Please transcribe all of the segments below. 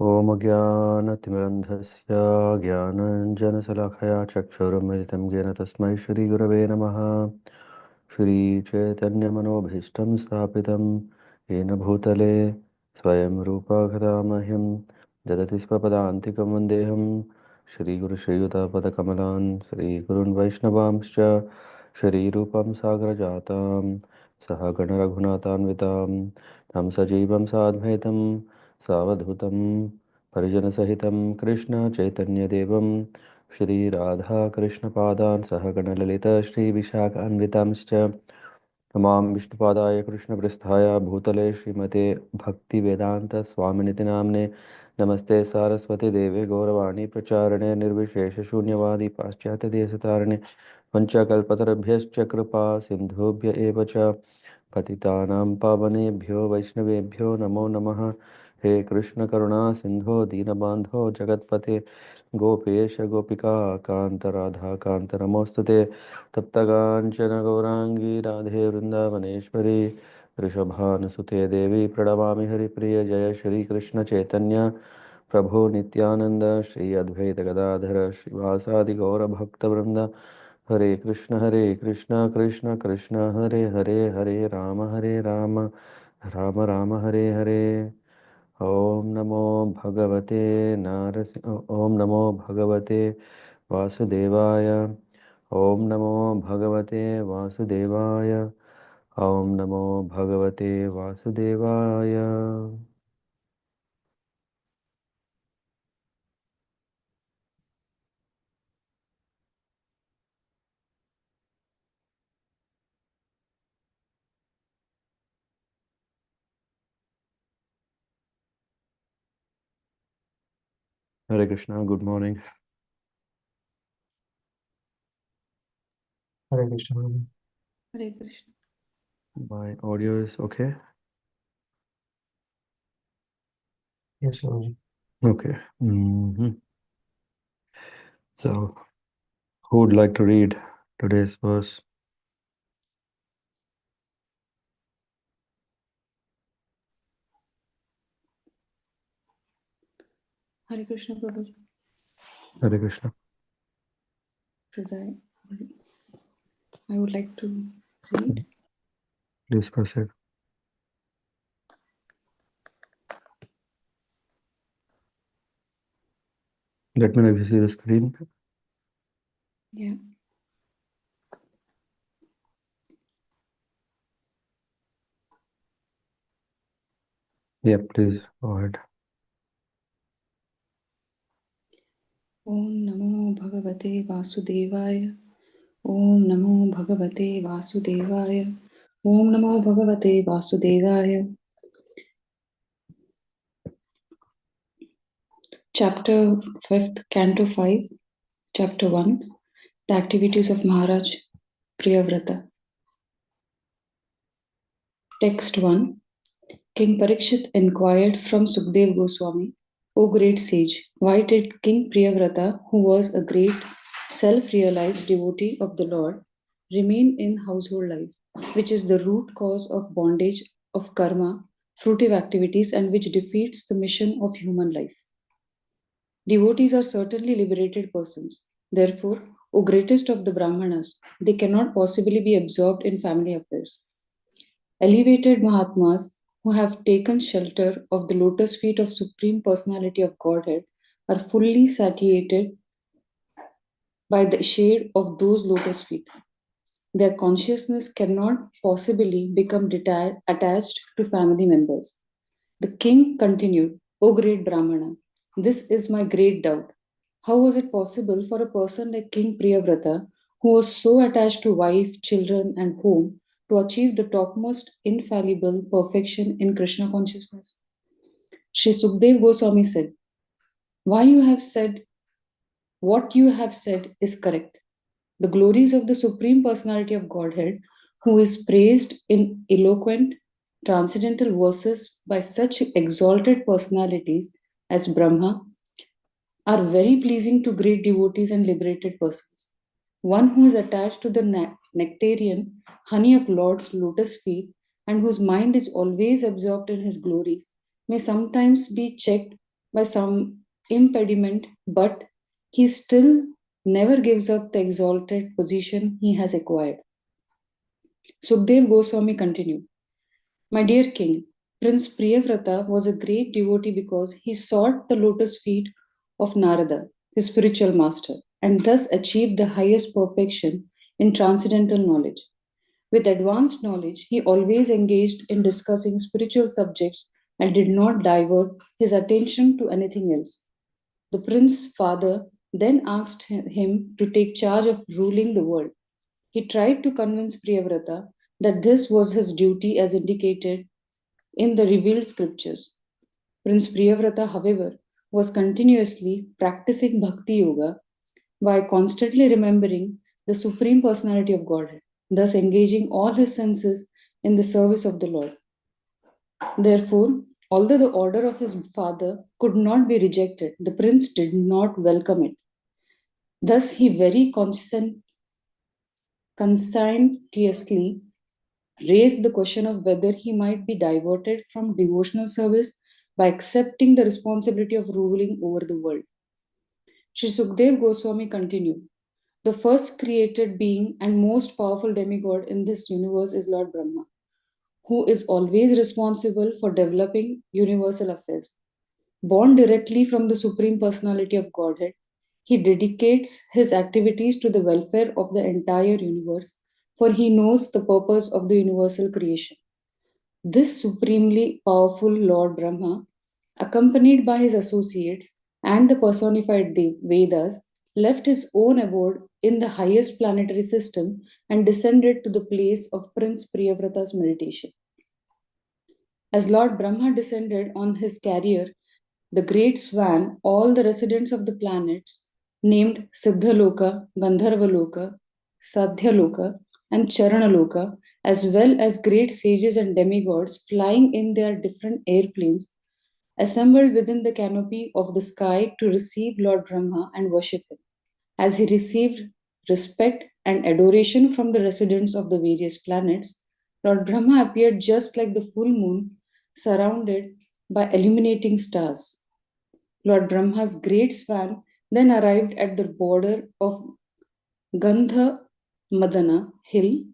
ॐ ज्ञानतिमिरन्धस्य ज्ञानाञ्जनशलाखया चक्षुरुन्मिलितं येन तस्मै श्रीगुरवे नमः। श्रीचैतन्यमनोभीष्टं स्थापितं येन भूतले स्वयं रूपा गदामह्यं ददति स्वपदान्तिकं वन्देऽहं श्रीगुरुश्रीयुतपदकमलान् श्रीगुरून् वैष्णवांश्च श्रीरूपं सागरजातां सहगणरघुनाथान्वितां तं सजीवं साद्वैतं सावधूतं परिजनसहितं कृष्ण चैतन्यदेवं श्रीराधाकृष्णपादान् सहगणललिता श्रीविशाखान्वितांश्च नमां विष्णुपादाय कृष्णपृष्ठाय भूतले श्रीमते भक्तिवेदान्तस्वामिनिति नाम्ने नमस्ते सारस्वती देवे गौरवाणी प्रचारणे निर्विशेषशून्यवादी पाश्चात्यदेशतारणे वञ्चकल्पतरुभ्यश्च कृपा सिन्धुभ्य एव च पतितानां पावनेभ्यो वैष्णवेभ्यो नमो नमः। हे कृष्ण करुणा सिंधो दीनबांधो जगतपते गोपेश गोपिका कांत राधा कांत नमोस्तुते तप्तकांचन गौरांगी राधे वृंदावनेश्वरी वृषभानुसुते देवी प्रणमामि हरिप्रिय। जय श्री कृष्ण चैतन्य प्रभु नित्यानंद श्री अद्वैत गदाधर श्रीवासादि गौर भक्तवृंद हरे कृष्ण कृष्ण कृष्ण हरे हरे हरे राम राम राम हरे हरे। ओम नमो भगवते ओम नमो भगवते वासुदेवाय। ओम नमो भगवते वासुदेवाय। ओम नमो भगवते वासुदेवाय। Hare Krishna, good morning. Hare Krishna. Hare Krishna. My audio is okay? Yes, Guruji. Okay. So, who would like to read today's verse? Hare Krishna, Prabhuji. Hare Krishna. Should I would like to read. Please proceed. Let me know if you see the screen. Yeah. Yeah, please go ahead. Om Namo Bhagavate Vasudevaya. Om Namo Bhagavate Vasudevaya. Om Namo Bhagavate Vasudevaya. Chapter 5th, Canto 5, Chapter 1, The Activities of Maharaj Priyavrata. Text 1. King Parikshit inquired from Sukdev Goswami, O great sage, why did King Priyavrata, who was a great self-realized devotee of the Lord, remain in household life, which is the root cause of bondage of karma, fruitive activities, and which defeats the mission of human life? Devotees are certainly liberated persons. Therefore, O greatest of the Brahmanas, they cannot possibly be absorbed in family affairs. Elevated Mahatmas who have taken shelter of the lotus feet of Supreme Personality of Godhead are fully satiated by the shade of those lotus feet. Their consciousness cannot possibly become attached to family members. The king continued, O great Brahmana, this is my great doubt. How was it possible for a person like King Priyavrata, who was so attached to wife, children, and home, to achieve the topmost infallible perfection in Krishna consciousness? Sri Sukdev Goswami said, Why you have said what you have said is correct. The glories of the Supreme Personality of Godhead, who is praised in eloquent, transcendental verses by such exalted personalities as Brahma, are very pleasing to great devotees and liberated persons. One who is attached to the nectarian honey of Lord's lotus feet and whose mind is always absorbed in his glories may sometimes be checked by some impediment, but he still never gives up the exalted position he has acquired. Sukdev Goswami continued, My dear king, Prince Priyavrata was a great devotee because he sought the lotus feet of Narada, his spiritual master, and thus achieved the highest perfection in transcendental knowledge. With advanced knowledge, he always engaged in discussing spiritual subjects and did not divert his attention to anything else. The prince's father then asked him to take charge of ruling the world. He tried to convince Priyavrata that this was his duty as indicated in the revealed scriptures. Prince Priyavrata, however, was continuously practicing Bhakti Yoga by constantly remembering the Supreme Personality of Godhead, thus engaging all his senses in the service of the Lord. Therefore, although the order of his father could not be rejected, the prince did not welcome it. Thus, he very conscientiously raised the question of whether he might be diverted from devotional service by accepting the responsibility of ruling over the world. Sri Sukdev Goswami continued, The first created being and most powerful demigod in this universe is Lord Brahma, who is always responsible for developing universal affairs. Born directly from the Supreme Personality of Godhead, he dedicates his activities to the welfare of the entire universe, for he knows the purpose of the universal creation. This supremely powerful Lord Brahma, accompanied by his associates and the personified Vedas, left his own abode in the highest planetary system and descended to the place of Prince Priyavrata's meditation. As Lord Brahma descended on his carrier, the great swan, all the residents of the planets, named Siddhaloka, Gandharvaloka, Sadhyaloka, and Charanaloka, as well as great sages and demigods flying in their different airplanes, assembled within the canopy of the sky to receive Lord Brahma and worship him. As he received respect and adoration from the residents of the various planets, Lord Brahma appeared just like the full moon, surrounded by illuminating stars. Lord Brahma's great swan then arrived at the border of Gandha Madana hill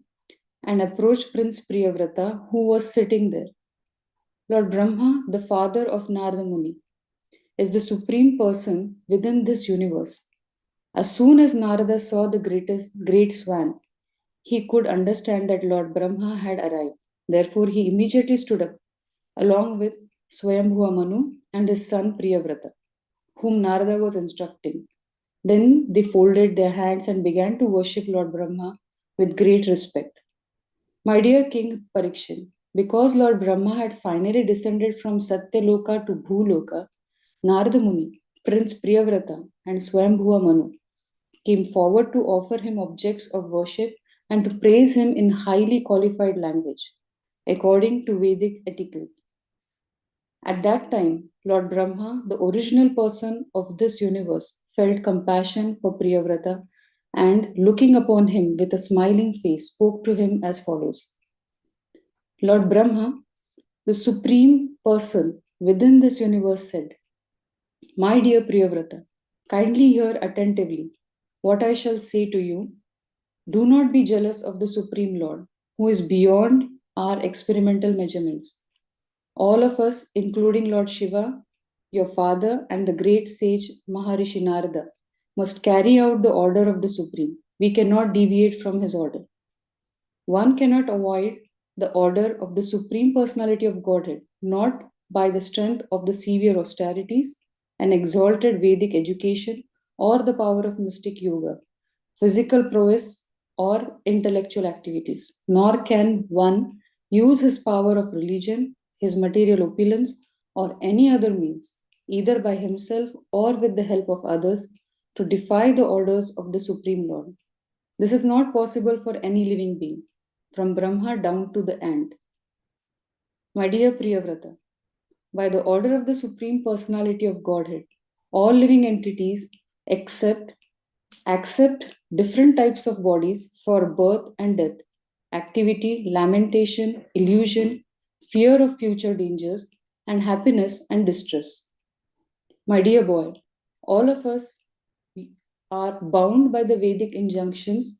and approached Prince Priyavrata, who was sitting there. Lord Brahma, the father of Narada Muni, is the supreme person within this universe. As soon as Narada saw the great swan, he could understand that Lord Brahma had arrived. Therefore, he immediately stood up, along with Swayambhuva Manu and his son Priyavrata, whom Narada was instructing. Then they folded their hands and began to worship Lord Brahma with great respect. My dear King Parikshit, because Lord Brahma had finally descended from Satyaloka to Bhuloka, Narada Muni, Prince Priyavrata, and Swayambhuva Manu came forward to offer him objects of worship and to praise him in highly qualified language, according to Vedic etiquette. At that time, Lord Brahma, the original person of this universe, felt compassion for Priyavrata and, looking upon him with a smiling face, spoke to him as follows. Lord Brahma, the supreme person within this universe, said, My dear Priyavrata, kindly hear attentively what I shall say to you. Do not be jealous of the Supreme Lord, who is beyond our experimental measurements. All of us, including Lord Shiva, your father, and the great sage Maharishi Narada, must carry out the order of the Supreme. We cannot deviate from his order. One cannot avoid the order of the Supreme Personality of Godhead, not by the strength of the severe austerities, an exalted Vedic education, or the power of mystic yoga, physical prowess, or intellectual activities. Nor can one use his power of religion, his material opulence, or any other means, either by himself or with the help of others, to defy the orders of the Supreme Lord. This is not possible for any living being, from Brahma down to the ant. My dear Priyavrata, by the order of the Supreme Personality of Godhead, all living entities accept different types of bodies for birth and death, activity, lamentation, illusion, fear of future dangers, and happiness and distress. My dear boy, all of us are bound by the Vedic injunctions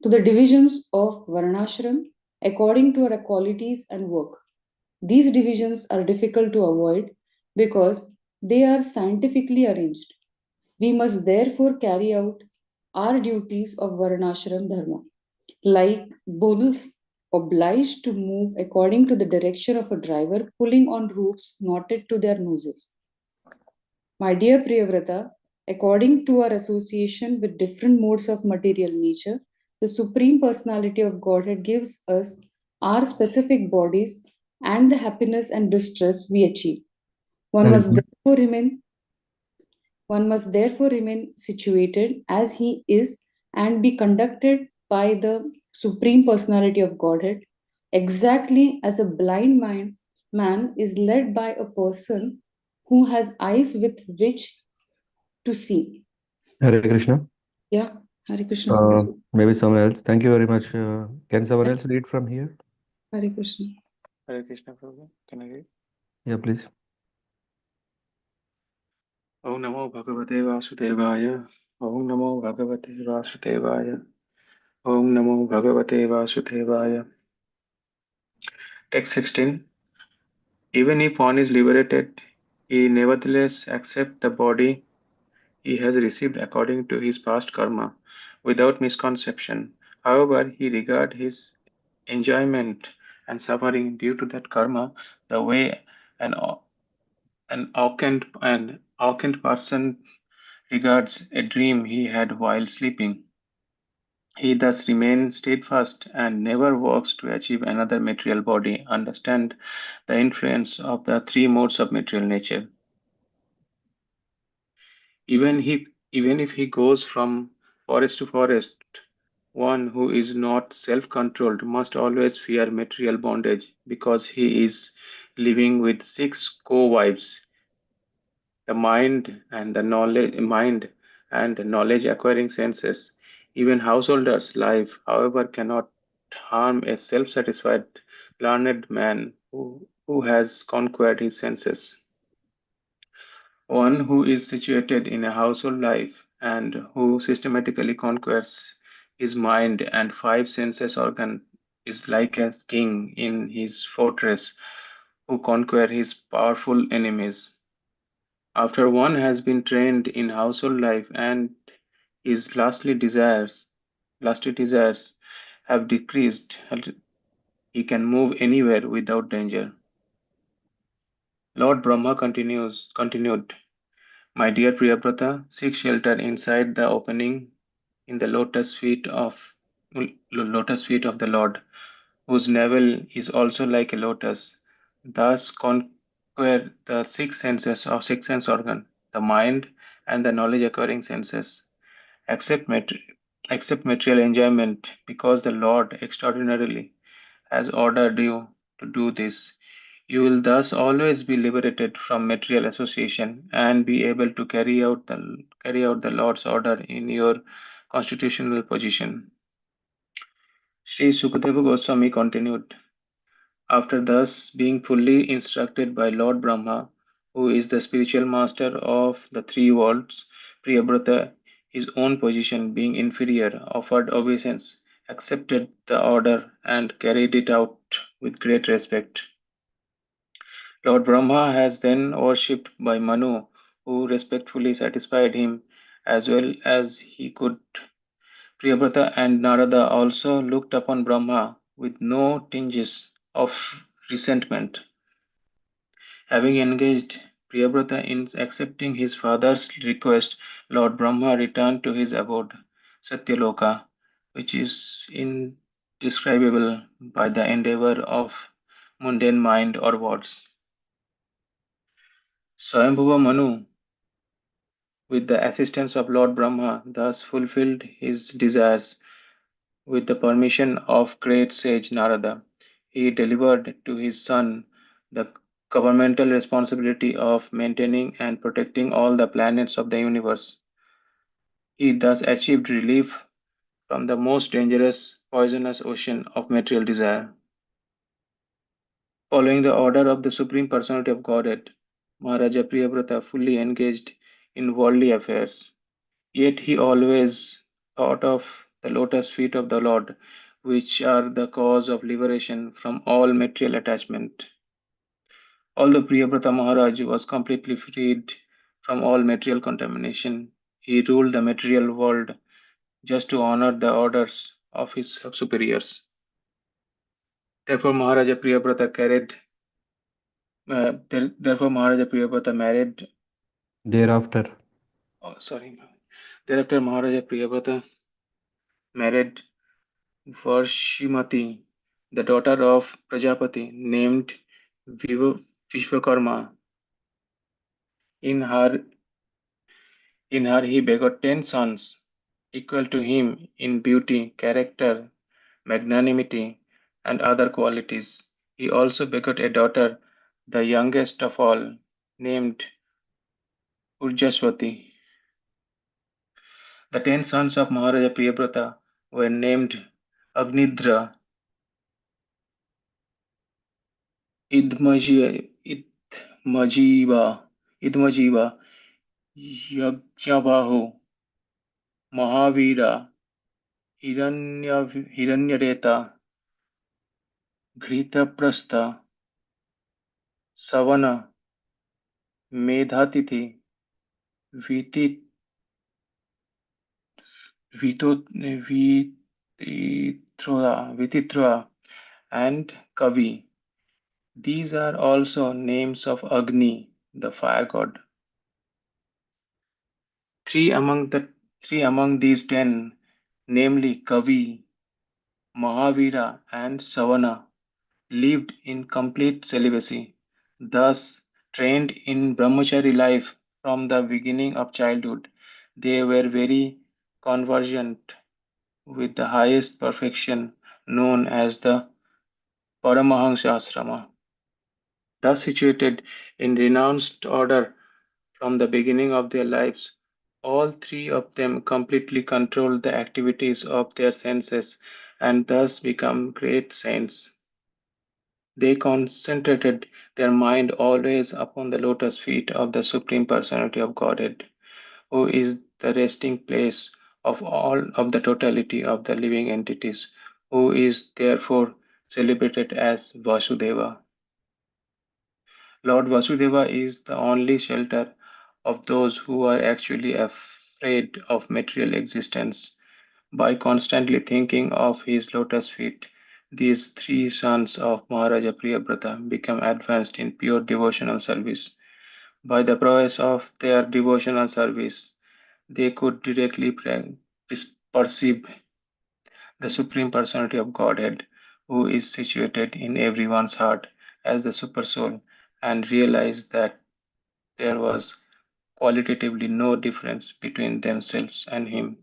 to the divisions of Varnashram according to our qualities and work. These divisions are difficult to avoid because they are scientifically arranged. We must therefore carry out our duties of Varnashram Dharma, like bulls obliged to move according to the direction of a driver pulling on ropes knotted to their noses. My dear Priyavrata, according to our association with different modes of material nature, the Supreme Personality of Godhead gives us our specific bodies and the happiness and distress we achieve. One Hare must Krishna. therefore remain one must therefore remain situated as he is and be conducted by the Supreme Personality of Godhead, exactly as a blind man is led by a person who has eyes with which to see. Hare Krishna. Yeah, Hare Krishna. Maybe someone else. Thank you very much. Can someone else read from here? Hare Krishna. Hare Krishna Prabhu. Can I read? Yeah, please. Om Namo Bhagavate Vasudevaya. Om Namo Bhagavate Vasudevaya. Om Namo Bhagavate Vasudevaya. Text 16. Even if one is liberated, he nevertheless accepts the body he has received according to his past karma, without misconception. However, he regards his enjoyment and suffering due to that karma the way an awakened person regards a dream he had while sleeping. He thus remains steadfast and never works to achieve another material body. Understand the influence of the three modes of material nature. Even if he goes from forest to forest, one who is not self-controlled must always fear material bondage because he is living with six co-wives, the mind and knowledge acquiring senses. Even householder's life, however, cannot harm a self-satisfied learned man who has conquered his senses. One who is situated in a household life and who systematically conquers his mind and five senses organ is like a king in his fortress who conquer his powerful enemies. After one has been trained in household life and his lastly desires have decreased, he can move anywhere without danger. Lord Brahma continued, My dear Priyabrata, seek shelter inside the opening in the lotus feet of the Lord, whose navel is also like a lotus. Thus conquer the six sense organ, the mind and the knowledge acquiring senses. Accept, accept material enjoyment because the Lord extraordinarily has ordered you to do this. You will thus always be liberated from material association and be able to carry out the Lord's order in your constitutional position. Sri Sukadeva Goswami continued, after thus being fully instructed by Lord Brahma, who is the spiritual master of the three worlds, Priyabrata, his own position being inferior, offered obeisance, accepted the order, and carried it out with great respect. Lord Brahma has then worshipped by Manu, who respectfully satisfied him as well as he could. Priyabrata and Narada also looked upon Brahma with no tinges of resentment. Having engaged Priyabrata in accepting his father's request, Lord Brahma returned to his abode, Satyaloka, which is indescribable by the endeavor of mundane mind or words. Swayambhuva Manu, with the assistance of Lord Brahma, thus fulfilled his desires. With the permission of great sage Narada, he delivered to his son the governmental responsibility of maintaining and protecting all the planets of the universe. He thus achieved relief from the most dangerous, poisonous ocean of material desire. Following the order of the Supreme Personality of Godhead, Maharaja Priyavrata fully engaged in worldly affairs. Yet he always thought of the lotus feet of the Lord, which are the cause of liberation from all material attachment. Although Priyavrata Maharaj was completely freed from all material contamination, he ruled the material world just to honor the orders of his superiors. Therefore, Maharaja Priyavrata married. Thereafter, Oh, sorry. Thereafter, Maharaja Priyavrata married Varshimati, the daughter of Prajapati, named Vishwakarma. In her, in her he begot 10 sons, equal to him in beauty, character, magnanimity, and other qualities. He also begot a daughter, the youngest of all, named Urjaswati. The 10 sons of Maharaja Priyabrata were named Agnidra, Idmaji- Idmajiva, Idmajiva, Yajnabahu, Mahavira, Hiranyareta, Ghritaprastha, Savana, Medhatithi, Viti, Vititra, and Kavi. These are also names of Agni, the fire god. Three among the three among these 10, namely Kavi, Mahavira, and Savana, lived in complete celibacy, thus trained in brahmachari life from the beginning of childhood. They were very conversant with the highest perfection known as the Paramahansa Asrama. Thus situated in renounced order from the beginning of their lives, all three of them completely controlled the activities of their senses and thus become great saints. They concentrated their mind always upon the lotus feet of the Supreme Personality of Godhead, who is the resting place of all of the totality of the living entities, who is therefore celebrated as Vasudeva. Lord Vasudeva is the only shelter of those who are actually afraid of material existence. By constantly thinking of his lotus feet, these three sons of Maharaja Priyabrata become advanced in pure devotional service. By the prowess of their devotional service, they could directly perceive the Supreme Personality of Godhead, who is situated in everyone's heart as the Supersoul, and realize that there was qualitatively no difference between themselves and him.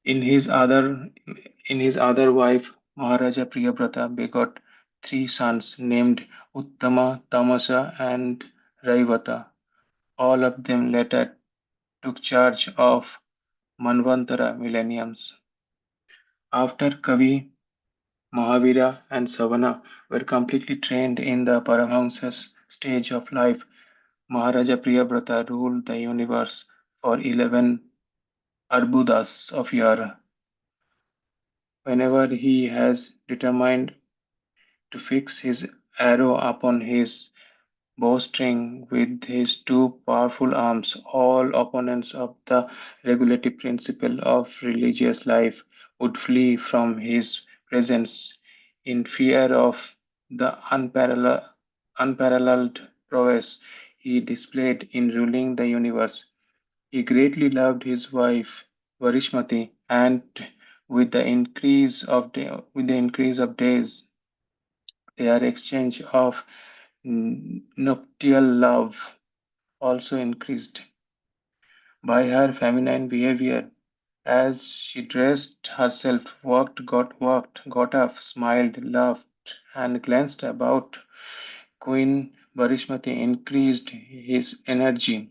In his other in his other wife, Maharaja Priyabrata begot 3 sons named Uttama, Tamasa, and Raivata. All of them later took charge of Manvantara millenniums. After Kavi, Mahavira, and Savana were completely trained in the Paramahansa's stage of life, Maharaja Priyabrata ruled the universe for 11 Arbudas of year. Whenever he has determined to fix his arrow upon his bowstring with his two powerful arms, all opponents of the regulative principle of religious life would flee from his presence in fear of the unparalleled prowess he displayed in ruling the universe. He greatly loved his wife Varishmati, and with the increase of days, their exchange of nuptial love also increased. By her feminine behavior, as she dressed herself, walked, got up, smiled, laughed, and glanced about, Queen Varishmati increased his energy.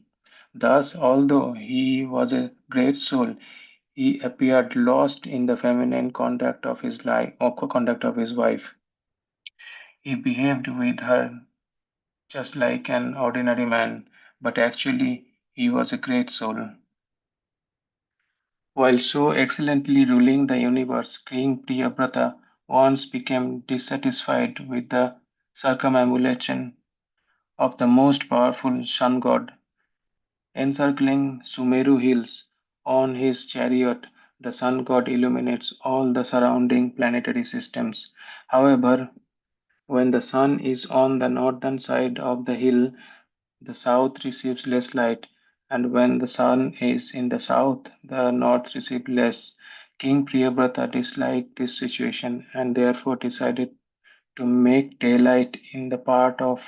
Thus, although he was a great soul, he appeared lost in the feminine conduct of his life or conduct of his wife. He behaved with her just like an ordinary man, but actually he was a great soul. While so excellently ruling the universe, King Priyabrata once became dissatisfied with the circumambulation of the most powerful sun god. Encircling Sumeru hills on his chariot, the sun god illuminates all the surrounding planetary systems. However, when the sun is on the northern side of the hill, the south receives less light, and when the sun is in the south, the north receives less. King Priyabrata disliked this situation and therefore decided to make daylight in the part of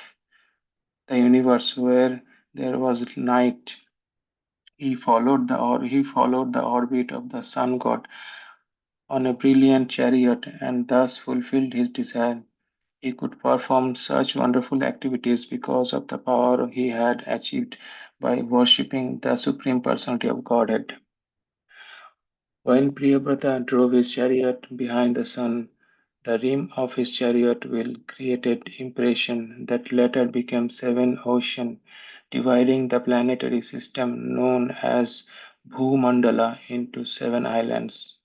the universe where there was night. He followed the orbit of the sun god on a brilliant chariot and thus fulfilled his desire. He could perform such wonderful activities because of the power he had achieved by worshipping the Supreme Personality of Godhead. When Priyabrata drove his chariot behind the sun, the rim of his chariot wheel created impression that later became seven oceans, dividing the planetary system known as Bhumandala into seven islands.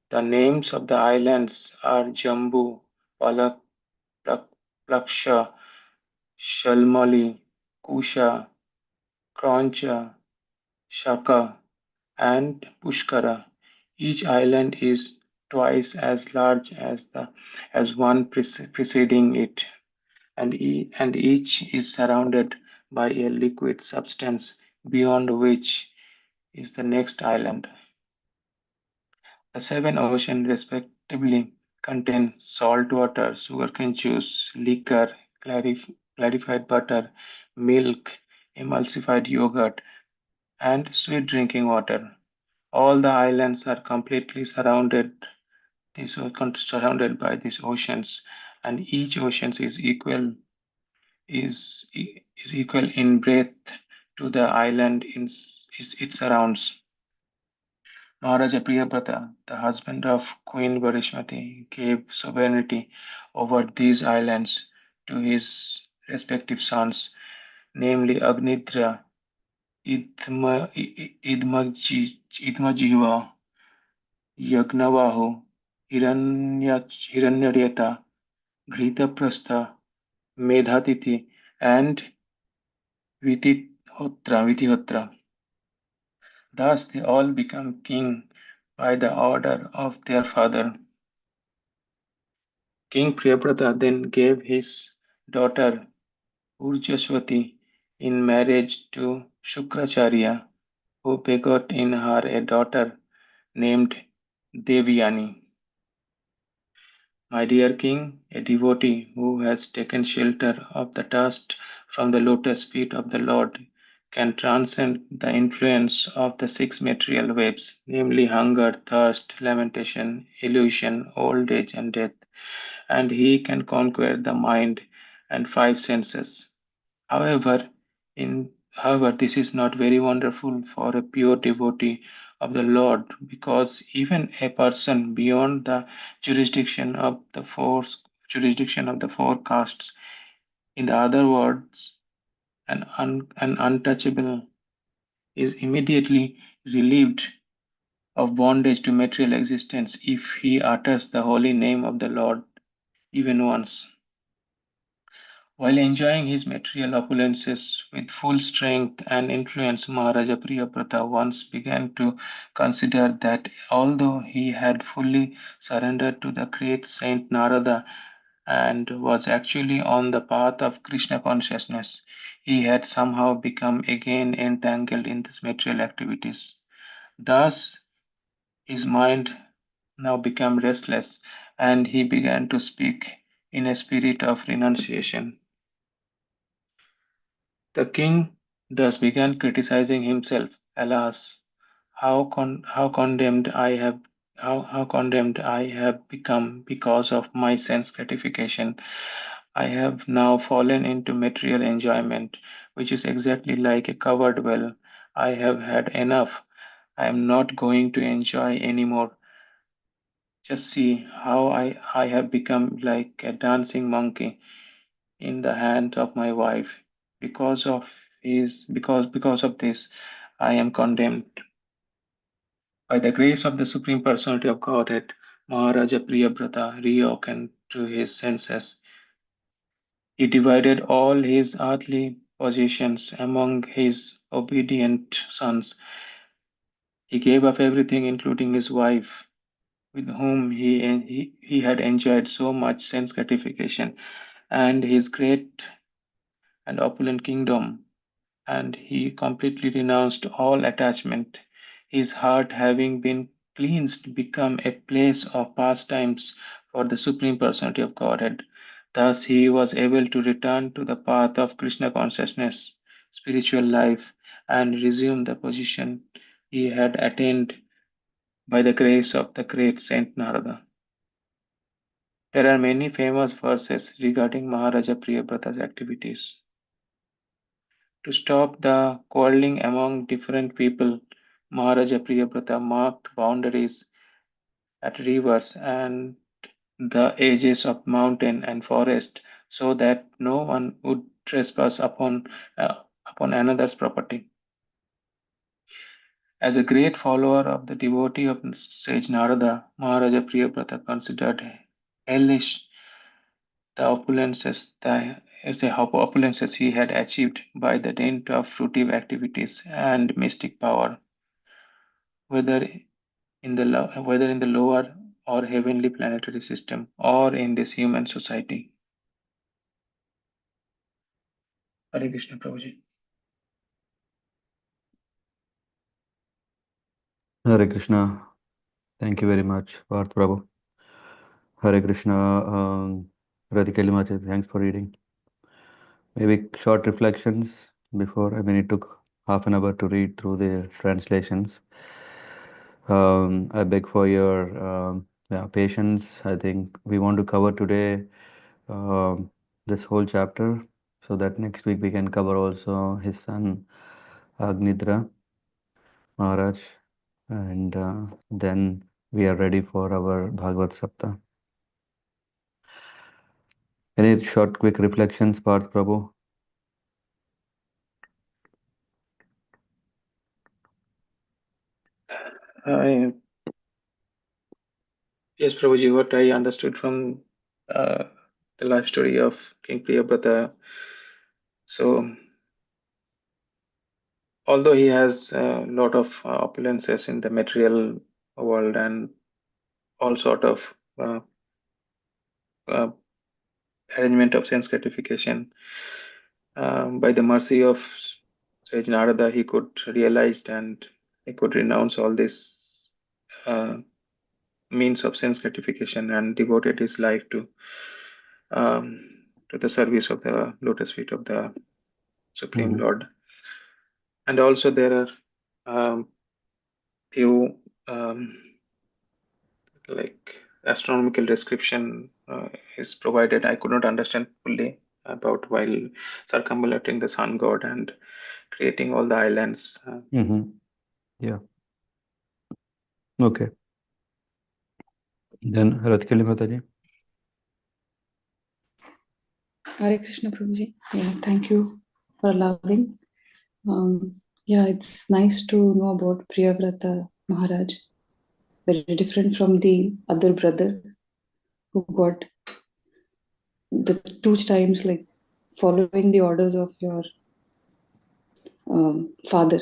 The names of the islands are Jambu, Palak, Plaksha, Shalmali, Kusha, Kroncha, Shaka, and Pushkara. Each island is twice as large as one preceding it, and each is surrounded by a liquid substance beyond which is the next island. The seven oceans respectively contain salt water, sugarcane juice, liquor, clarified butter, milk, emulsified yogurt, and sweet drinking water. All the islands are completely surrounded by these oceans, and each ocean is equal in breadth to the island it surrounds. Maharaja Priyabrata, the husband of Queen Varishmati, gave sovereignty over these islands to his respective sons, namely Agnidra, Idmajiva, Yagnavahu, Hiranyareta, Ghritaprastha, Medhatithi, and Vitihotra. Thus they all become king by the order of their father. King Priyabrata then gave his daughter Urjaswati in marriage to Shukracharya, who begot in her a daughter named Devyani. My dear king, a devotee who has taken shelter of the dust from the lotus feet of the Lord can transcend the influence of the six material waves, namely hunger, thirst, lamentation, illusion, old age, and death, and he can conquer the mind and five senses. However, however, this is not very wonderful for a pure devotee of the Lord, because even a person beyond the jurisdiction of the four castes, in the other words, an untouchable, is immediately relieved of bondage to material existence if he utters the holy name of the Lord even once. While enjoying his material opulences with full strength and influence, Maharaja Priyabrata once began to consider that although he had fully surrendered to the great Saint Narada and was actually on the path of Krishna consciousness, he had somehow become again entangled in these material activities. Thus, his mind now became restless and he began to speak in a spirit of renunciation. The king thus began criticizing himself. Alas, how condemned I have how condemned I have become because of my sense gratification. I have now fallen into material enjoyment, which is exactly like a covered well. I have had enough. I am not going to enjoy anymore. Just see how I have become like a dancing monkey. in the hand of my wife. Because of this, I am condemned. By the grace of the Supreme Personality of Godhead, Maharaja Priyabrata reawakened to his senses. He divided all his earthly possessions among his obedient sons. He gave up everything, including his wife, with whom he had enjoyed so much sense gratification, and his great and opulent kingdom, and he completely renounced all attachment. His heart, having been cleansed, became a place of pastimes for the Supreme Personality of Godhead. Thus, he was able to return to the path of Krishna consciousness, spiritual life, and resume the position he had attained by the grace of the great Saint Narada. There are many famous verses regarding Maharaja Priyabrata's activities. To stop the quarreling among different people, Maharaja Priyabrata marked boundaries at rivers and the edges of mountain and forest so that no one would trespass upon another's property. As a great follower of the devotee of sage Narada, Maharaja Priyabrata considered hellish the opulences he had achieved by the dint of fruitive activities and mystic power, whether whether in the lower or heavenly planetary system or in this human society. Hare Krishna, Prabhuji. Hare Krishna. Thank you very much, Parth Prabhu. Hare Krishna. Radhika Mataji, thanks for reading. Maybe short reflections before. I mean, it took half an hour to read through the translations. I beg for your patience. I think we want to cover today this whole chapter so that next week we can cover also his son Agnidra Maharaj, and then we are ready for our Bhagavad Sapta. Any short, quick reflections, Parth Prabhu? Yes, Prabhuji, what I understood from the life story of King Priyabrata. So, although he has a lot of opulences in the material world and all sort of uh, arrangement of sense gratification, by the mercy of Sage Narada, he could realize and he could renounce all this means of sense gratification and devoted his life to the service of the lotus feet of the Supreme Lord. And also there are few like astronomical description is provided. I could not understand fully about while circumambulating the sun god and creating all the islands. Yeah. Okay. Then Rathikali Mataji. Hare Krishna Prabhuji. Yeah, thank you for allowing. Yeah, it's nice to know about Priyavrata Maharaj. Very different from the other brother who got the 2 times like following the orders of your father.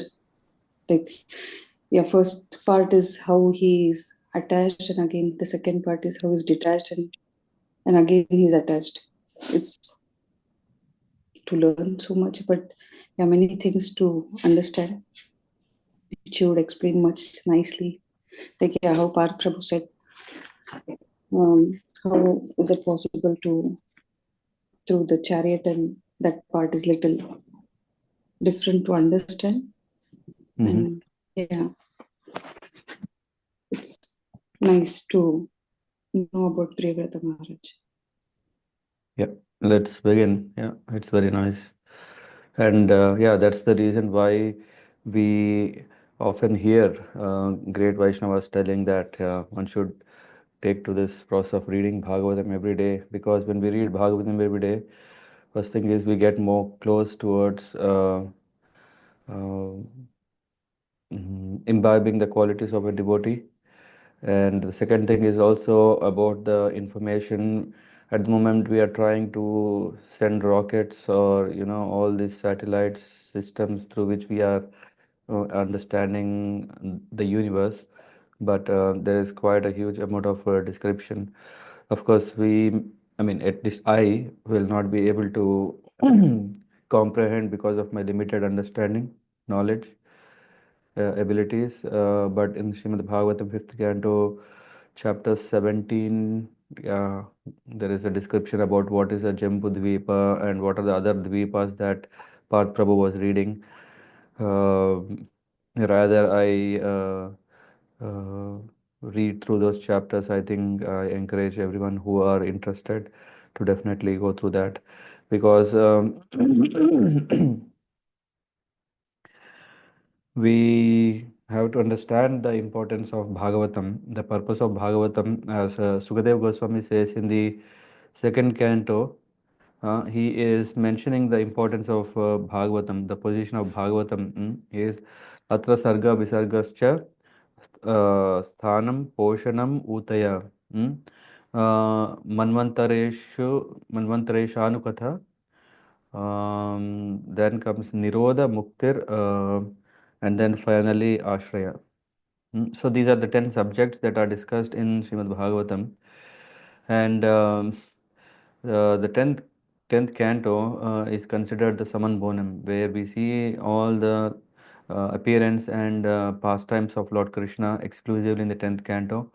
Like, yeah, first part is how he is attached, and again the second part is how he's detached, and again he's attached. It's to learn so much, but yeah, many things to understand, which you would explain much nicely. Like, yeah, how Parth Prabhu said, how is it possible to through the chariot, and that part is little different to understand. And yeah, it's nice to know about Priyavrata Maharaj. Yeah, let's begin. Yeah, it's very nice. And yeah, that's the reason why we often hear great Vaishnavas telling that one should take to this process of reading Bhagavatam every day, because when we read Bhagavatam every day, First thing is we get more close towards uh, imbibing the qualities of a devotee. And the second thing is also about the information. At the moment, we are trying to send rockets or, all these satellite systems through which we are understanding the universe. But there is quite a huge amount of description. Of course, I mean, at least I will not be able to comprehend because of my limited understanding, knowledge, abilities. But in Śrīmad-Bhāgavatam, 5th canto, chapter 17, yeah, there is a description about what is a Jambu Dvipa and what are the other Dvipas that Parth Prabhu was reading. Rather, I uh, read through those chapters. I think I encourage everyone who are interested to definitely go through that, because we have to understand the importance of Bhagavatam, the purpose of Bhagavatam, as Sukadev Goswami says in the second canto. He is mentioning the importance of Bhagavatam, the position of Bhagavatam is Atra Sarga Visargascha Sthanam Poshanam Utaya. Manvantareshanukatha. Then comes Nirodha Muktir, and then finally Ashraya. So these are the 10 subjects that are discussed in Srimad Bhagavatam. And the 10th canto is considered the Saman Bonam, where we see all the appearance and pastimes of Lord Krishna exclusively in the 10th canto.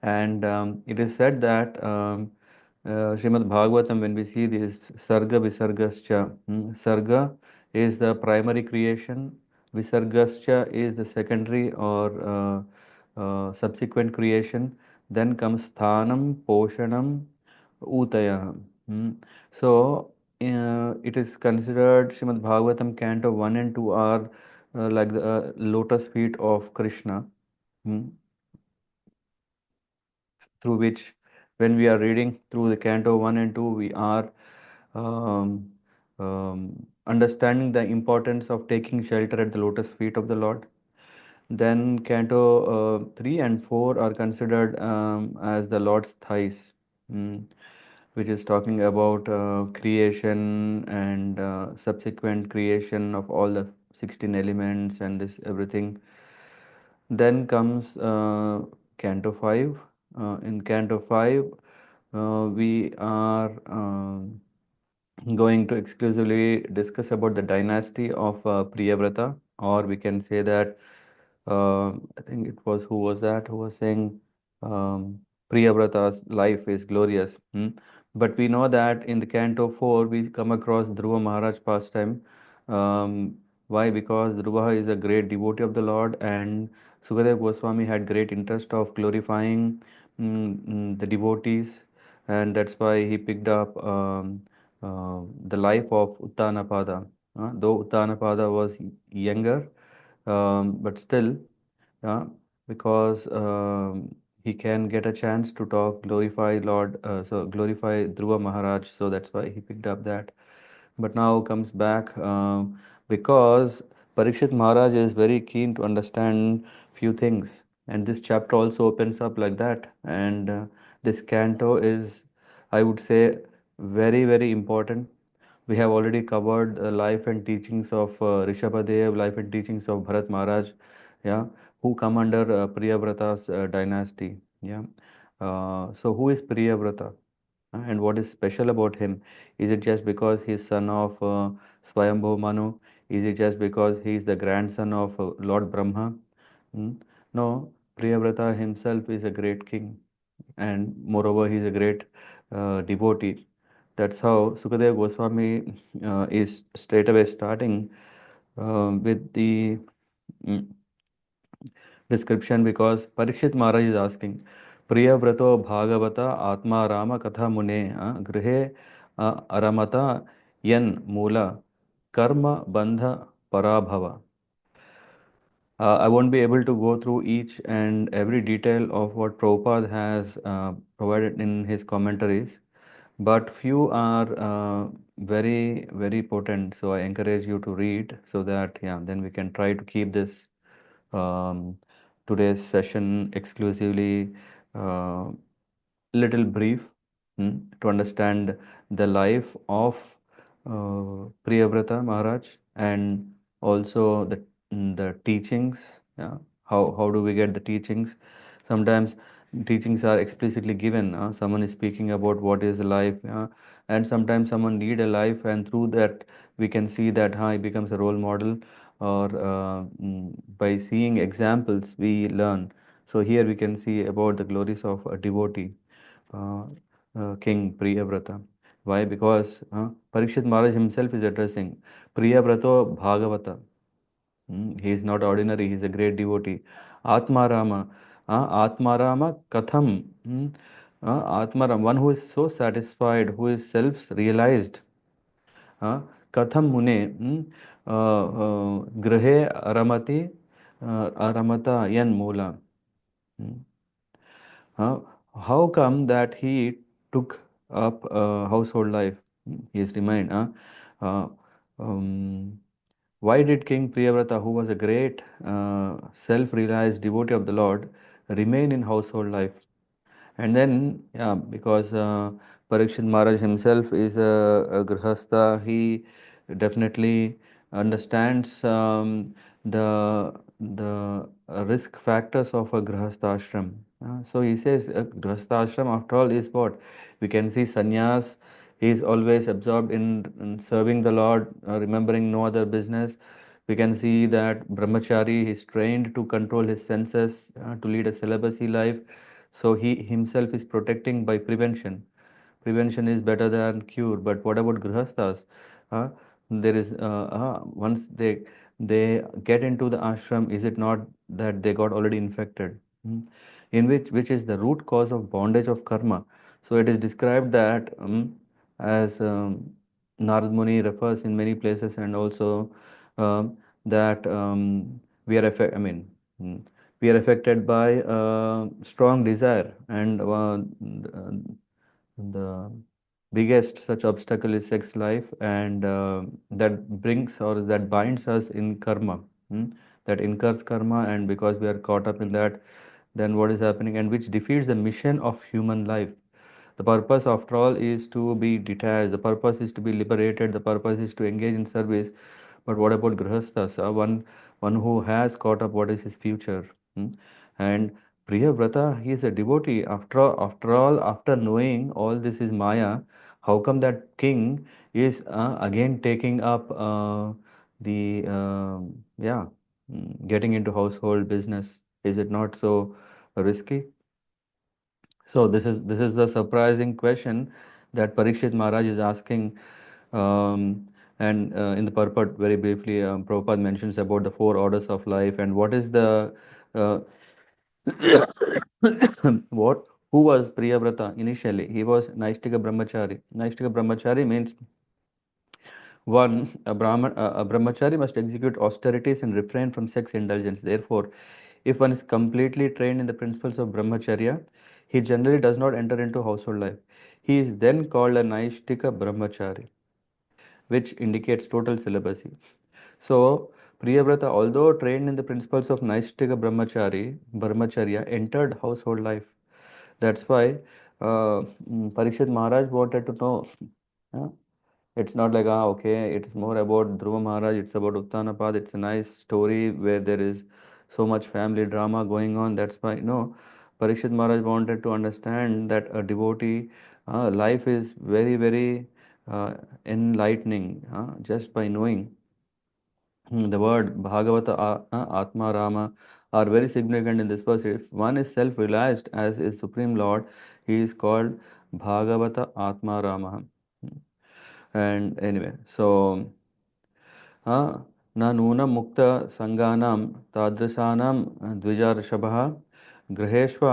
And it is said that Srimad Bhagavatam, when we see this Sarga Visargascha, Sarga is the primary creation, Visargascha is the secondary or subsequent creation, then comes Sthanam, Poshanam, Utaya. So it is considered Srimad Bhagavatam Canto 1 and 2 are like the lotus feet of Krishna, mm, through which, when we are reading through the Canto 1 and 2, we are um, understanding the importance of taking shelter at the lotus feet of the Lord. Then Canto 3 and 4 are considered as the Lord's thighs, mm, which is talking about creation and subsequent creation of all the 16 elements and this everything. Then comes Canto 5. In Canto 5, we are going to exclusively discuss about the dynasty of Priyavrata, or we can say that I think it was, who was that who was saying Priyavrata's life is glorious. But we know that in the Canto 4 we come across Dhruva Maharaj pastime. Um, why? Because Dhruva is a great devotee of the Lord, and Sukadev Goswami had great interest of glorifying the devotees, and that's why he picked up the life of Uttanapada. Though Uttanapada was younger, but still, yeah, because he can get a chance to talk, glorify Lord, so glorify Dhruva Maharaj, so that's why he picked up that. But now comes back because Parikshit Maharaj is very keen to understand few things, and this chapter also opens up like that. And this canto is, I would say, very, very important. We have already covered the life and teachings of Rishabhadev, life and teachings of Bharat Maharaj, yeah, who come under Priyavrata's dynasty. Yeah. So who is Priyavrata? And what is special about him? Is it just because he's son of Swayambhu Manu? Is it just because he is the grandson of Lord Brahma? Hmm? No, Priyavrata himself is a great king, and moreover, he is a great devotee. That's how Sukadev Goswami is straight away starting with the mm, description, because Parikshit Maharaj is asking, Priyavrato Bhagavata Atma Rama Katha Mune Grihe Aramata Yan Mula Karma Bandha Parabhava. I won't be able to go through each and every detail of what Prabhupada has provided in his commentaries, but few are very, very potent. So I encourage you to read so that, yeah, then we can try to keep this um, today's session exclusively uh, little brief, to understand the life of Priyavrata Maharaj, and also the teachings. Yeah, how do we get the teachings? Sometimes teachings are explicitly given. Someone is speaking about what is life, and sometimes someone lead a life, and through that we can see that he becomes a role model, or by seeing examples we learn. So here we can see about the glories of a devotee, uh, King Priyavrata. Why? Because Parikshit Maharaj himself is addressing Priyavrata Bhagavata. He is not ordinary, he is a great devotee. Atmarama, Atmarama Katham. Atmaram, one who is so satisfied, who is self-realized. Katham Mune, Grahe Aramati, Aramata Yan Mula. Hmm. Uh, how come that he took up household life? He is remind. Uh, um, why did King Priyavrata, who was a great self-realized devotee of the Lord, remain in household life? And then, yeah, because Parikshit Maharaj himself is a grihastha, he definitely understands the risk factors of a grihastha ashram. So he says a grihastha ashram, after all, is what? We can see sannyas, he is always absorbed in serving the Lord, remembering no other business. We can see that brahmachari is trained to control his senses, to lead a celibacy life. So he himself is protecting by prevention. Prevention is better than cure. But what about grihasthas? Uh, there is once they get into the ashram, is it not that they got already infected? In which is the root cause of bondage of karma. So it is described that as Narad Muni refers in many places, and also that we are I mean. We are affected by strong desire, and the biggest such obstacle is sex life, and that brings or that binds us in karma, that incurs karma, and because we are caught up in that, then what is happening, and which defeats the mission of human life. The purpose, after all, is to be detached. The purpose is to be liberated. The purpose is to engage in service. But what about grihasthas? One who has caught up what is his future. And Priyavrata, he is a devotee. After all, after knowing all this is Maya, how come that king is again taking up the getting into household business? Is it not so risky? So this is a surprising question that Parikshit Maharaj is asking, and in the purport, very briefly, Prabhupada mentions about the four orders of life, and what is the uh, what who was Priyavrata initially? He was Naishtika Brahmachari. Naishtika Brahmachari means one, a brahmachari must execute austerities and refrain from sex indulgence. Therefore, if one is completely trained in the principles of brahmacharya, he generally does not enter into household life. He is then called a Naishtika Brahmachari, which indicates total celibacy. So, Priyavrata, although trained in the principles of Naishtika Brahmacharya, entered household life. That's why Parikshit Maharaj wanted to know. uh, it's not like, okay, it's more about Dhruva Maharaj, it's about Uttanapad, it's a nice story where there is so much family drama going on. That's why, no, Parikshit Maharaj wanted to understand that a devotee life is very, very enlightening just by knowing. The word Bhagavata, Atma, Rama are very significant in this verse. If one is self-realized as his Supreme Lord, he is called Bhagavata Atma Rama. And anyway, so न नूनं मुक्तसङ्गानां तादृशानां द्विजार्षभः गृहेष्व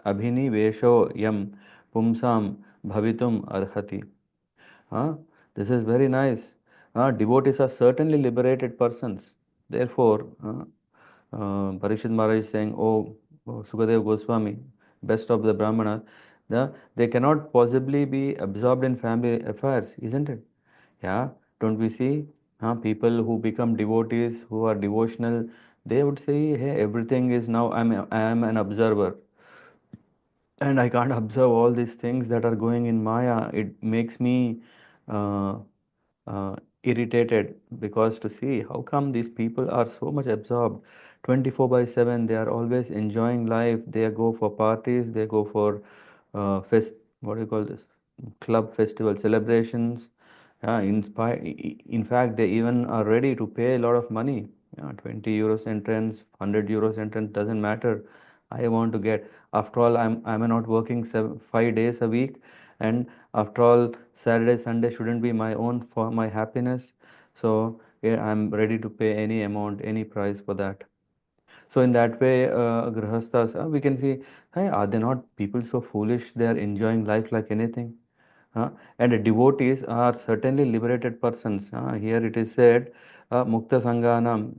अभिनिवेशो यं पुंसां भवितुम् अर्हति. This is very nice. Devotees are certainly liberated persons. Therefore, Parikshit Maharaj is saying, oh, Sukadev Goswami, best of the Brahmana, They cannot possibly be absorbed in family affairs, isn't it? Yeah, don't we see people who become devotees, who are devotional, they would say, hey, everything is now, I am an observer and I can't observe all these things that are going in Maya. It makes me uh, uh, irritated because to see how come these people are so much absorbed 24 by 7. They are always enjoying life. They go for parties, they go for what do you call this, club festival celebrations. In fact, they even are ready to pay a lot of money. 20 euros entrance, 100 euros entrance, doesn't matter. I want to get. After all, I'm not working 5 days a week, and after all, Saturday, Sunday shouldn't be my own for my happiness. So yeah, I'm ready to pay any amount, any price for that. So in that way, grihasthas, we can see, hey, are they not people so foolish? They are enjoying life like anything. And devotees are certainly liberated persons. Here it is said, Mukta Sanganam.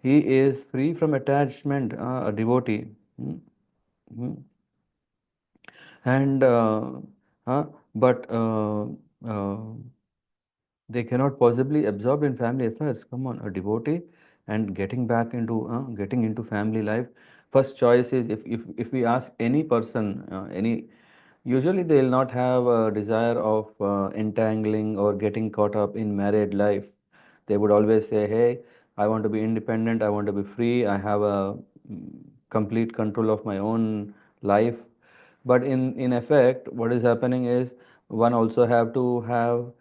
He is free from attachment, a devotee. Hmm, hmm. And uh, but uh, they cannot possibly absorb in family affairs. Come on, a devotee and getting into family life. First choice is, if we ask any person, usually they will not have a desire of entangling or getting caught up in married life. They would always say, hey, I want to be independent, I want to be free, I have a complete control of my own life. But in effect, what is happening is one also have to have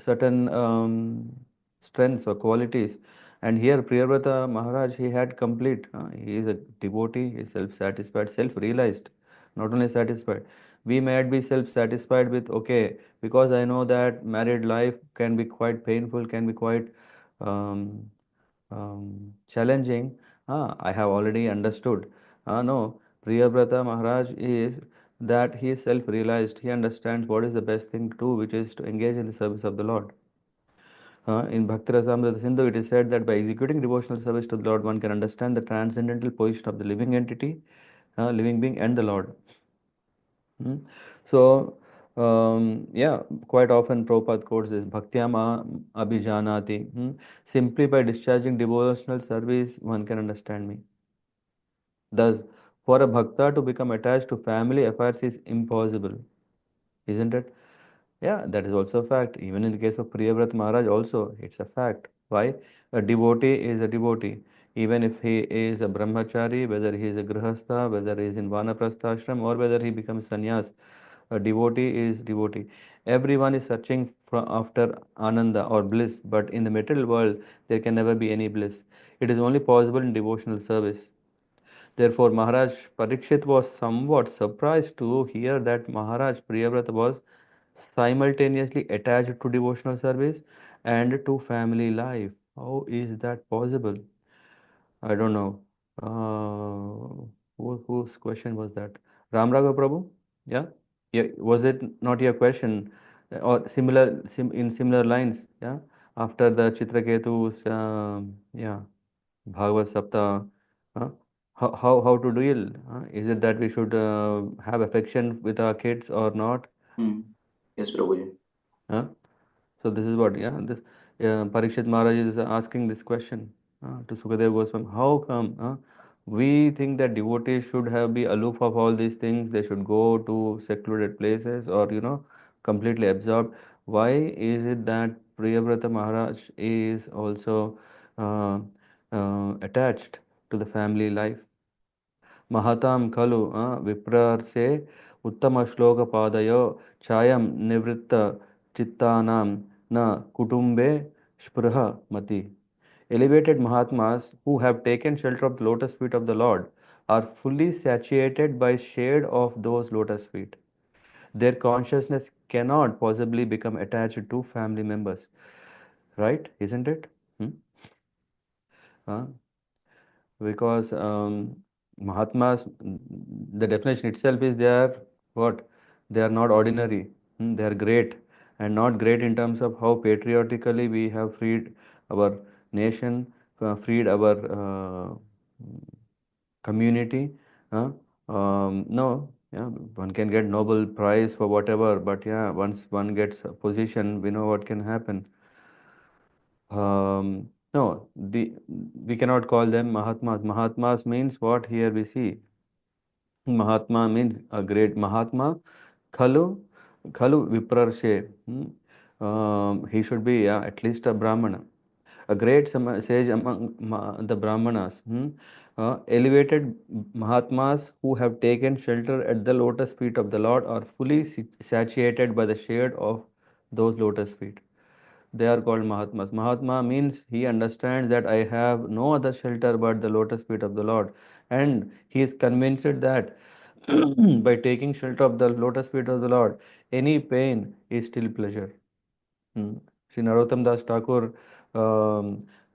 certain strengths or qualities. And here Priyavrata Maharaj, he had complete, he is a devotee, he is self-satisfied, self-realized, not only satisfied. We might be self-satisfied with, okay, because I know that married life can be quite painful, can be quite um, challenging. I have already understood. No, Priyavrata Maharaj is that he is self-realized. He understands what is the best thing to do, which is to engage in the service of the Lord. In Bhakti Rasamrita Sindhu, it is said that by executing devotional service to the Lord, one can understand the transcendental position of the living entity, living being, and the Lord. Hmm. So, yeah, quite often Prabhupada quotes this Bhaktyama Abhijanati. Simply by discharging devotional service, one can understand me. Thus, for a bhakta to become attached to family affairs is impossible, isn't it? Yeah, that is also a fact. Even in the case of Priyavrat Maharaj, also, it's a fact. Why? A devotee is a devotee. Even if he is a brahmachari, whether he is a grihastha, whether he is in vanaprastha ashram, or whether he becomes sannyas, a devotee is devotee. Everyone is searching for, after ananda or bliss, but in the material world, there can never be any bliss. It is only possible in devotional service. Therefore, Maharaj Parikshit was somewhat surprised to hear that Maharaj Priyavrata was simultaneously attached to devotional service and to family life. How is that possible? I don't know. Whose question was that? Ram Raghav Prabhu? Yeah? Yeah. Was it not your question? Or in similar lines? Yeah. After the Chitraketu's yeah, Bhagavad Sapta, uh, how to deal? Is it that we should have affection with our kids or not? Hmm. Yes, Prabhuji. Huh? So this is what, yeah, this Parikshit Maharaj is asking this question to Sukadeva Goswami. How come we think that devotees should have be aloof of all these things? They should go to secluded places or completely absorbed. Why is it that Priyavrata Maharaj is also uh, attached to the family life? महतां खलु विप्रर्षे उत्तमश्लोकपादयो छायं निवृत्तचित्तानां न कुटुम्बे स्पृह मति. Elevated Mahatmas who have taken shelter of the lotus feet of the Lord are fully satiated by shade of those lotus feet. Their consciousness cannot possibly become attached to family members. Right? Isn't it? Hmm? Huh? Because Mahatmas, the definition itself is they are what? They are not ordinary. They are great, and not great in terms of how patriotically we have freed our nation, freed our community, uh, No, yeah, one can get Nobel Prize for whatever, but yeah, once one gets a position, we know what can happen. No, we cannot call them Mahatmas. Mahatmas means what here we see. Mahatma means a great Mahatma. Khalu, Khalu Viprarshe. He should be, yeah, at least a Brahmana. A great sage among the Brahmanas. Elevated Mahatmas who have taken shelter at the lotus feet of the Lord are fully satiated by the shade of those lotus feet. They are called Mahatmas. Mahatma means he understands that I have no other shelter but the lotus feet of the Lord. And he is convinced that by taking shelter of the lotus feet of the Lord, any pain is still pleasure. Sri Narottam Das Thakur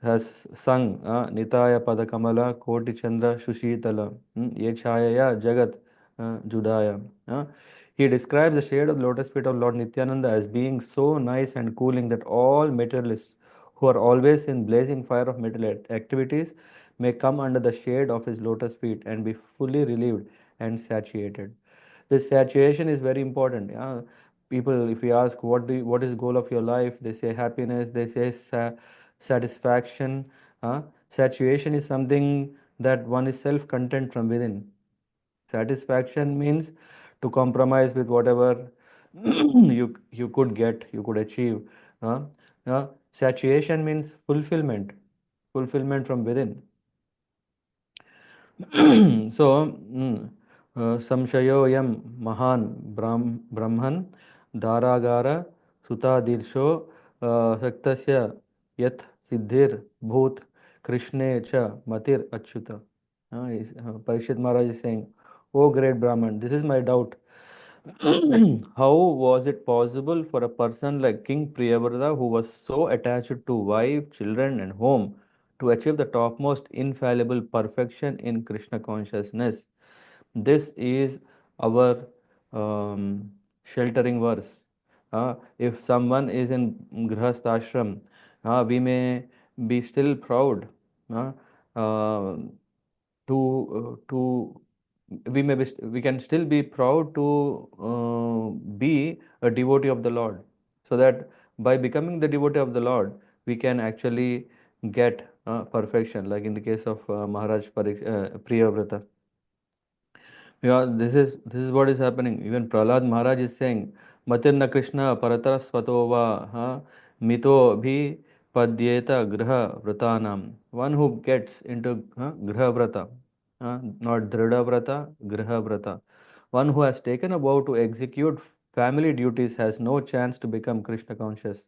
has sung Nitaya Padakamala Koti Chandra Shushitala Ye Chayaya Jagat Judaya. He describes the shade of the lotus feet of Lord Nityananda as being so nice and cooling that all materialists who are always in blazing fire of material activities may come under the shade of his lotus feet and be fully relieved and satiated. This saturation is very important. Yeah? People, if we ask what is goal of your life, they say happiness, they say satisfaction. Saturation is something that one is self-content from within. Satisfaction means to compromise with whatever you could get, you could achieve. Uh, Satuation means fulfillment from within. So, संशयोऽयं महान् ब्रह्मन् दारागार सुतादीर्षो शक्तस्य यत् सिद्धिर्भूत कृष्णे च मतिर Achyut. Parikshit Maharaj is saying, "O great Brahman, this is my doubt. How was it possible for a person like King Priyavrata, who was so attached to wife, children, and home, to achieve the topmost infallible perfection in Krishna consciousness?" This is our sheltering verse. If someone is in Grihastha ashram, we may be still proud uh, uh, to we can still be proud to be a devotee of the Lord, so that by becoming the devotee of the Lord, we can actually get perfection, like in the case of Maharaj Priyavrata. Yeah, this is what is happening. Even Prahlad Maharaj is saying, Matirna Krishna Paratara Svatova Mito Bhi Padyeta Griha Vratanam. One who gets into Griha Vrata, not Drida Vrata, Griha Vrata. One who has taken a vow to execute family duties has no chance to become Krishna conscious.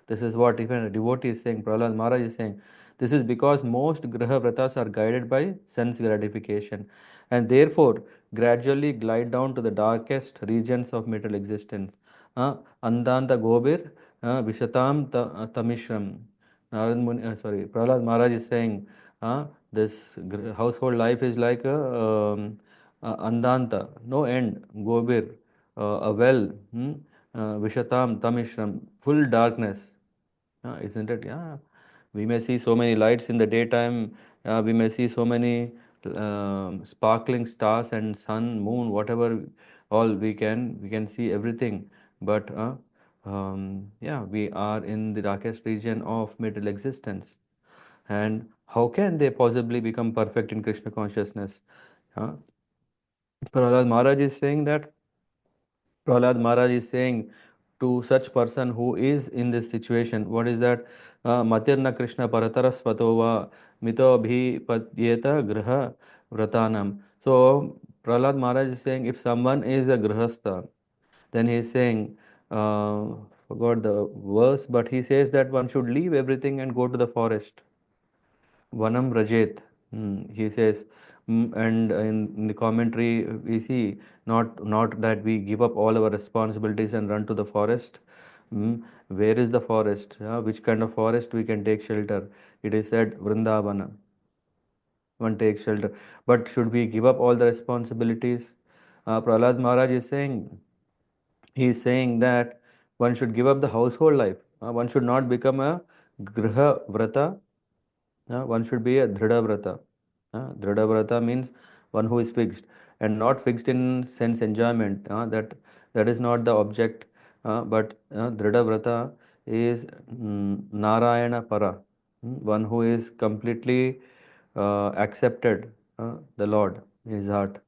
This is what even a devotee is saying, Prahlad Maharaj is saying. This is because most Griha Vratas are guided by sense gratification, and therefore gradually glide down to the darkest regions of material existence. Andanta Gobir Vishatam Tamishram. Prahlad Maharaj is saying this household life is like a Andanta, no end, Gobir, a well, Vishatam Tamishram, full darkness. Isn't it? Yeah. We may see so many lights in the daytime. We may see so many sparkling stars and sun, moon, whatever. All we can see everything. But yeah, we are in the darkest region of material existence. And how can they possibly become perfect in Krishna consciousness? Uh, Prahlad Maharaj is saying that Prahlad Maharaj is saying to such person who is in this situation, what is that? Matirna Krishna Paratara Svatova Mito Bhi Padyeta Griha Vratanam. So Prahlad Maharaj is saying if someone is a grihastha, then he is saying, forgot the verse, but he says that one should leave everything and go to the forest. Vanam Rajet, he says, and in the commentary we see not that we give up all our responsibilities and run to the forest. Where is the forest? Which kind of forest we can take shelter? It is said Vrindavana. One takes shelter. But should we give up all the responsibilities? Prahlad Maharaj is saying, he is saying that one should give up the household life. One should not become a Griha Vrata. One should be a Dhrida Vrata. Dhrida Vrata means one who is fixed. and not fixed in sense enjoyment. That is not the object, but Dhrida Vrata is Narayana Para, one who is completely accepted the Lord in his heart.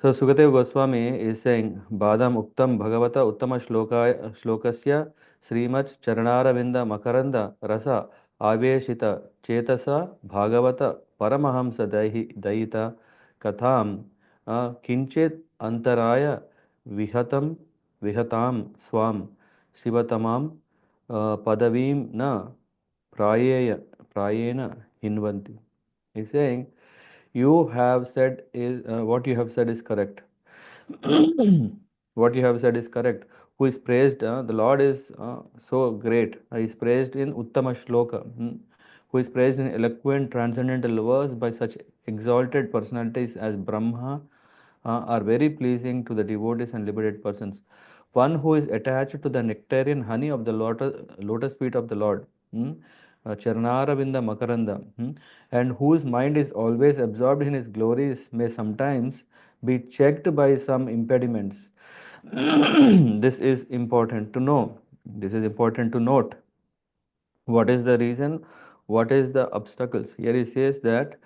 So Sukadeva Goswami is saying, Badam Uktam Bhagavata Uttama Shlokasya Srimad Charanaravinda Makaranda Rasa Aveshita Chetasa Bhagavata Paramahamsa Dayita Katham Kinchit Antaraya Vihatam Swam Shivatamam Padavim Na Prayena Hinvanti. He's saying, you have said is what you have said is correct. What you have said is correct. Who is praised? The Lord is so great. He is praised in Uttama Shloka. Who is praised in eloquent transcendental verse by such exalted personalities as Brahma are very pleasing to the devotees and liberated persons. One who is attached to the nectarian honey of the lotus feet of the Lord. Charnaravinda Makaranda, and whose mind is always absorbed in his glories may sometimes be checked by some impediments. This is important to know. This is important to note. What is the reason? What is the obstacles? Here he says that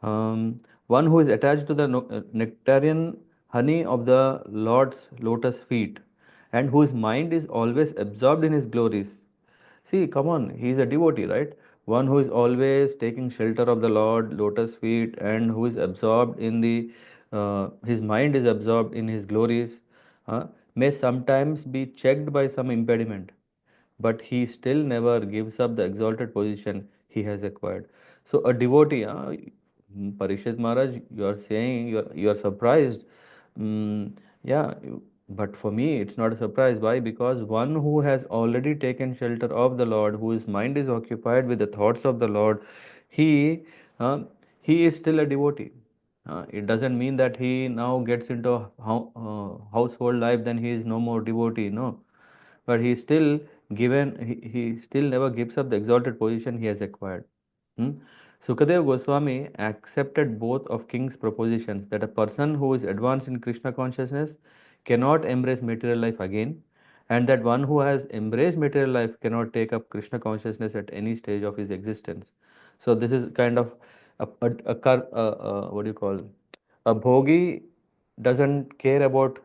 one who is attached to the nectarian honey of the Lord's lotus feet and whose mind is always absorbed in his glories. See, come on, he is a devotee, right? One who is always taking shelter of the Lord, lotus feet, and who is absorbed in his mind is absorbed in his glories, may sometimes be checked by some impediment, but he still never gives up the exalted position he has acquired. So a devotee, Parikshit Maharaj, you are saying you are surprised. Yeah, but for me it's not a surprise. Why? Because one who has already taken shelter of the Lord, whose mind is occupied with the thoughts of the Lord, he uh, he is still a devotee. It doesn't mean that he now gets into household life, then he is no more devotee. No, but he still never gives up the exalted position he has acquired. Hmm? Sukadeva Goswami accepted both of King's propositions that a person who is advanced in Krishna consciousness cannot embrace material life again, and that one who has embraced material life cannot take up Krishna consciousness at any stage of his existence. So this is kind of what do you call, a bhogi doesn't care about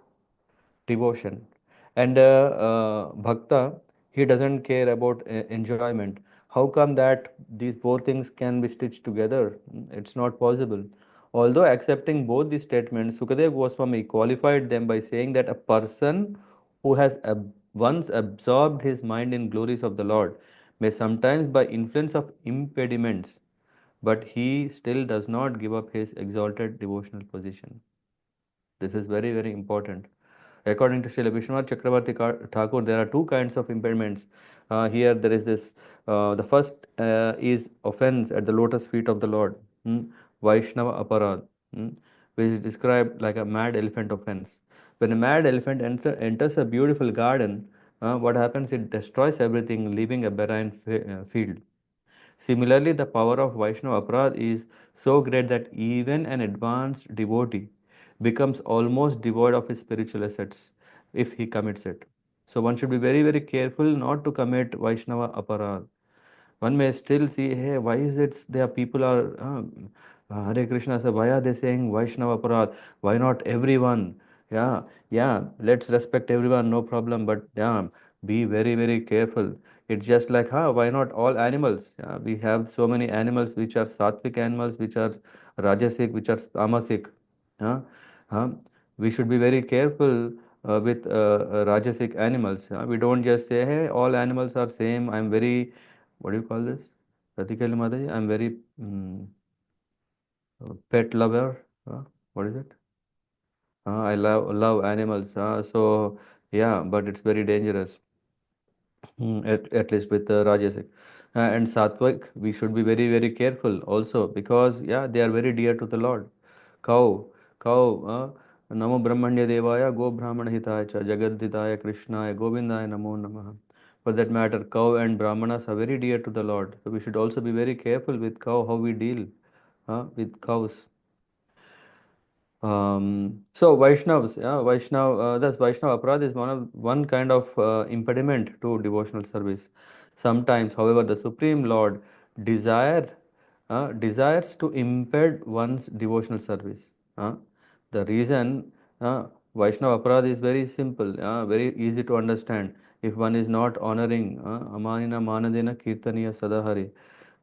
devotion, and bhakta, he doesn't care about enjoyment. How come that these both things can be stitched together? It's not possible. Although accepting both these statements, Sukadeva Goswami qualified them by saying that a person who has once absorbed his mind in glories of the Lord may sometimes by influence of impediments, but he still does not give up his exalted devotional position. This is very, very important. According to Srila Vishwanath Chakravarti Thakur, there are two kinds of impairments. Here there is this, the first is offense at the lotus feet of the Lord, Vaishnava Aparad, which is described like a mad elephant offense. When a mad elephant enters a beautiful garden, what happens? It destroys everything, leaving a barren field. Similarly, the power of Vaishnava Aparad is so great that even an advanced devotee becomes almost devoid of his spiritual assets if he commits it. So one should be very, very careful not to commit Vaishnava Aparad. One may still see, hey, why is it there people are Hare Krishna, so why are they saying Vaishnava Aparad? Why not everyone? Yeah, yeah, let's respect everyone, no problem, but yeah, be very, very careful. It's just like, why not all animals? Yeah, we have so many animals which are sattvic animals, which are rajasic, which are tamasic. Yeah, huh? We should be very careful with rajasic animals. We don't just say, hey, all animals are same. I'm very, what do you call this? Ratikali Mataji, I'm very pet lover. What is it? I love animals. So yeah, but it's very dangerous. At least with Rajasic. And Sattvic, we should be very, very careful also because, yeah, they are very dear to the Lord. Cow, Namo Brahmanya Devaya, Go Brahmana Hitaya Cha, Jagadhitaya Krishnaya, Govindaya Namo Namaha. For that matter, cow and Brahmanas are very dear to the Lord. So we should also be very careful with cow, how we deal with cows. So Vaishnavas, yeah, thus Vaishnava aparadha is one kind of impediment to devotional service. Sometimes, however, the Supreme Lord desire desires to impede one's devotional service. Uh, the reason Vaishnava aparadha is very simple, very easy to understand. If one is not honoring amanina manadena kirtaniya sadahari,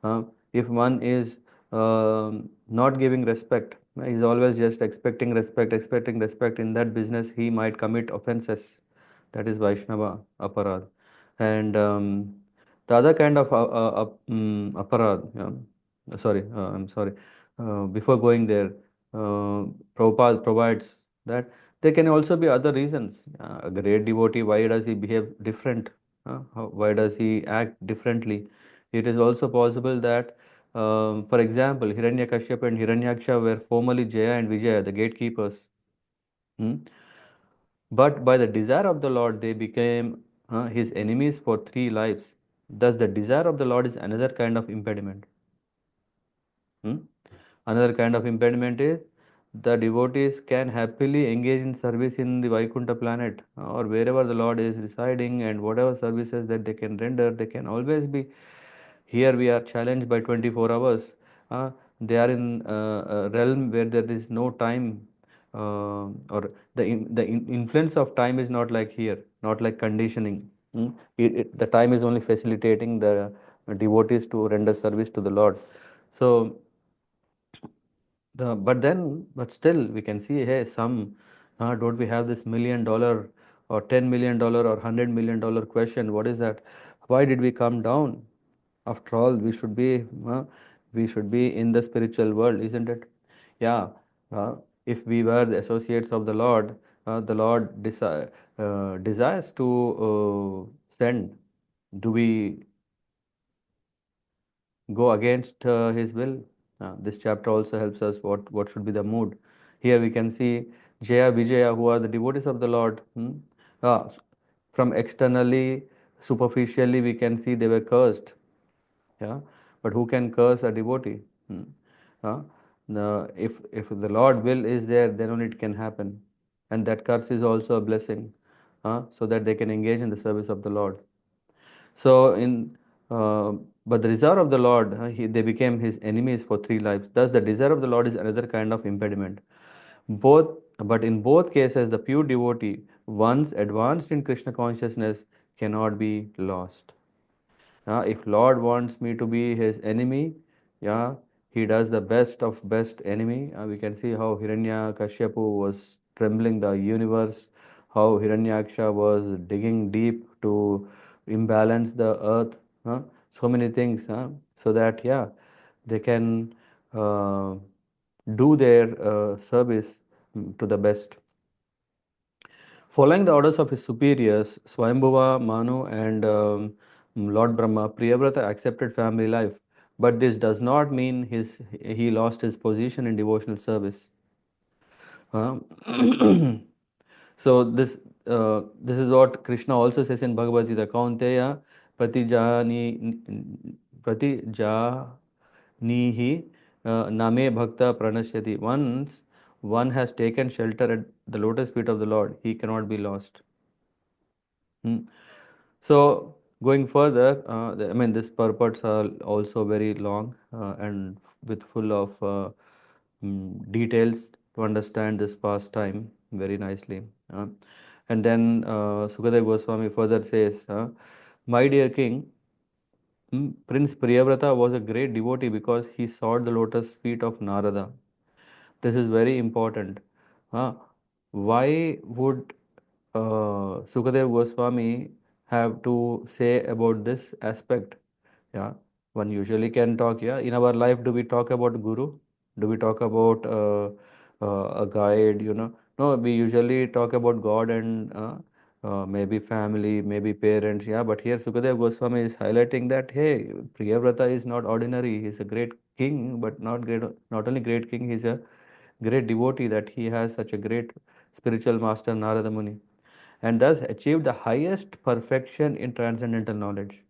uh, if one is not giving respect, he's always just expecting respect. In that business, he might commit offenses. That is Vaishnava aparad. And the other kind of aparad, sorry, I'm sorry. Before going there, Prabhupada provides that there can also be other reasons. A great devotee, why does he behave different? Why does he act differently? It is also possible that, for example, Hiranyakashyap and Hiranyaksha were formerly Jaya and Vijaya, the gatekeepers. Hmm? But by the desire of the Lord, they became his enemies for 3 lives. Thus, the desire of the Lord is another kind of impediment. Hmm? Another kind of impediment is the devotees can happily engage in service in the Vaikuntha planet or wherever the Lord is residing, and whatever services that they can render, they can always be. Here we are challenged by 24 hours. They are in a realm where there is no time, or the influence of time is not like here, not like conditioning. The time is only facilitating the devotees to render service to the Lord. So but still we can see, hey, some don't we have this $1 million or $10 million or $100 million question? What is that? Why did we come down? After all, we should be in the spiritual world, isn't it? Yeah. uh, if we were the associates of the Lord desires to send. Do we go against his will? This chapter also helps us what should be the mood. Here we can see Jaya Vijaya, who are the devotees of the Lord. Uh, from externally, superficially, we can see they were cursed. Yeah, but who can curse a devotee? Hmm. Uh, if the Lord will is there, then only it can happen, and that curse is also a blessing, so that they can engage in the service of the Lord. So in but the desire of the Lord, they became his enemies for 3 lives. Thus, the desire of the Lord is another kind of impediment. But in both cases, the pure devotee, once advanced in Krishna consciousness, cannot be lost. If Lord wants me to be his enemy, yeah, he does the best of best enemy. We can see how Hiranyakashipu was trembling the universe, how Hiranyaksha was digging deep to imbalance the earth. So many things, so that, yeah, they can uh, do their service to the best. Following the orders of his superiors, Swayambhuva, Manu, and Lord Brahma, Priyavrata accepted family life. But this does not mean he lost his position in devotional service. Uh, so this is what Krishna also says in Bhagavad Gita. Kaunteya pratijani pratijanihi name bhakta pranashyati. Once one has taken shelter at the lotus feet of the Lord, he cannot be lost. Hmm. So going further, I mean, these purports are also very long and with full of details to understand this pastime very nicely. And then Sukadeva Goswami further says, "My dear king, Prince Priyavrata was a great devotee because he sought the lotus feet of Narada." This is very important. Uh, why would Sukadev Goswami have to say about this aspect? Yeah, one usually can talk. Yeah, in our life, do we talk about guru? Do we talk about a guide? No, we usually talk about God and maybe family, maybe parents. Yeah, but here Sukadev Goswami is highlighting that, hey, Priyavrata is not ordinary. He's a great king, but not only great king, he's a great devotee, that he has such a great spiritual master Narada Muni, and thus achieved the highest perfection in transcendental knowledge.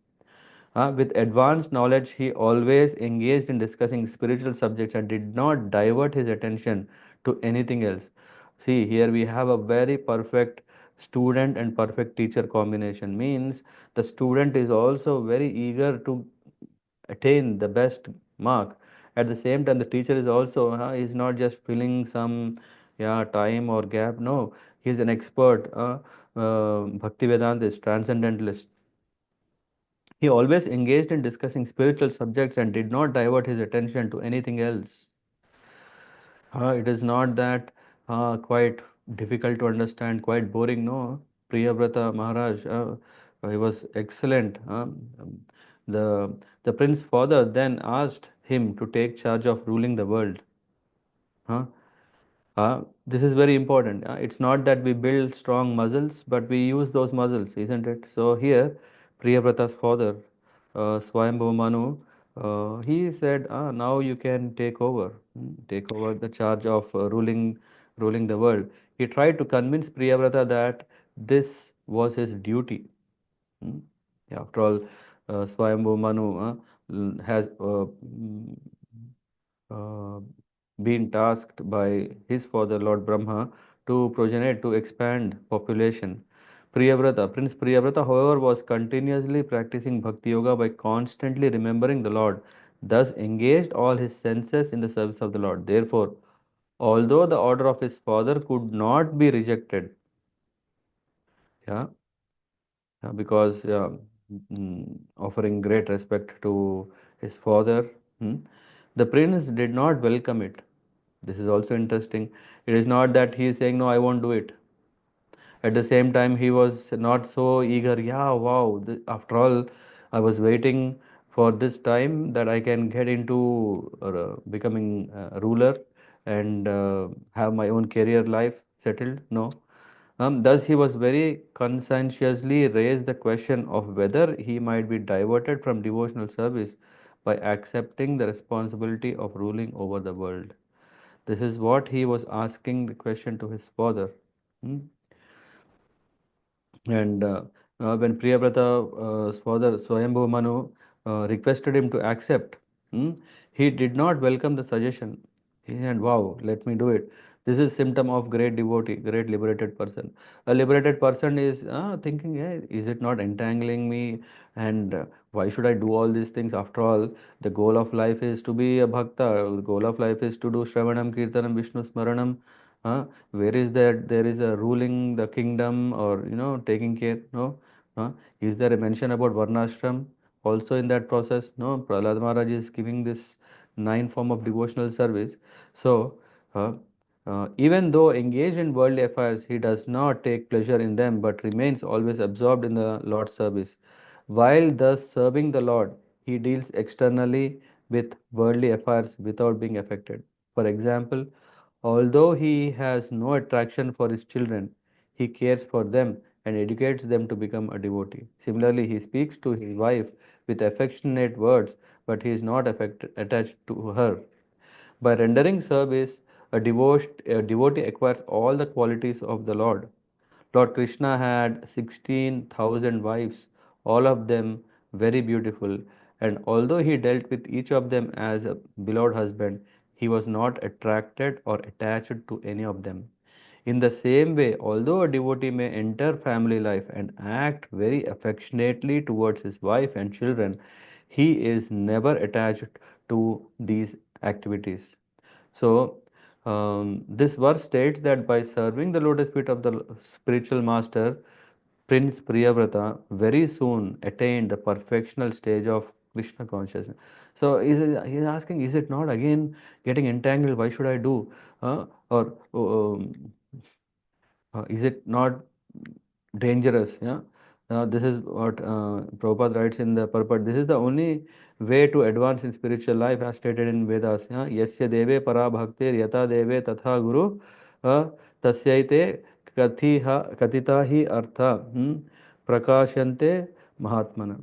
With advanced knowledge, he always engaged in discussing spiritual subjects and did not divert his attention to anything else. See, here we have a very perfect student and perfect teacher combination. Means the student is also very eager to attain the best mark. At the same time, the teacher is also is not just filling some time or gap. No, he is an expert. Bhakti Vedantist, transcendentalist. He always engaged in discussing spiritual subjects and did not divert his attention to anything else. It is not that quite difficult to understand, quite boring. No, Priyavrata Maharaj, he was excellent. The the prince's father then asked him to take charge of ruling the world. Huh? This is very important. It's not that we build strong muscles, but we use those muscles, isn't it? So here, Priyavrata's father, Swayambhu Manu, he said, now you can take over the charge of ruling the world. He tried to convince Priyavrata that this was his duty. Hmm. Yeah, after all, Swayambhu Manu has uh, been tasked by his father, Lord Brahma, to progenate, to expand population. Prince Priyavrata, however, was continuously practicing Bhakti Yoga by constantly remembering the Lord, thus engaged all his senses in the service of the Lord. Therefore, although the order of his father could not be rejected, yeah, because offering great respect to his father, hmm, the prince did not welcome it. This is also interesting. It is not that he is saying, no, I won't do it. At the same time, he was not so eager. Yeah, wow. After all, I was waiting for this time that I can get into becoming a ruler and have my own career life settled. No. Thus, he was very conscientiously raised the question of whether he might be diverted from devotional service by accepting the responsibility of ruling over the world. This is what he was asking the question to his father. Hmm? And when Priyavrata's father Swayambhu Manu requested him to accept, hmm, he did not welcome the suggestion. He said, "Wow, let me do it." This is symptom of great devotee, great liberated person. A liberated person is thinking, "Hey, is it not entangling me? And why should I do all these things? After all, the goal of life is to be a bhakta. The goal of life is to do Shravanam, Kirtanam, Vishnu Smaranam. Where is that there is a ruling the kingdom or taking care? No. Is there a mention about varnashram also in that process? No. Prahlad Maharaj is giving this 9 form of devotional service. So uh, even though engaged in worldly affairs, he does not take pleasure in them but remains always absorbed in the Lord's service. While thus serving the Lord, he deals externally with worldly affairs without being affected. For example, although he has no attraction for his children, he cares for them and educates them to become a devotee. Similarly, he speaks to his wife with affectionate words, but he is not attached to her. By rendering service, a devotee acquires all the qualities of the Lord. Lord Krishna had 16,000 wives, all of them very beautiful, and although he dealt with each of them as a beloved husband, he was not attracted or attached to any of them. In the same way, although a devotee may enter family life and act very affectionately towards his wife and children, he is never attached to these activities. So, this verse states that by serving the lotus feet of the spiritual master, Prince Priyavrata very soon attained the perfectional stage of Krishna consciousness. So, he is asking, is it not again getting entangled? Why should I do? Or is it not dangerous? Yeah. This is what Prabhupada writes in the purport. This is the only way to advance in spiritual life as stated in Vedas. Yeah? Yasya deve para bhaktir yata deve tatha guru tasyaite katita hi artha prakashante mahatmana.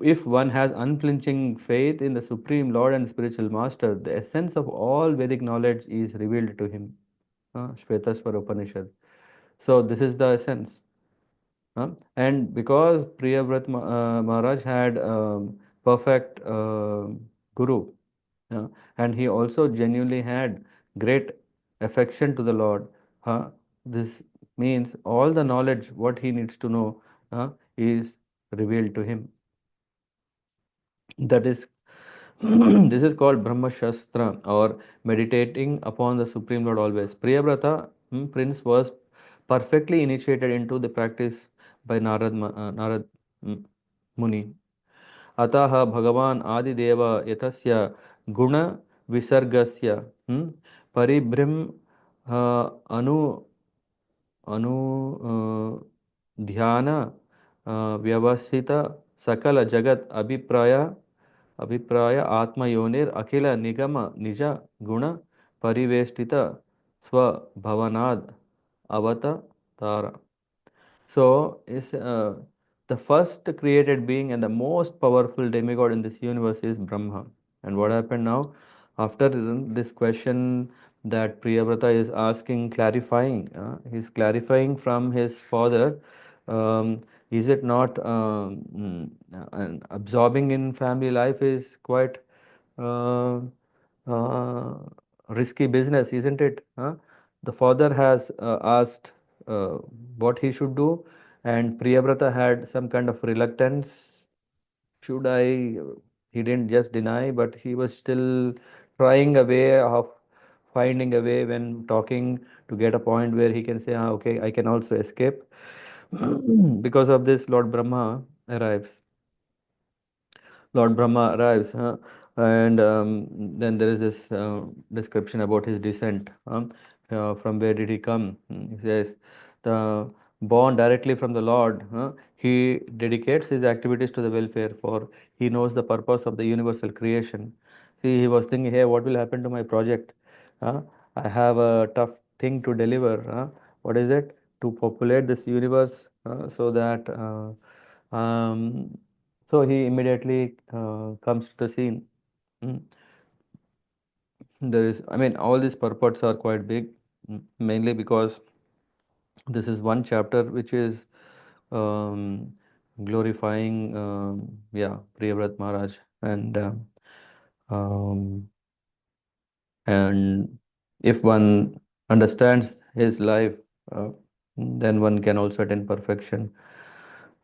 If one has unflinching faith in the Supreme Lord and Spiritual Master, the essence of all Vedic knowledge is revealed to him. Shvetaswara Upanishad. So this is the essence. And because Maharaj had perfect guru, and he also genuinely had great affection to the Lord. This means all the knowledge, what he needs to know, is revealed to him. That is, this is called Brahma Shastra, or meditating upon the Supreme Lord always. Priyavrata, prince, was perfectly initiated into the practice by Narad Muni. अतः भगवान आदिदेव यतस्य गुण विसर्गस्य परिभ्रम अनु अनु ध्यान व्यवस्थित सकल जगत अभिप्राय आत्मयोनिर अखिल निगम निज गुण परिवेष्टित स्वभवनाद अवतार. So, is the first created being and the most powerful demigod in this universe is Brahma. And what happened now? After this question that Priyavrata is asking, clarifying, he's clarifying from his father. Is it not absorbing in family life is quite uh, uh, risky business, isn't it? The father has asked uh, what he should do, and Priyavrata had some kind of reluctance. Should I? He didn't just deny, but he was still trying a way of finding a way when talking to get a point where he can say, okay, I can also escape. Because of this, Lord Brahma arrives. Lord Brahma arrives, and then there is this description about his descent. From where did he come? He says, the born directly from the Lord, he dedicates his activities to the welfare, for he knows the purpose of the universal creation. See, he was thinking, hey, what will happen to my project? Uh, I have a tough thing to deliver. What is it? To populate this universe so that so he immediately comes to the scene. Mm. There is, I mean, all these purports are quite big, mainly because this is one chapter which is um, glorifying, yeah, Priyavrat Maharaj, and um, and if one understands his life, then one can also attain perfection.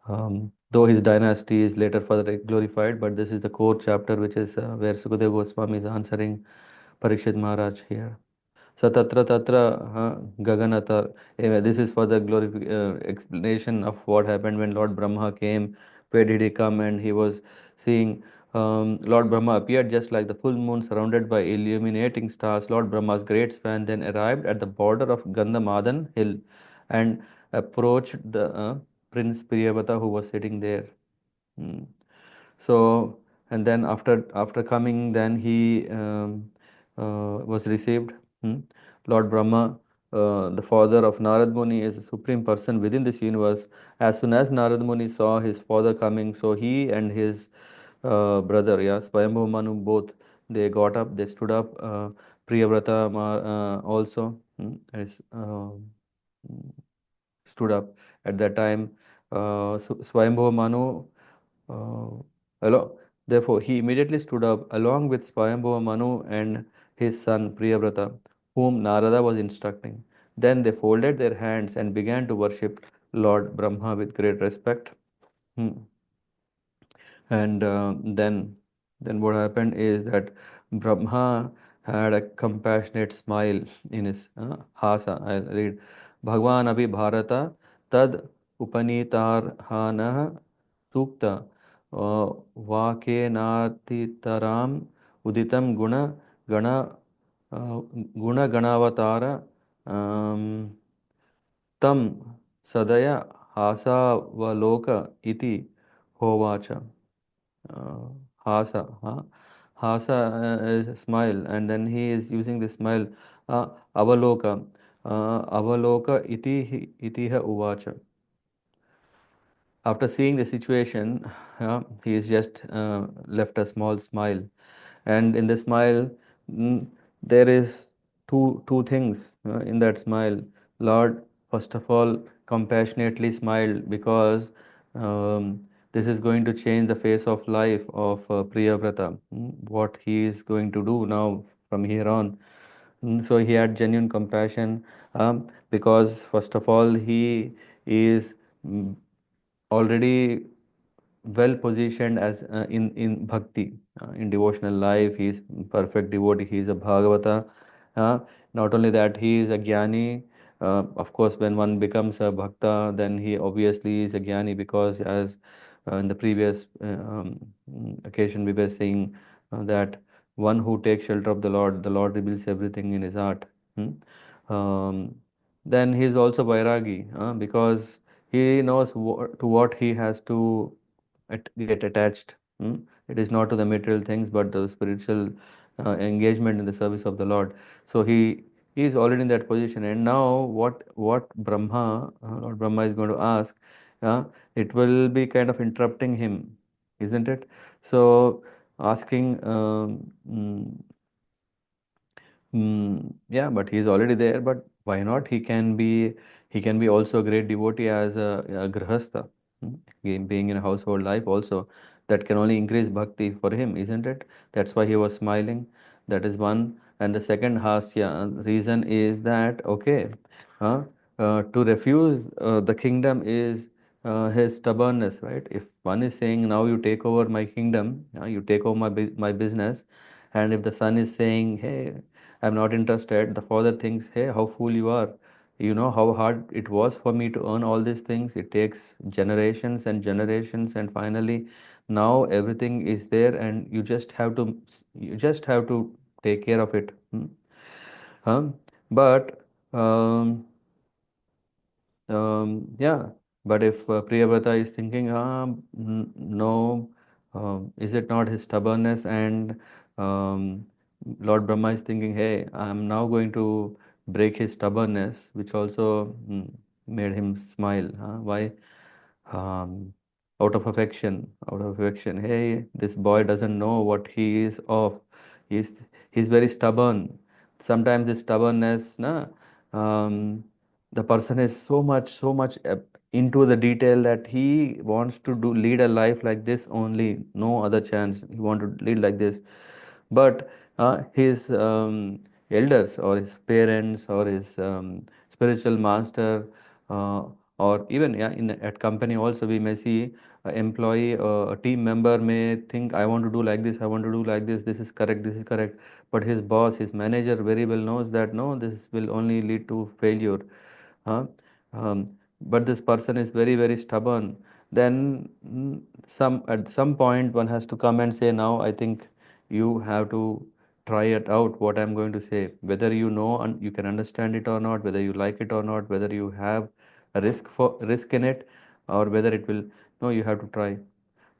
Though his dynasty is later further glorified, but this is the core chapter, which is where Sukadeva Goswami is answering Parikshit Maharaj here. Satatra Tatra Gaganatar. Anyway, this is for the explanation of what happened when Lord Brahma came. Where did he come? And he was seeing Lord Brahma appeared just like the full moon surrounded by illuminating stars. Lord Brahma's great span then arrived at the border of Gandhamadan hill and approached the Prince Priyavata who was sitting there. Mm. So, and then after coming, then he was received. Hmm. Lord Brahma, the father of Narad Muni, is a supreme person within this universe. As soon as Narad Muni saw his father coming, so he and his brother, yeah, Swayambhu Manu, both they got up, they stood up. Priyavrata also stood up at that time. Swayambhu Manu. Uh, Therefore, he immediately stood up along with Swayambhuva Manu and his son Priyavrata, whom Narada was instructing. Then they folded their hands and began to worship Lord Brahma with great respect. Hmm. And then what happened is that Brahma had a compassionate smile in his hasa. I'll read. Bhagwan abhi bharata tad upanitarhanah sukta वाकेनातितराम उदितं गण गुणगणावतार तं सदय हासावलोक इति होवाच. Hasa, Hasa is a smile, and then he is using the smile. Avaloka, Avaloka itiha uvacha. After seeing the situation, he is just left a small smile, and in the smile, there is two things in that smile. Lord, first of all, compassionately smiled because this is going to change the face of life of Priyavrata. What he is going to do now from here on. So he had genuine compassion, because first of all he is mm, already well positioned as in bhakti, in devotional life. He is perfect devotee. He is a Bhagavata. Uh, Not only that, he is a jnani. Of course, when one becomes a bhakta, then he obviously is a jnani, because as in the previous occasion we were saying that one who takes shelter of the Lord reveals everything in his heart. Hmm? Then he is also vairagi, because he knows to what he has to get attached. It is not to the material things, but the spiritual engagement in the service of the Lord. So he is already in that position. And now what Lord Brahma is going to ask, uh, it will be kind of interrupting him, isn't it? So asking, yeah, but he's already there. But why not? He can be also a great devotee as a grihastha, being in a household life also. That can only increase bhakti for him, isn't it? That's why he was smiling. That is one. And the second hasya reason is that okay, uh, to refuse the kingdom is his stubbornness, right? If one is saying now you take over my kingdom, you take over my business, and if the son is saying, hey, I'm not interested. The father thinks, hey, how fool you are. You know how hard it was for me to earn all these things. It takes generations and generations, and finally, now everything is there, and you just have to take care of it. But yeah, but if Priyavrata is thinking, no, is it not his stubbornness? And um, Lord Brahma is thinking, hey, I'm now going to break his stubbornness, which also made him smile. Why? um, out of affection. Hey, this boy doesn't know what he is of. He's he's very stubborn. Sometimes this stubbornness, the person is so much into the detail that he wants to lead a life like this only. No other chance. He want to lead like this. But his elders or his parents or his spiritual master, uh, or even, yeah, in at company also we may see a employee, a team member may think, I want to do like this, I want to do like this, this is correct, this is correct. But his boss, his manager very well knows that no, this will only lead to failure. huh? But this person is very very stubborn. Then at some point one has to come and say, now I think you have to try it out what I'm going to say, whether you know and you can understand it or not, whether you like it or not, whether you have a risk in it, or whether it will. No, you have to try.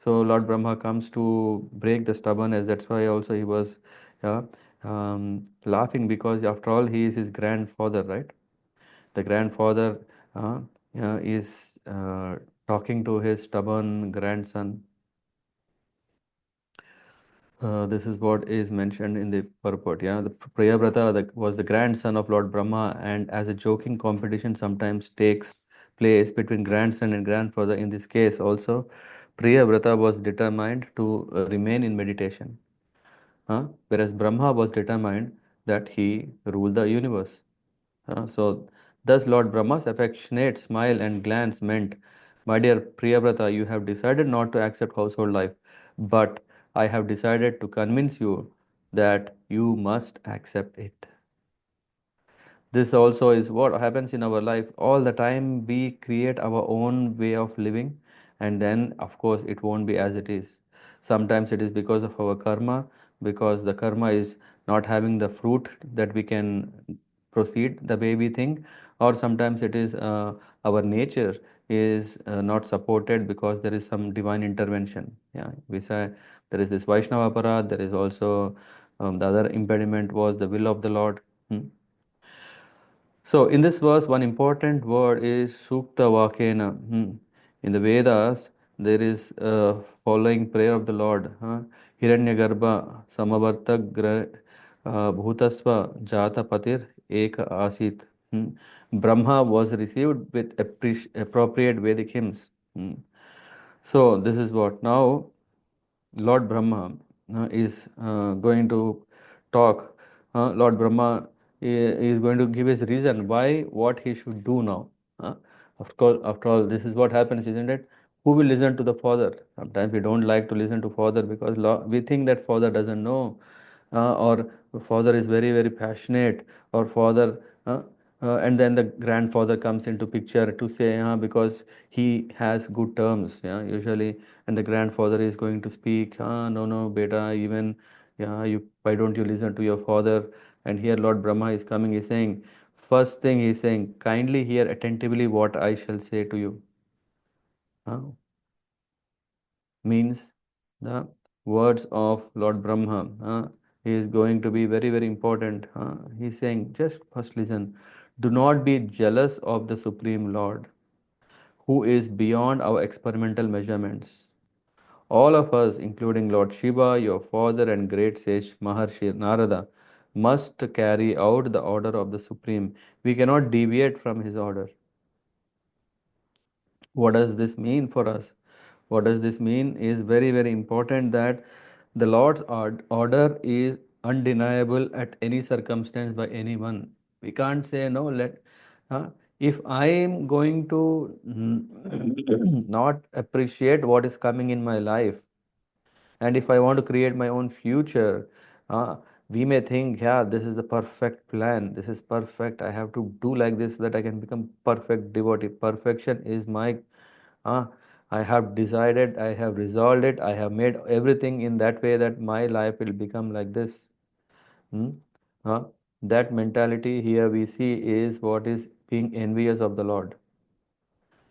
So Lord Brahma comes to break the stubbornness. That's why also he was, yeah, laughing, because after all he is his grandfather, right? The grandfather is talking to his stubborn grandson. This is what is mentioned in the purport. Yeah, the Priyavrata was the grandson of Lord Brahma, and as a joking competition sometimes takes place between grandson and grandfather, in this case also, Priyavrata was determined to remain in meditation, whereas Brahma was determined that he ruled the universe. So, thus Lord Brahma's affectionate smile and glance meant, my dear Priyavrata, you have decided not to accept household life, but I have decided to convince you that you must accept it. This also is what happens in our life all the time. We create our own way of living, and then, of course, it won't be as it is. Sometimes it is because of our karma, because the karma is not having the fruit that we can proceed the way we think, or sometimes it is our nature is not supported because there is some divine intervention. Yeah, we say there is this Vaishnava aparad, there is also the other impediment was the will of the Lord. Hmm. So in this verse, one important word is Sukta Vakena. In the Vedas, there is a following prayer of the Lord. Hiranyagarbha Samavartak Bhutasva Jata Patir Eka Asit. Brahma was received with appropriate Vedic hymns. So this is what now Lord Brahma is going to talk. Lord Brahma he is going to give his reason why, what he should do now. Huh? Of course, after all, this is what happens, isn't it? Who will listen to the father? Sometimes we don't like to listen to father because we think that father doesn't know, or father is very very passionate, or father, and then the grandfather comes into picture to say, because he has good terms, yeah, usually, and the grandfather is going to speak, no no beta, even, yeah, you, why don't you listen to your father? And here Lord Brahma is coming, he's saying, first thing he's saying, kindly hear attentively what I shall say to you. Means the words of Lord Brahma is going to be very, very important. He's saying, just first listen. Do not be jealous of the Supreme Lord, who is beyond our experimental measurements. All of us, including Lord Shiva, your father, and great sage Maharshi Narada, must carry out the order of the Supreme. We cannot deviate from his order. What does this mean for us? What does this mean is very, very important, that the Lord's order is undeniable at any circumstance by anyone. We can't say no. If I am going to not appreciate what is coming in my life, and if I want to create my own future, uh, we may think, yeah, this is the perfect plan. This is perfect. I have to do like this so that I can become perfect devotee. Perfection is my, uh, I have decided, I have resolved it, I have made everything in that way that my life will become like this. Hmm? Uh, that mentality here we see is what is being envious of the Lord.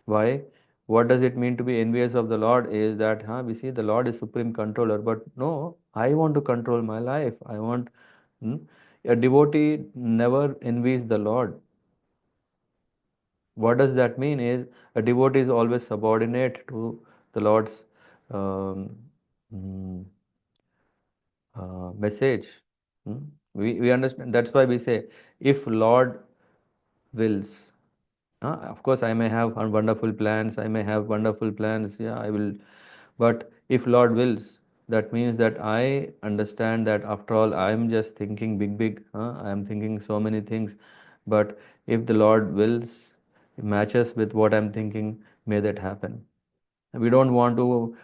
Why? What does it mean to be envious of the Lord? Is that we see the Lord is supreme controller, but no, I want to control my life. I want. Hmm? A devotee never envies the Lord. What does that mean? Is a devotee is always subordinate to the Lord's um, mm, message. Hmm? We understand. That's why we say, if Lord wills. Of course, I may have wonderful plans. I may have wonderful plans. Yeah, I will. But if Lord wills, that means that I understand that after all, I am just thinking big, big. I am thinking so many things. But if the Lord wills, matches with what I'm thinking, may that happen. We don't want to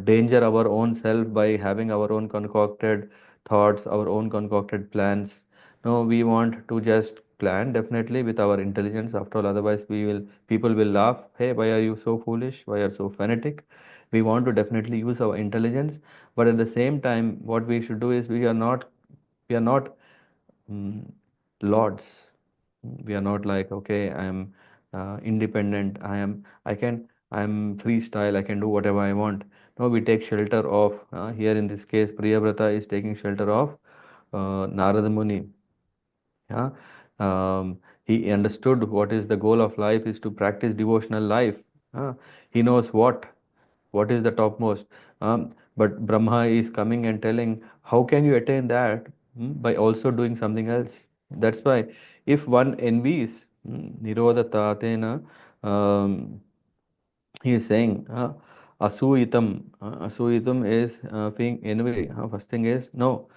danger our own self by having our own concocted thoughts, our own concocted plans. No, we want to just plan definitely with our intelligence. After all, otherwise people will laugh. Hey, why are you so foolish? Why are you so fanatic? We want to definitely use our intelligence, but at the same time, what we should do is we are not mm, lords. We are not like, okay, I am independent, I am freestyle, I can do whatever I want. No, we take shelter of, here in this case Priyavrata is taking shelter of Narada Muni. Yeah. He understood what is the goal of life is to practice devotional life. He knows what is the topmost. But Brahma is coming and telling, how can you attain that? By also doing something else. That's why if one envies, Nirodha Tatena, he is saying, Asuitam. Asuitam is being envy. First thing is, no,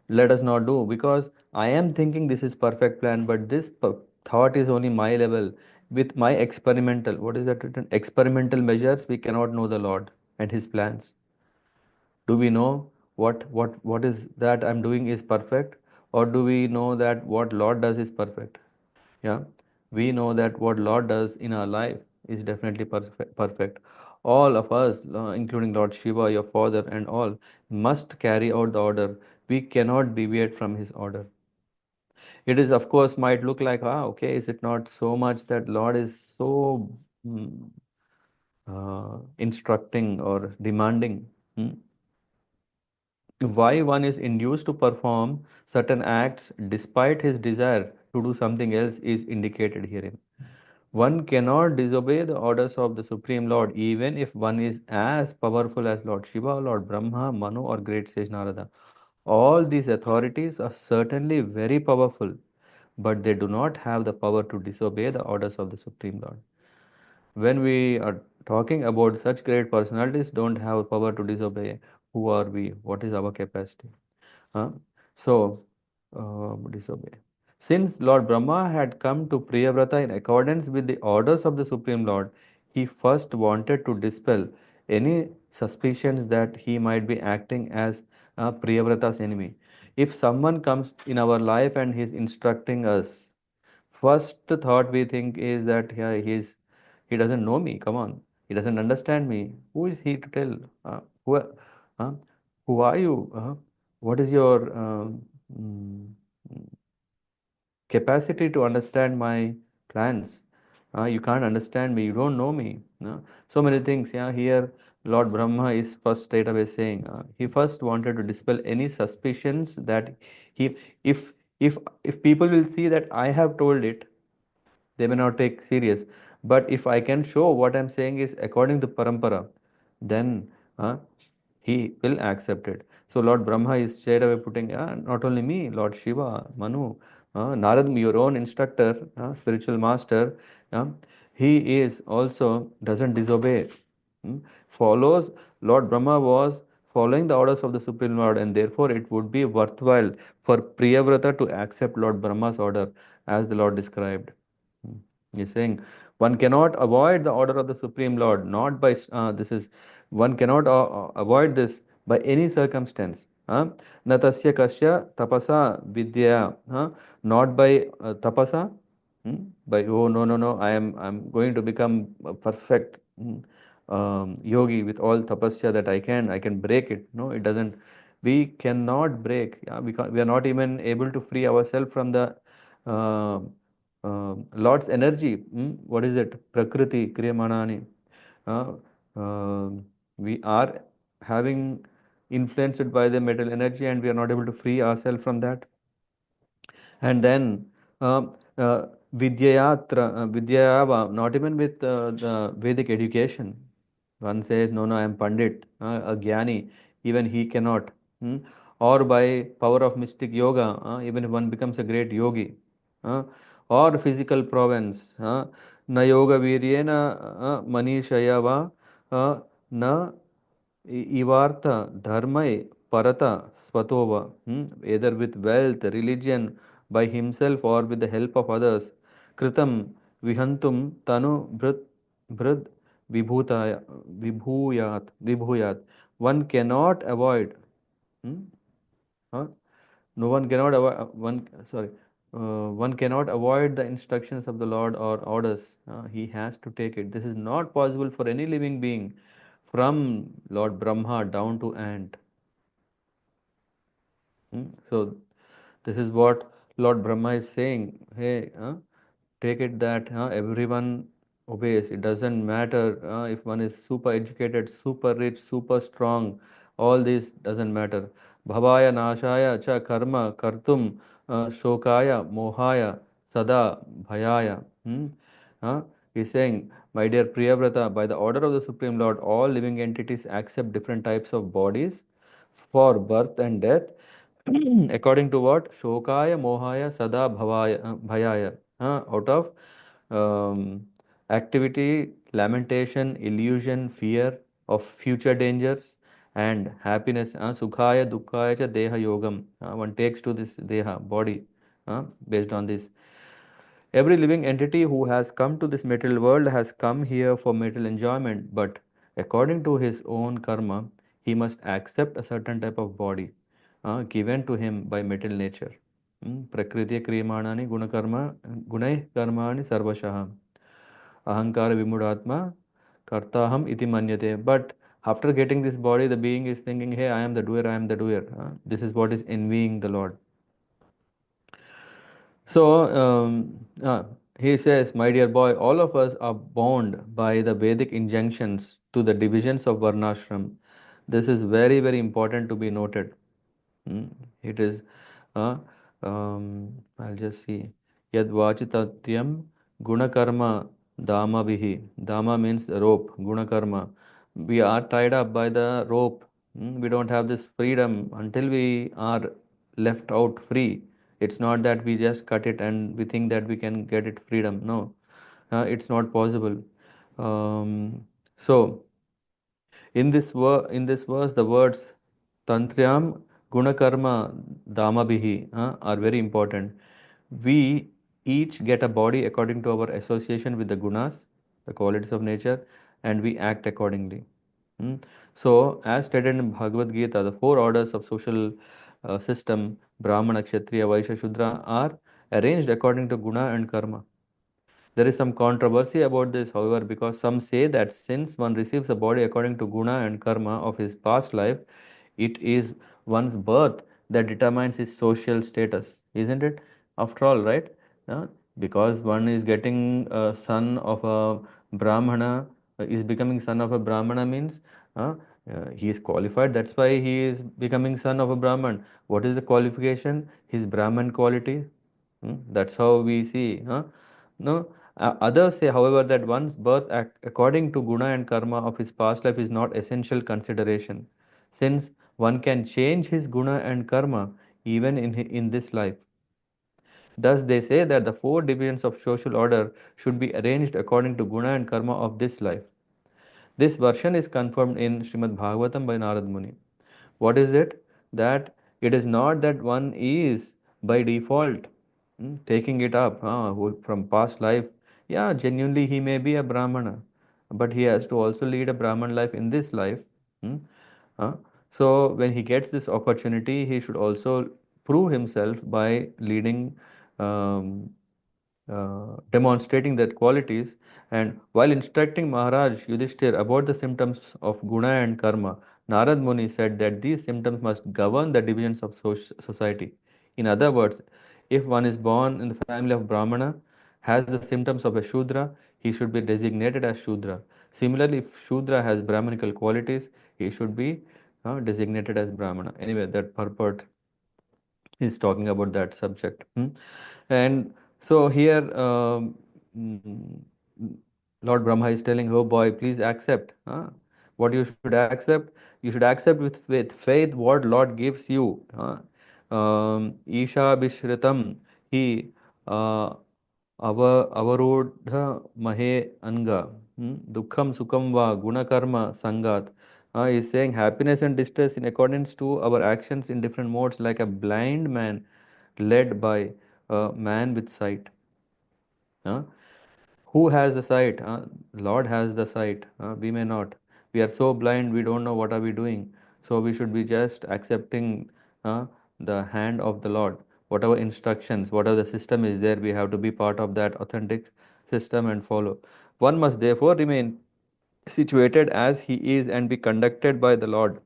let us not do, because I am thinking this is perfect plan, but this thought is only my level. With my experimental, what is that written? Experimental measures, we cannot know the Lord and His plans. Do we know what is that I'm doing is perfect, or do we know that what Lord does is perfect? Yeah, we know that what Lord does in our life is definitely perfect. All of us, including Lord Shiva, your father, and all, must carry out the order. We cannot deviate from his order. It is, of course, might look like, okay, is it not so much that Lord is so mm, instructing or demanding? Hmm? Why one is induced to perform certain acts despite his desire to do something else is indicated herein. One cannot disobey the orders of the Supreme Lord, even if one is as powerful as Lord Shiva, Lord Brahma, Manu, or great sage Narada. All these authorities are certainly very powerful, but they do not have the power to disobey the orders of the Supreme Lord. When we are talking about such great personalities don't have power to disobey, who are we? What is our capacity? Huh? So, disobey. Since Lord Brahma had come to Priyavrata in accordance with the orders of the Supreme Lord, he first wanted to dispel any suspicions that he might be acting as Priyavrata's enemy. If someone comes in our life and he's instructing us, first thought we think is that yeah, he doesn't know me. Come on, he doesn't understand me. Who is he to tell? Who, uh, who are you? What is your mm, capacity to understand my plans? You can't understand me. You don't know me. So many things. Yeah, here Lord Brahma is first straight away saying he first wanted to dispel any suspicions that he, if if if people will see that I have told it, they may not take serious. But if I can show what I'm saying is according to parampara, then uh, he will accept it. So Lord Brahma is straight away putting, not only me, Lord Shiva, Manu, Narad, your own instructor, spiritual master, uh, he is also doesn't disobey. Follows. Lord Brahma was following the orders of the Supreme Lord, and therefore it would be worthwhile for Priyavrata to accept Lord Brahma's order as the Lord described. Hmm. He's saying one cannot avoid the order of the Supreme Lord, not by this is one cannot avoid this by any circumstance. Natasya kasya tapasa vidya. Not by tapasa. By oh no, I'm going to become a perfect yogi with all tapasya that I can break it. No, it doesn't. We cannot break. Yeah, we are not even able to free ourselves from the uh, Lord's energy. What is it? Prakriti, Kriyamanani. Uh, uh, we are having influenced by the metal energy and we are not able to free ourselves from that. And then Vidyayava, not even with the Vedic education. One says, no, I am Pandit, a Jnani, even he cannot. Hmm? Or by power of mystic yoga, even if one becomes a great yogi. uh, or physical prowess. Na yoga viryena manishaya va na Ivartha, dharmai, parata, svatova, either with wealth, religion, by himself or with the help of others. Kritam, vihantum, tanu, brud, vibhutaya, vibhuyat. One cannot avoid. Hmm? Huh? No one cannot avoid. One cannot avoid the instructions of the Lord or orders. He has to take it. This is not possible for any living being, from Lord Brahma down to ant. So this is what Lord Brahma is saying. Hey, take it that everyone obeys. It doesn't matter if one is super educated, super rich, super strong. All this doesn't matter. Bhavaya nashaya cha karma kartum shokaya mohaya sada bhayaya. He's saying, my dear Priyavrata, by the order of the Supreme Lord, all living entities accept different types of bodies for birth and death. According to what? Shokaya, Mohaya, Sada, Bhayaya. Out of activity, lamentation, illusion, fear of future dangers, and happiness. Sukhaya, Dukhaya, cha Deha Yogam. One takes to this Deha, body, based on this. Every living entity who has come to this material world has come here for material enjoyment, but according to his own karma, he must accept a certain type of body given to him by material nature. Prakriti kriyamanani gunakarma gunai karmani sarvashaha ahankara vimudatma kartaham iti manyate. But after getting this body, the being is thinking, hey, I am the doer, I am the doer. This is what is envying the Lord. So he says, my dear boy, all of us are bound by the Vedic injunctions to the divisions of Varnashram. This is very, very important to be noted. It is, uh, I'll just see. Yad vachitatyam gunakarma dama vihi. Dama means rope, gunakarma. We are tied up by the rope. We don't have this freedom until we are left out free. It's not that we just cut it and we think that we can get it freedom. No, it's not possible. So, in this verse, the words Tantryam Gunakarma Damabihi are very important. We each get a body according to our association with the gunas, the qualities of nature, and we act accordingly. Hmm. So, as stated in Bhagavad Gita, the four orders of social system, Brahmana, Kshatriya, Vaishya, Shudra, are arranged according to guna and karma. There is some controversy about this, however, because some say that since one receives a body according to guna and karma of his past life, it is one's birth that determines his social status, isn't it? After all, right? Uh, because one is getting a son of a Brahmana, is becoming son of a Brahmana means uh, he is qualified. That's why he is becoming son of a Brahman. What is the qualification? His Brahman quality. That's how we see. No, others say, however, that one's birth according to guna and karma of his past life is not essential consideration, since one can change his guna and karma even in this life. Thus, they say that the four divisions of social order should be arranged according to guna and karma of this life. This version is confirmed in Śrīmad-Bhāgavatam by Narad Muni. What is it? That it is not that one is by default taking it up from past life. Yeah, genuinely he may be a Brahmana, but he has to also lead a Brahman life in this life. hmm, uh, so when he gets this opportunity, he should also prove himself by leading um, demonstrating that qualities. And while instructing Maharaj Yudhishthir about the symptoms of guna and karma, Narad Muni said that these symptoms must govern the divisions of society. In other words, if one is born in the family of Brahmana, has the symptoms of a Shudra, he should be designated as Shudra. Similarly, if Shudra has Brahmanical qualities, he should be designated as Brahmana. Anyway, that purport is talking about that subject. And so here, mm, Lord Brahma is telling, oh boy, please accept. What you should accept? You should accept with faith what Lord gives you. Isha Bishritam, he avarudha mahe anga. Dukkham sukham va gunakarma sangat. Is saying happiness and distress in accordance to our actions in different modes, like a blind man led by a man with sight. Uh, who has the sight? Lord has the sight. We may not. We are so blind, we don't know what are we doing. So we should be just accepting the hand of the Lord. Whatever instructions, whatever the system is there, we have to be part of that authentic system and follow. One must therefore remain situated as he is and be conducted by the Lord.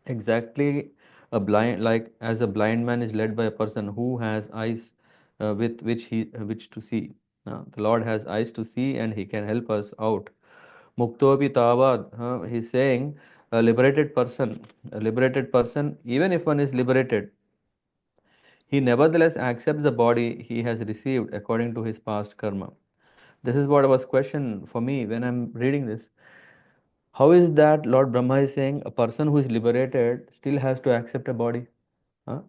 Exactly, a blind like as a blind man is led by a person who has eyes with which to see. The Lord has eyes to see and He can help us out. Muktopi tavad. He's saying a liberated person, even if one is liberated, he nevertheless accepts the body he has received according to his past karma. This is what was question for me when I'm reading this. How is that Lord Brahma is saying a person who is liberated still has to accept a body? Huh?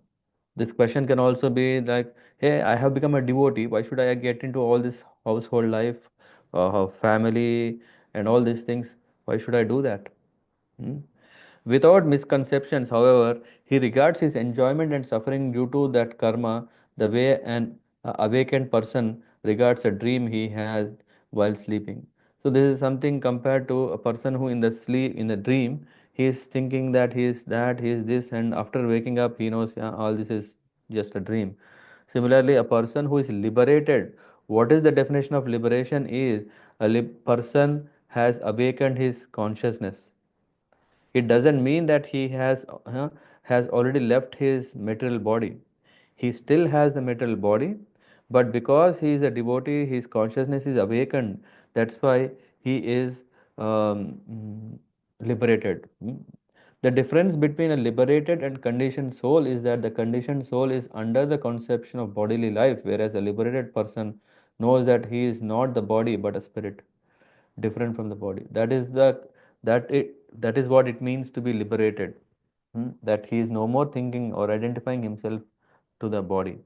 This question can also be like, hey, I have become a devotee. Why should I get into all this household life, family, and all these things? Why should I do that? Hmm? Without misconceptions, however, he regards his enjoyment and suffering due to that karma the way an awakened person regards a dream he has while sleeping. So this is something compared to a person who in the dream, he is thinking that he is this, and after waking up, he knows, yeah, all this is just a dream. Similarly, a person who is liberated, what is the definition of liberation? Is a person has awakened his consciousness. It doesn't mean that he has already left his material body. He still has the material body, but because he is a devotee, his consciousness is awakened. That's why he is liberated. The difference between a liberated and conditioned soul is that the conditioned soul is under the conception of bodily life, whereas a liberated person knows that he is not the body but a spirit, different from the body. That is what it means to be liberated. That he is no more thinking or identifying himself to the body,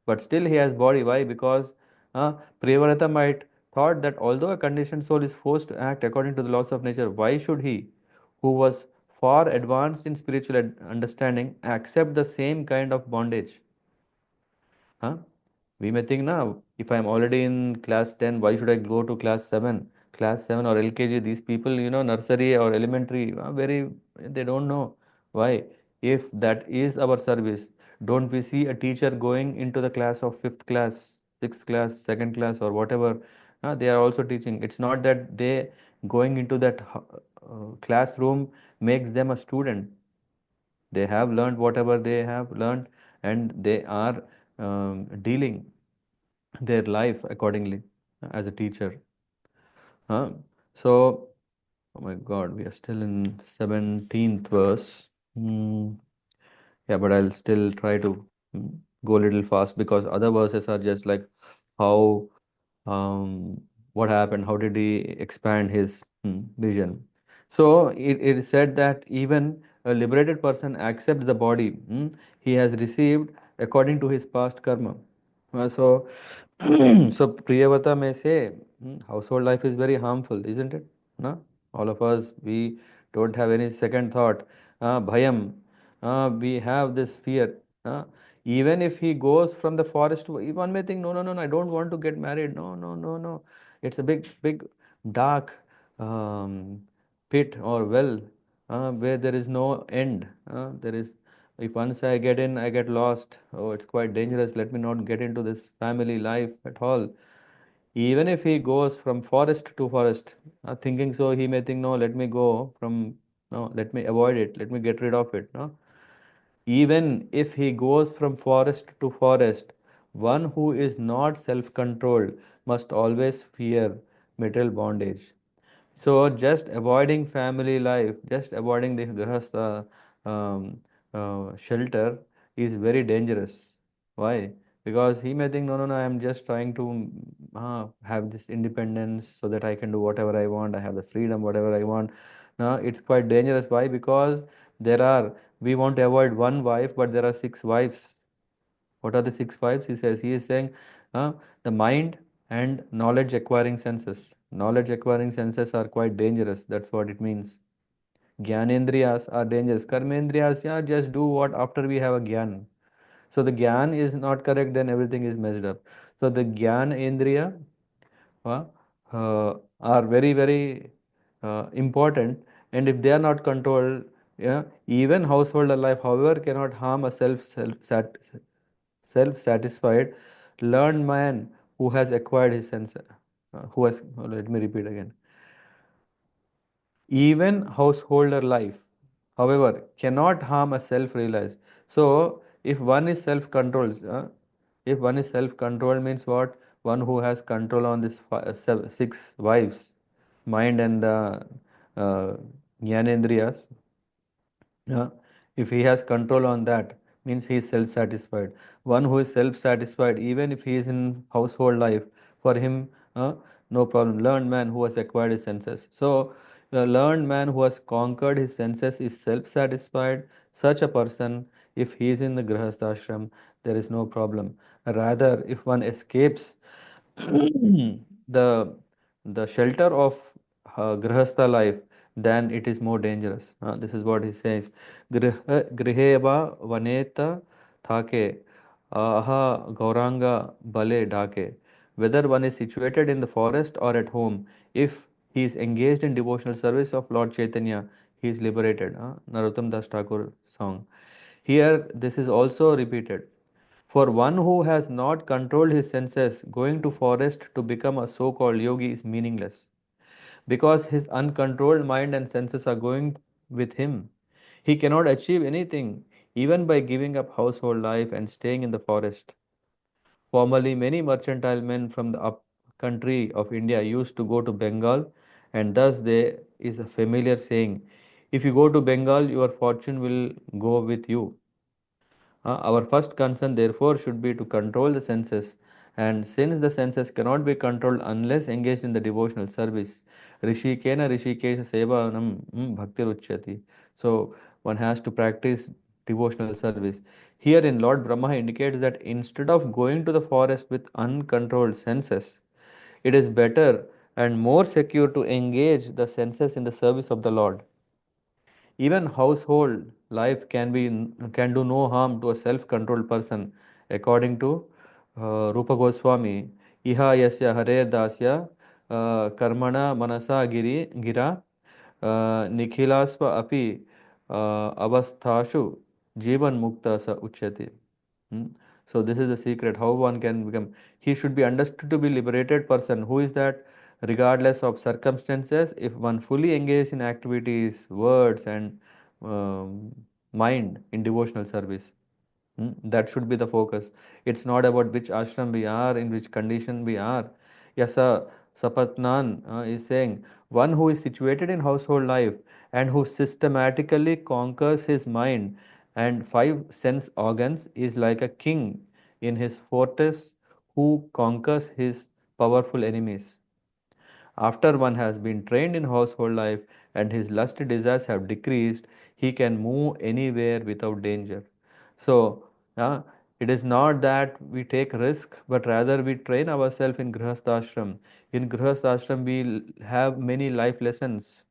but still he has body. Why? Because Priyavrata might thought that although a conditioned soul is forced to act according to the laws of nature, why should he, who was far advanced in spiritual understanding, accept the same kind of bondage? Huh? We may think now, if I'm already in class 10, why should I go to class 7? Class 7 or LKG, these people, nursery or elementary, they don't know. Why? If that is our service, don't we see a teacher going into the class of 5th class, 6th class, 2nd class, or whatever? They are also teaching. It's not that they going into that classroom makes them a student. They have learned whatever they have learned, and they are dealing their life accordingly as a teacher. Huh? So, oh my God, we are still in 17th verse. Hmm. Yeah, but I'll still try to go a little fast because other verses are just like how, what happened, how did he expand his vision. So it is said that even a liberated person accepts the body he has received according to his past karma. So so Priyavata may say, household life is very harmful, isn't it? No? All of us, we don't have any second thought. Bhayam, we have this fear. Uh, Even if he goes from the forest, one may think, no, no, no, no, I don't want to get married. No, no, no, no. It's a big, big, dark um, pit or well where there is no end. There is if once I get in, I get lost. Oh, it's quite dangerous. Let me not get into this family life at all. Even if he goes from forest to forest, thinking so, he may think, no, let me go from, no, let me avoid it. Let me get rid of it. No, even if he goes from forest to forest, one who is not self-controlled must always fear material bondage. So just avoiding family life, just avoiding the grahastha um, shelter is very dangerous. Why? Because he may think, no, no, no, I'm just trying to have this independence so that I can do whatever I want. I have the freedom, whatever I want. Now it's quite dangerous. Why? Because we want to avoid one wife, but there are six wives. What are the six wives? He is saying uh, the mind and knowledge acquiring senses. Knowledge acquiring senses are quite dangerous. That's what it means. Gyanendriyas are dangerous. Karmendriyas, yeah, just do what after we have a gyan. So the gyan is not correct, then everything is messed up. So the gyan indriya uh, are very, very important. And if they are not controlled, yeah, even household life, however, cannot harm a self-satisfied, learned man who has acquired his sense, let me repeat again. Even householder life, however, cannot harm a self-realized. So, if one is self-controlled means what? One who has control on this six wives, mind and jnanendriyas, yeah. If he has control on that, means he is self-satisfied. One who is self-satisfied, even if he is in household life, for him, no problem. Learned man who has acquired his senses. So, the learned man who has conquered his senses is self-satisfied. Such a person, if he is in the grihastha ashram, there is no problem. Rather, if one escapes the shelter of grihastha life, then it is more dangerous. This is what he says. Griheva vaneta thake aha gauranga bale dhake. Whether one is situated in the forest or at home, if he is engaged in devotional service of Lord Chaitanya, he is liberated. Narottam Das Thakur song. Here, this is also repeated. For one who has not controlled his senses, going to forest to become a so-called yogi is meaningless because his uncontrolled mind and senses are going with him. He cannot achieve anything even by giving up household life and staying in the forest. Formerly, many mercantile men from the up country of India used to go to Bengal, and thus there is a familiar saying, if you go to Bengal, your fortune will go with you. Our first concern, therefore, should be to control the senses. And since the senses cannot be controlled unless engaged in the devotional service, Rishikena Rishikesha Sevanam Bhakti Ruchyati. So one has to practice devotional service. Herein, Lord Brahma indicates that instead of going to the forest with uncontrolled senses, it is better and more secure to engage the senses in the service of the Lord. Even household life can do no harm to a self-controlled person, according to Rupa Goswami, Iha Yasya Hare Dasya Karmana Manasa Gira Nikhilasva Api Avasthashu Jivan Mukta Sa Uchyati. Hmm? So this is the secret how one can become. He should be understood to be liberated person. Who is that? Regardless of circumstances, if one fully engaged in activities, words, and um, mind in devotional service. That should be the focus. It's not about which ashram we are, in which condition we are. Yasa Sapatnan is saying, one who is situated in household life and who systematically conquers his mind and five sense organs is like a king in his fortress who conquers his powerful enemies. After one has been trained in household life and his lust desires have decreased, he can move anywhere without danger. So, uh, it is not that we take risk, but rather we train ourselves in Grihasthashram. In Grihasthashram, we have many life lessons.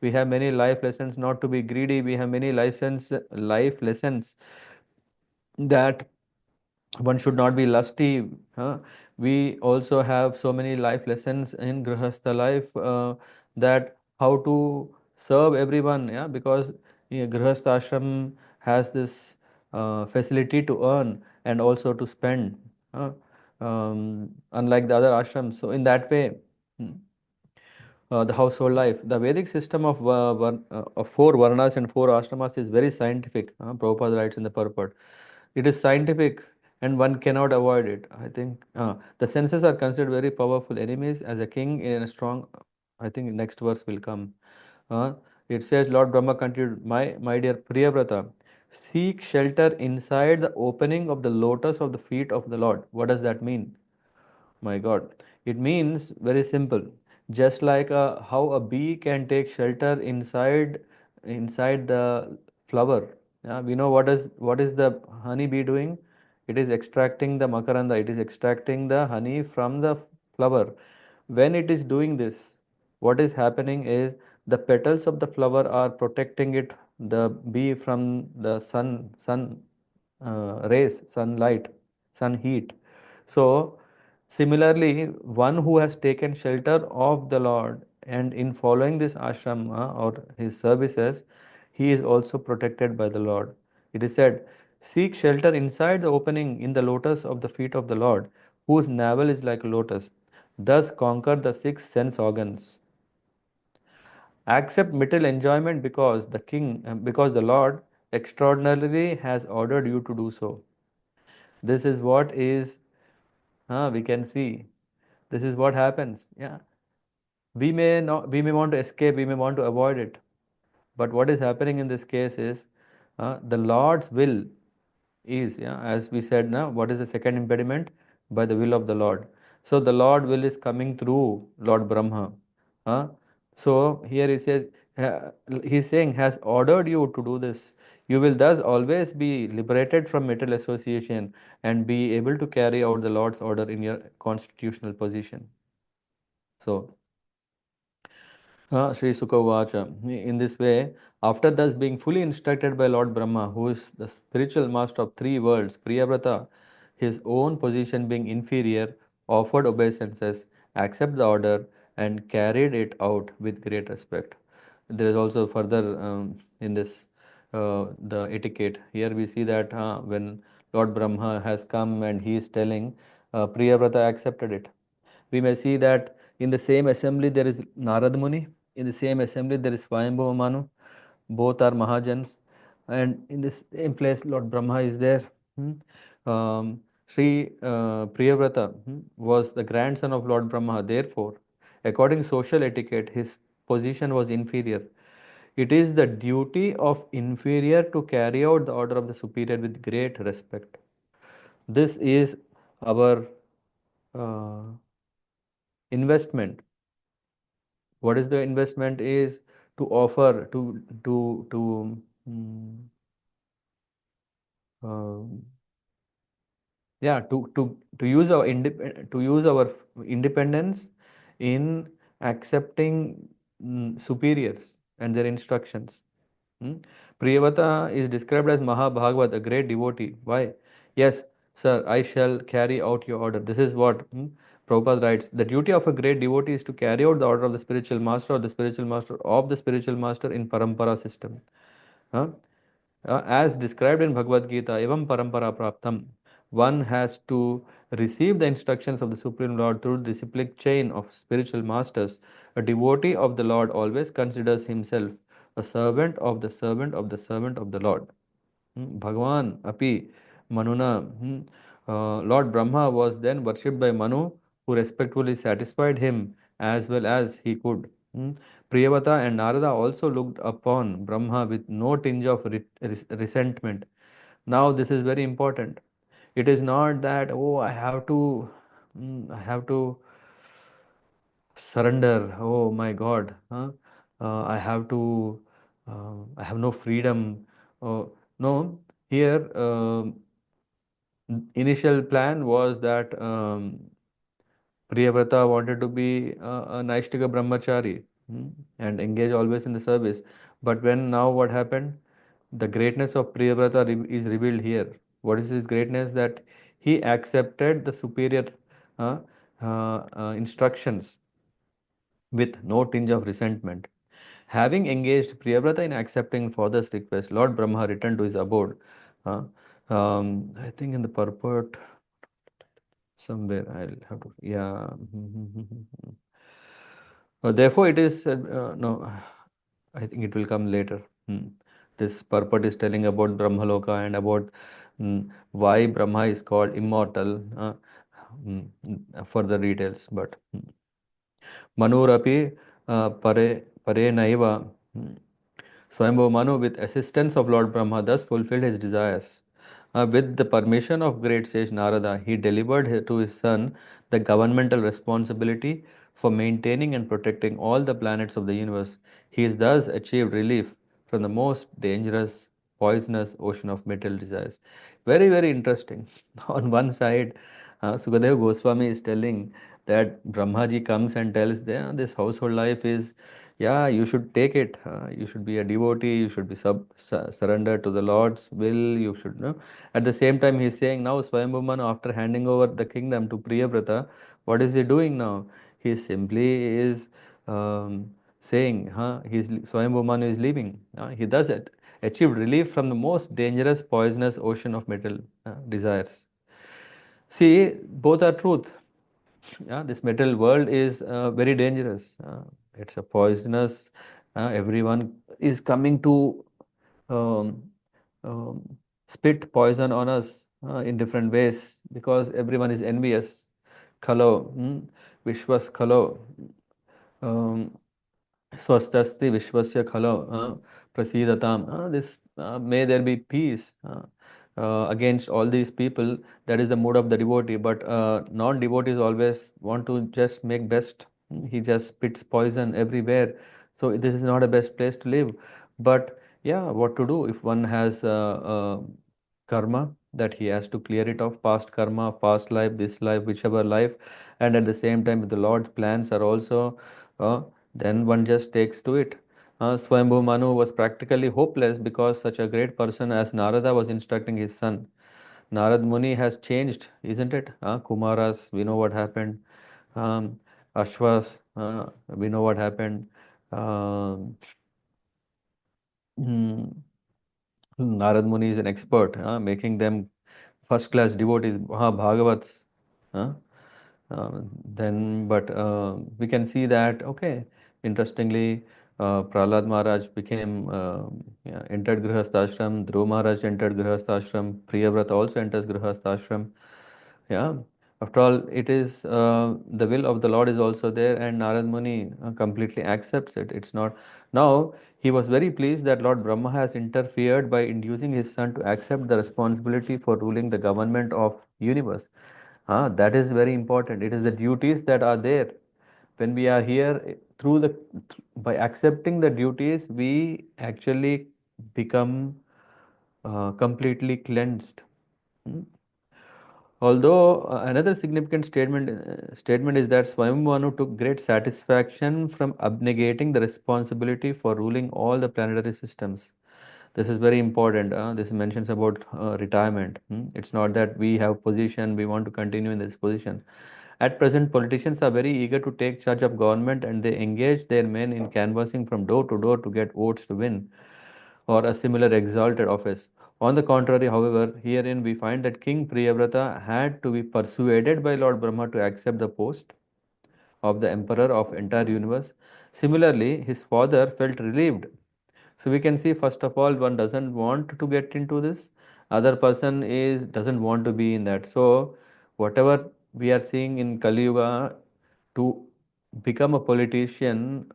We have many life lessons not to be greedy. We have many life lessons that one should not be lusty. We also have so many life lessons in grihastha life, that how to serve everyone, yeah, because grihastha ashram has this facility to earn and also to spend, unlike the other ashrams. So in that way, hmm, the household life. The Vedic system of four varnas and four ashramas is very scientific. Prabhupada writes in the purport. It is scientific and one cannot avoid it. I think the senses are considered very powerful enemies. As a king in a strong, I think next verse will come. Uh, it says, Lord Brahma continued, my dear Priyavrata, seek shelter inside the opening of the lotus of the feet of the Lord. What does that mean? My God. It means very simple. Just like how a bee can take shelter inside the flower. We know what is the honey bee doing? It is extracting the makaranda. It is extracting the honey from the flower. When it is doing this, what is happening is the petals of the flower are protecting the bee from the sun rays, sunlight, sun heat. So, similarly, one who has taken shelter of the Lord and in following this ashram or his services, he is also protected by the Lord. It is said, seek shelter inside the opening in the lotus of the feet of the Lord, whose navel is like a lotus. Thus conquer the six sense organs. Accept material enjoyment because the Lord extraordinarily has ordered you to do so. This is what is, we can see. This is what happens. Yeah, we may want to escape, we may want to avoid it, but what is happening in this case is the Lord's will is, yeah, as we said now, what is the second impediment? By the will of the Lord. So the Lord will is coming through Lord Brahma. Huh? So here he says, he's saying, has ordered you to do this. You will thus always be liberated from material association and be able to carry out the Lord's order in your constitutional position. So Sri Sukha Vacha. In this way, after thus being fully instructed by Lord Brahma, who is the spiritual master of three worlds, Priyavrata, his own position being inferior, offered obeisances, accepted the order, and carried it out with great respect. There is also further in this the etiquette. Here we see that when Lord Brahma has come and he is telling, Priyavrata accepted it. We may see that in the same assembly there is Narad Muni, in the same assembly there is Swayambhuva Manu, both are Mahajans, and in this same place Lord Brahma is there. Hmm. Sri Priyavrata was the grandson of Lord Brahma, therefore, according to social etiquette, his position was inferior. It is the duty of inferior to carry out the order of the superior with great respect. This is our uh, investment. What is the investment is to offer mm, um, yeah, to use our independence in accepting superiors and their instructions. Hmm? Priyavata is described as Mahabhagavat, a great devotee. Why? Yes, Sir, I shall carry out your order. This is what Prabhupada writes. The duty of a great devotee is to carry out the order of the spiritual master or the spiritual master of the spiritual master in parampara system. Huh? As described in Bhagavad Gita, evam parampara praptam, one has to receive the instructions of the Supreme Lord through the disciplic chain of spiritual masters. A devotee of the Lord always considers himself a servant of the servant of the servant of the Lord. Bhagavan api Manuna. Lord Brahma was then worshipped by Manu, who respectfully satisfied him as well as he could. Priyavata and Narada also looked upon Brahma with no tinge of resentment. Now, this is very important. It is not that, oh, I have to surrender. Oh my God, I have no freedom. No, here initial plan was that Priyavrata wanted to be a Naishtika brahmachari and engage always in the service. But when now what happened? The greatness of Priyavrata is revealed here. What is his greatness? That he accepted the superior uh, instructions with no tinge of resentment. Having engaged Priyavrata in accepting father's request, Lord Brahma returned to his abode. Uh, I think in the purport somewhere I'll have to, yeah. Therefore, it is, no, I think it will come later. This purport is telling about Brahmaloka and about why Brahma is called immortal. Further details, but Manurapi pare naiva. Swayambhu Manu, with assistance of Lord Brahma, thus fulfilled his desires. With the permission of great sage Narada, he delivered to his son the governmental responsibility for maintaining and protecting all the planets of the universe. He has thus achieved relief from the most dangerous, poisonous ocean of material desires. Very, very interesting. On one side, Sukadeva Goswami is telling that Brahmaji comes and tells them this household life is, yeah, you should take it. You should be a devotee. You should be surrendered to the Lord's will. You should know. At the same time, he's saying now Swayambhuman, after handing over the kingdom to Priyavrata, what is he doing now? He simply is saying, Swayambhuman is leaving. He does it. Achieved relief from the most dangerous, poisonous ocean of material desires. See, both are truth. Yeah, this material world is very dangerous. It's a poisonous. Everyone is coming to um, um, spit poison on us in different ways because everyone is envious. Khalo, Vishwas khalo. Um, Swastasthi Vishwasya Khalo Prasidatam. This may there be peace against all these people. That is the mood of the devotee. But non-devotees always want to just make best. He just spits poison everywhere. So this is not a best place to live. But yeah, what to do if one has karma that he has to clear it off, past karma, past life, this life, whichever life, and at the same time, if the Lord's plans are also then one just takes to it. Swayambhu Manu was practically hopeless because such a great person as Narada was instructing his son. Narad Muni has changed, isn't it? Kumaras, we know what happened. Um, Ashwas, we know what happened. Um, hmm, Narad Muni is an expert, making them first class devotees, Bhagavats. Uh, then, but we can see that, okay, interestingly, Prahlad Maharaj became, yeah, entered Grihasthashram, Dhruv Maharaj entered Grihasthashram, Priyavrata also enters Grihasthashram. Yeah, after all, it is the will of the Lord is also there, and Narad Muni completely accepts it. It's not now. He was very pleased that Lord Brahma has interfered by inducing his son to accept the responsibility for ruling the government of universe. That is very important. It is the duties that are there. When we are here, by accepting the duties, we actually become completely cleansed. Hmm. Although another significant statement is that Swayambhanu took great satisfaction from abnegating the responsibility for ruling all the planetary systems. This is very important. This mentions about retirement. It's not that we have position, we want to continue in this position. At present, politicians are very eager to take charge of government and they engage their men in canvassing from door to door to get votes to win or a similar exalted office. On the contrary, however, herein we find that King Priyavrata had to be persuaded by Lord Brahma to accept the post of the emperor of entire universe. Similarly, his father felt relieved. So we can see, first of all, one doesn't want to get into this, other person is doesn't want to be in that. So whatever we are seeing in Kali Yuga, to become a politician,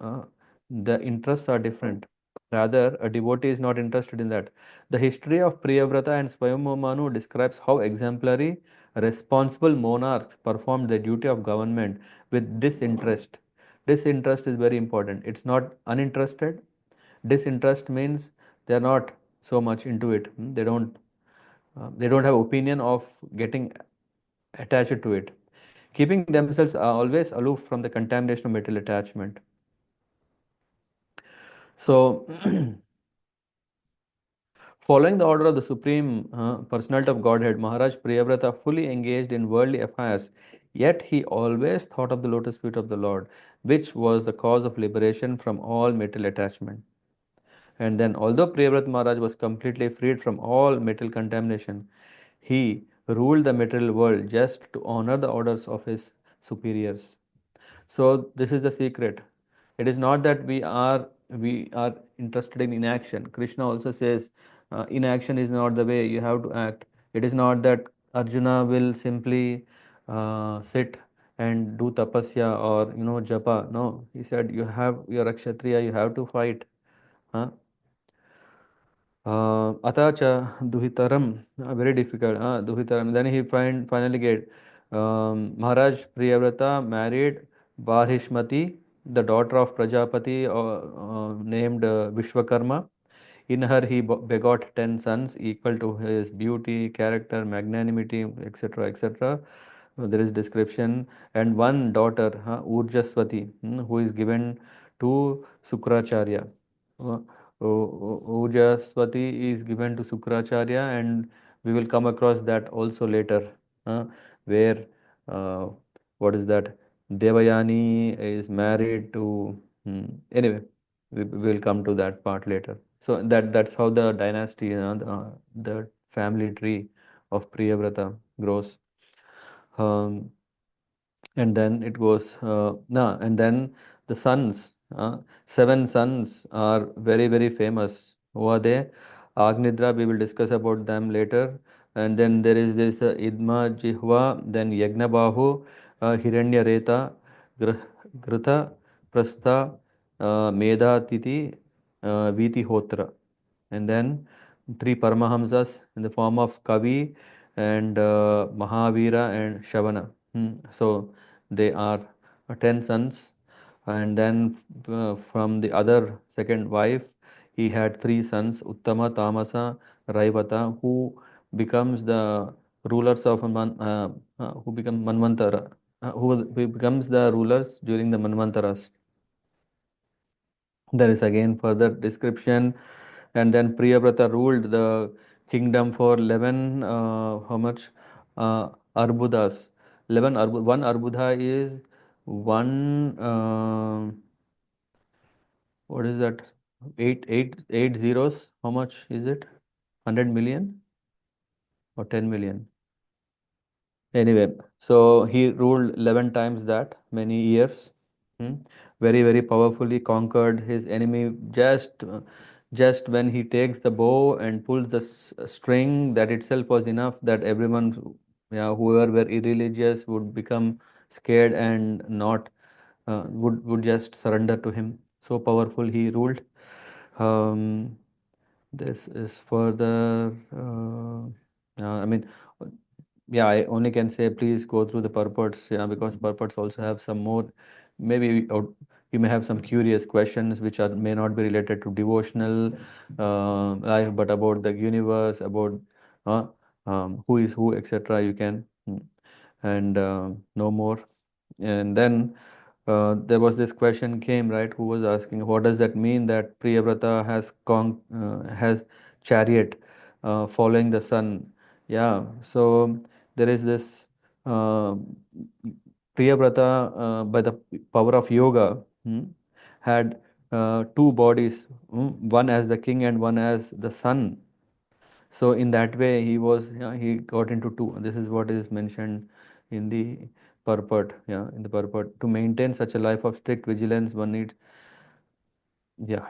the interests are different. Rather, a devotee is not interested in that. The history of Priyavrata and Swayambhu describes how exemplary, responsible monarchs performed the duty of government with disinterest. Disinterest is very important. It's not uninterested. Disinterest means they are not so much into it. They don't have opinion of getting attached to it. Keeping themselves always aloof from the contamination of material attachment. So, following the order of the Supreme Personality of Godhead, Maharaj Priyavrata fully engaged in worldly affairs, yet he always thought of the lotus feet of the Lord, which was the cause of liberation from all material attachment. And then, although Priyavrata Maharaj was completely freed from all material contamination, he ruled the material world just to honor the orders of his superiors. So this is the secret. It is not that we are interested in inaction. Krishna also says, inaction is not the way. You have to act. It is not that Arjuna will simply sit and do tapasya or japa. No, he said you have your kshatriya. You have to fight. Huh? Atacha Duhitaram, very difficult. Duhitaram. Then he finally get Maharaj Priyavrata married Barhishmati, the daughter of Prajapati, named Vishwakarma. In her, he begot 10 sons equal to his beauty, character, magnanimity, etc. etc. There is description, and one daughter, Urjaswati, who is given to Sukracharya. Uh, Ujaswati is given to Sukracharya, and we will come across that also later, where uh, what is that? Devayani is married to. Anyway, we will come to that part later. So that's how the dynasty, the family tree of Priyavrata grows. Um, and then it goes and then the sons, seven sons are very very famous. Who are they? Agnidra, we will discuss about them later. And then there is this Idma Jihva, then Yagnabahu, Hiranyareta, Gr- Grutha, Prastha, Medha Titi, Vitihotra. And then three Paramahamsas in the form of Kavi and Mahavira and Shavana. So they are 10 sons. And then from the other second wife, he had three sons, Uttama, Tamasa, Raivata, who becomes the rulers of who become Manvantara, who becomes the rulers during the Manvantaras. There is again further description. And then Priyavrata ruled the kingdom for 11, how much? Arbudas. 1 Arbudha is one, what is that? Eight zeros. How much is it? 100 million or 10 million? Anyway, so he ruled 11 times that many years. Hmm. Very, very powerfully conquered his enemy. Just when he takes the bow and pulls the string, that itself was enough that everyone, yeah, whoever were irreligious would become scared and not would just surrender to him. So powerful he ruled. Um, this is further. I mean, yeah, I only can say please go through the purports, yeah, because purports also have some more. Maybe you may have some curious questions which may not be related to devotional life, but about the universe, about uh, who is who, etc. You can and know more. And then there was this question came, right, who was asking what does that mean that Priyavrata has chariot following the sun. Yeah, so there is this uh, Priyavrata, by the power of yoga, had two bodies, one as the king and one as the sun. So in that way, he was, yeah, he got into two. This is what is mentioned in the purport. Yeah, in the purport. To maintain such a life of strict vigilance, one needs, yeah,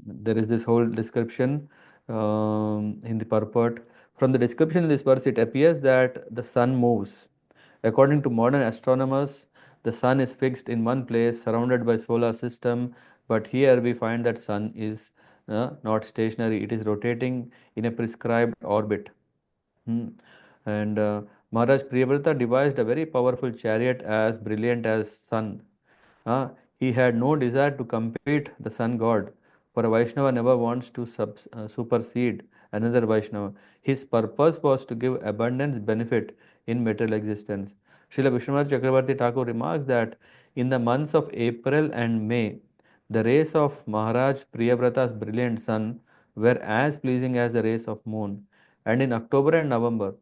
there is this whole description in the purport. From the description in this verse, it appears that the sun moves. According to modern astronomers, the sun is fixed in one place, surrounded by solar system. But here we find that sun is not stationary; it is rotating in a prescribed orbit. Hmm. And Maharaj Priyavrata devised a very powerful chariot as brilliant as sun. Uh, he had no desire to compete the sun god, for a Vaishnava never wants to supersede another Vaishnava. His purpose was to give abundance benefit in material existence. Srila Vishwanath Chakravarti Thakur remarks that in the months of April and May, the rays of Maharaj Priyavrata's brilliant sun were as pleasing as the rays of moon. And in October and November,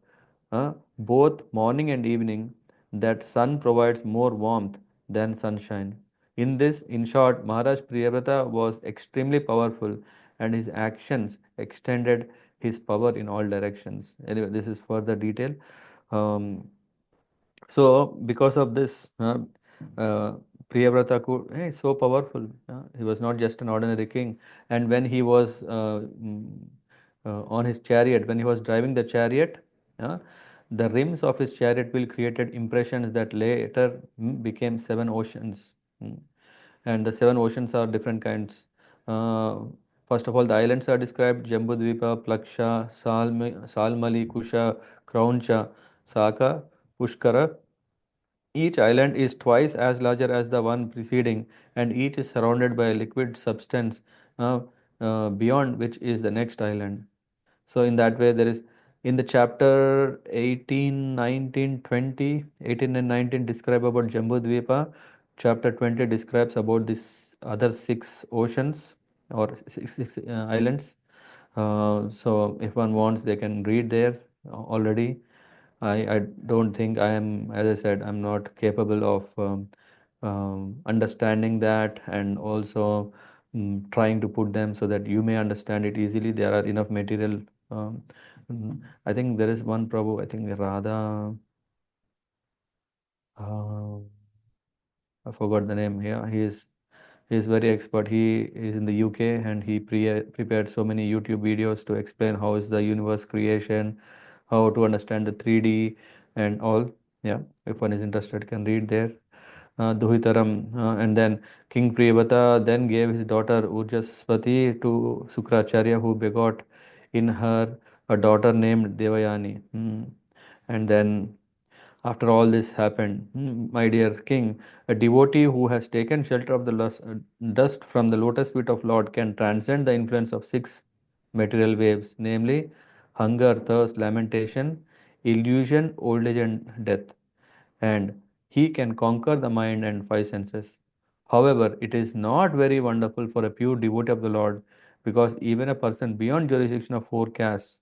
both morning and evening, that sun provides more warmth than sunshine. In short, Maharaj Priyavrata was extremely powerful and his actions extended his power in all directions. Anyway, this is further detail. Um, so, because of this, Priyavrata could, hey, so powerful. He was not just an ordinary king. And when he was on his chariot, when he was driving the chariot, uh, the rims of his chariot wheel created impressions that later became seven oceans. Mm. And the seven oceans are different kinds. Uh, First of all, the islands are described: Jambudvipa, Plaksha, Salmali, Kusha, Krauncha, Saka, Pushkara. Each island is twice as larger as the one preceding, and each is surrounded by a liquid substance uh, beyond which is the next island. So in that way, there is in the chapter 18, 19, 20, 18 and 19 describe about Jambudvipa. Chapter 20 describes about this other six oceans or six islands. So if one wants, they can read there already. I don't think I am, as I said, I'm not capable of understanding that and also trying to put them so that you may understand it easily. There are enough material. Um, I think there is one Prabhu, I think Radha, uh, I forgot the name. Yeah, he is very expert. He is in the UK and he prepared so many YouTube videos to explain how is the universe creation, how to understand the 3D and all. Yeah, if one is interested, can read there. Duhitaram, and then King Priyavata then gave his daughter Urjaspati to Sukracharya, who begot in her a daughter named Devayani. And then after all this happened, my dear king, a devotee who has taken shelter of the dust from the lotus feet of Lord can transcend the influence of six material waves, namely hunger, thirst, lamentation, illusion, old age, and death. And he can conquer the mind and five senses. However, it is not very wonderful for a pure devotee of the Lord, because even a person beyond jurisdiction of four castes,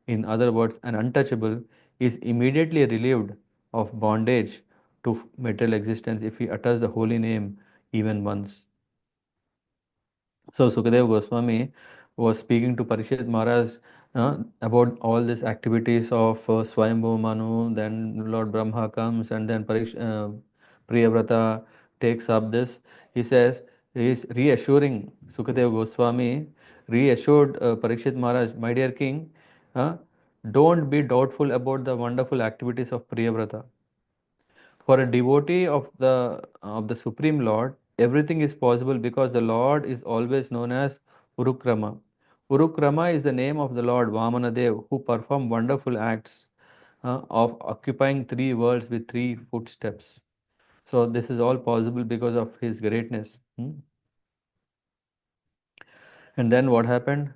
in other words, an untouchable, is immediately relieved of bondage to material existence if he utters the holy name even once. So Sukadeva Goswami was speaking to Parikshit Maharaj about all these activities of Swayambhu Manu, then Lord Brahma comes, and then Priyavrata takes up this. He says, he is reassuring Sukadeva Goswami, reassured Parikshit Maharaj, my dear king, uh, don't be doubtful about the wonderful activities of Priyavrata. For a devotee of the Supreme Lord, everything is possible because the Lord is always known as Urukrama. Urukrama is the name of the Lord Vamanadev, who performed wonderful acts of occupying three worlds with three footsteps. So this is all possible because of his greatness. And then what happened?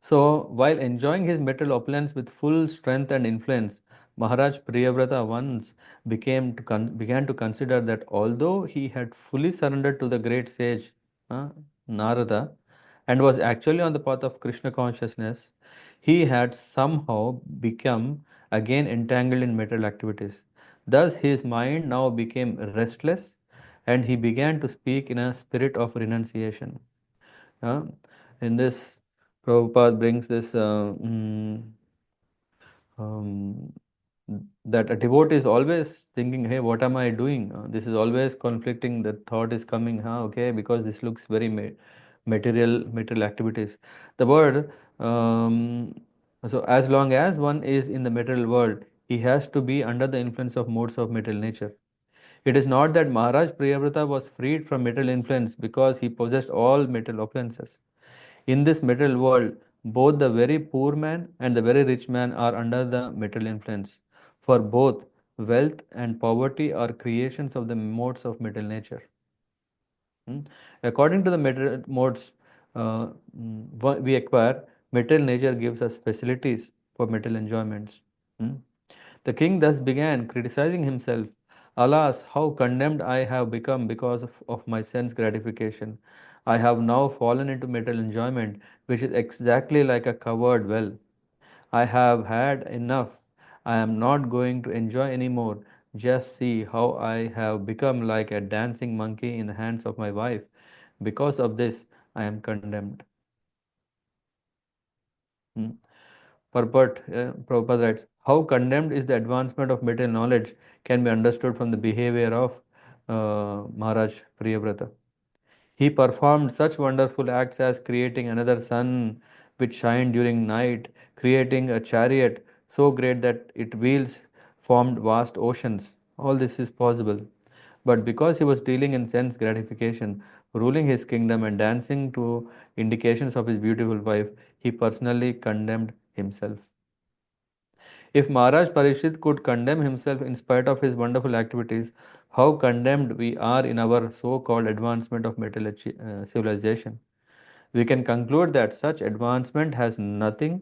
So, while enjoying his material opulence with full strength and influence, Maharaj Priyavrata once began to consider that although he had fully surrendered to the great sage Narada and was actually on the path of Krishna consciousness, he had somehow become again entangled in material activities. Thus, his mind now became restless and he began to speak in a spirit of renunciation. Uh, in this, Prabhupada brings this um, that a devotee is always thinking, hey, what am I doing? This is always conflicting. The thought is coming, okay, because this looks very material activities. The word, so as long as one is in the material world, he has to be under the influence of modes of material nature. It is not that Maharaj Priyavrata was freed from material influence because he possessed all material opulences. In this material world, both the very poor man and the very rich man are under the material influence. For both, wealth and poverty are creations of the modes of material nature. Hmm. According to the material modes we acquire, material nature gives us facilities for material enjoyments. Hmm. The king thus began criticizing himself. Alas, how condemned I have become because of my sense gratification. I have now fallen into material enjoyment, which is exactly like a covered well. I have had enough. I am not going to enjoy any more. Just see how I have become like a dancing monkey in the hands of my wife. Because of this, I am condemned. Hmm. Prabhupada writes, how condemned is the advancement of material knowledge can be understood from the behavior of Maharaj Priyavrata. He performed such wonderful acts as creating another sun which shined during night, creating a chariot so great that its wheels formed vast oceans. All this is possible. But because he was dealing in sense gratification, ruling his kingdom and dancing to indications of his beautiful wife, he personally condemned himself. If Maharaj Parishit could condemn himself in spite of his wonderful activities, how condemned we are in our so called advancement of material civilization. We can conclude that such advancement has nothing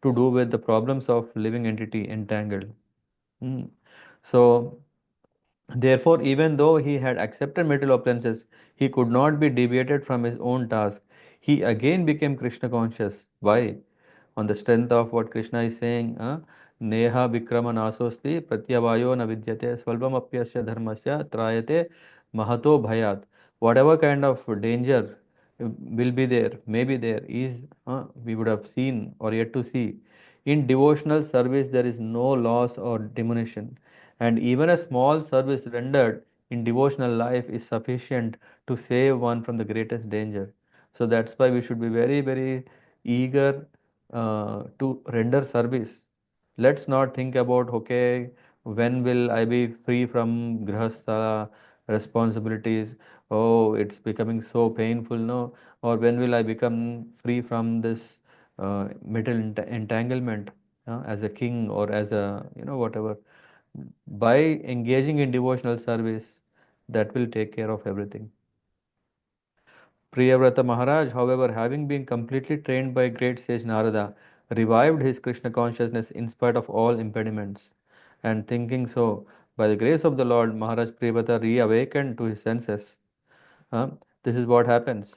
to do with the problems of living entity entangled. Hmm. So, therefore, even though he had accepted material opulences, he could not be deviated from his own task. He again became Krishna conscious. Why? On the strength of what Krishna is saying, Neha Vikrama Nasosti Pratyavayo na vidyate Svalvam apyasya dharmasya trayate mahato bhayat. Whatever kind of danger will be there, may be there, we would have seen or yet to see. In devotional service, there is no loss or diminution, and even a small service rendered in devotional life is sufficient to save one from the greatest danger. So that's why we should be very, very eager to render service. Let's not think about, okay, when will I be free from grihastha responsibilities? Oh, it's becoming so painful, no? Or when will I become free from this material entanglement as a king or as a, whatever. By engaging in devotional service, that will take care of everything. Priyavrata Maharaj, however, having been completely trained by great sage Narada, revived his Krishna consciousness in spite of all impediments. And thinking so, by the grace of the Lord, Maharaj Priyavrata reawakened to his senses. Huh? This is what happens.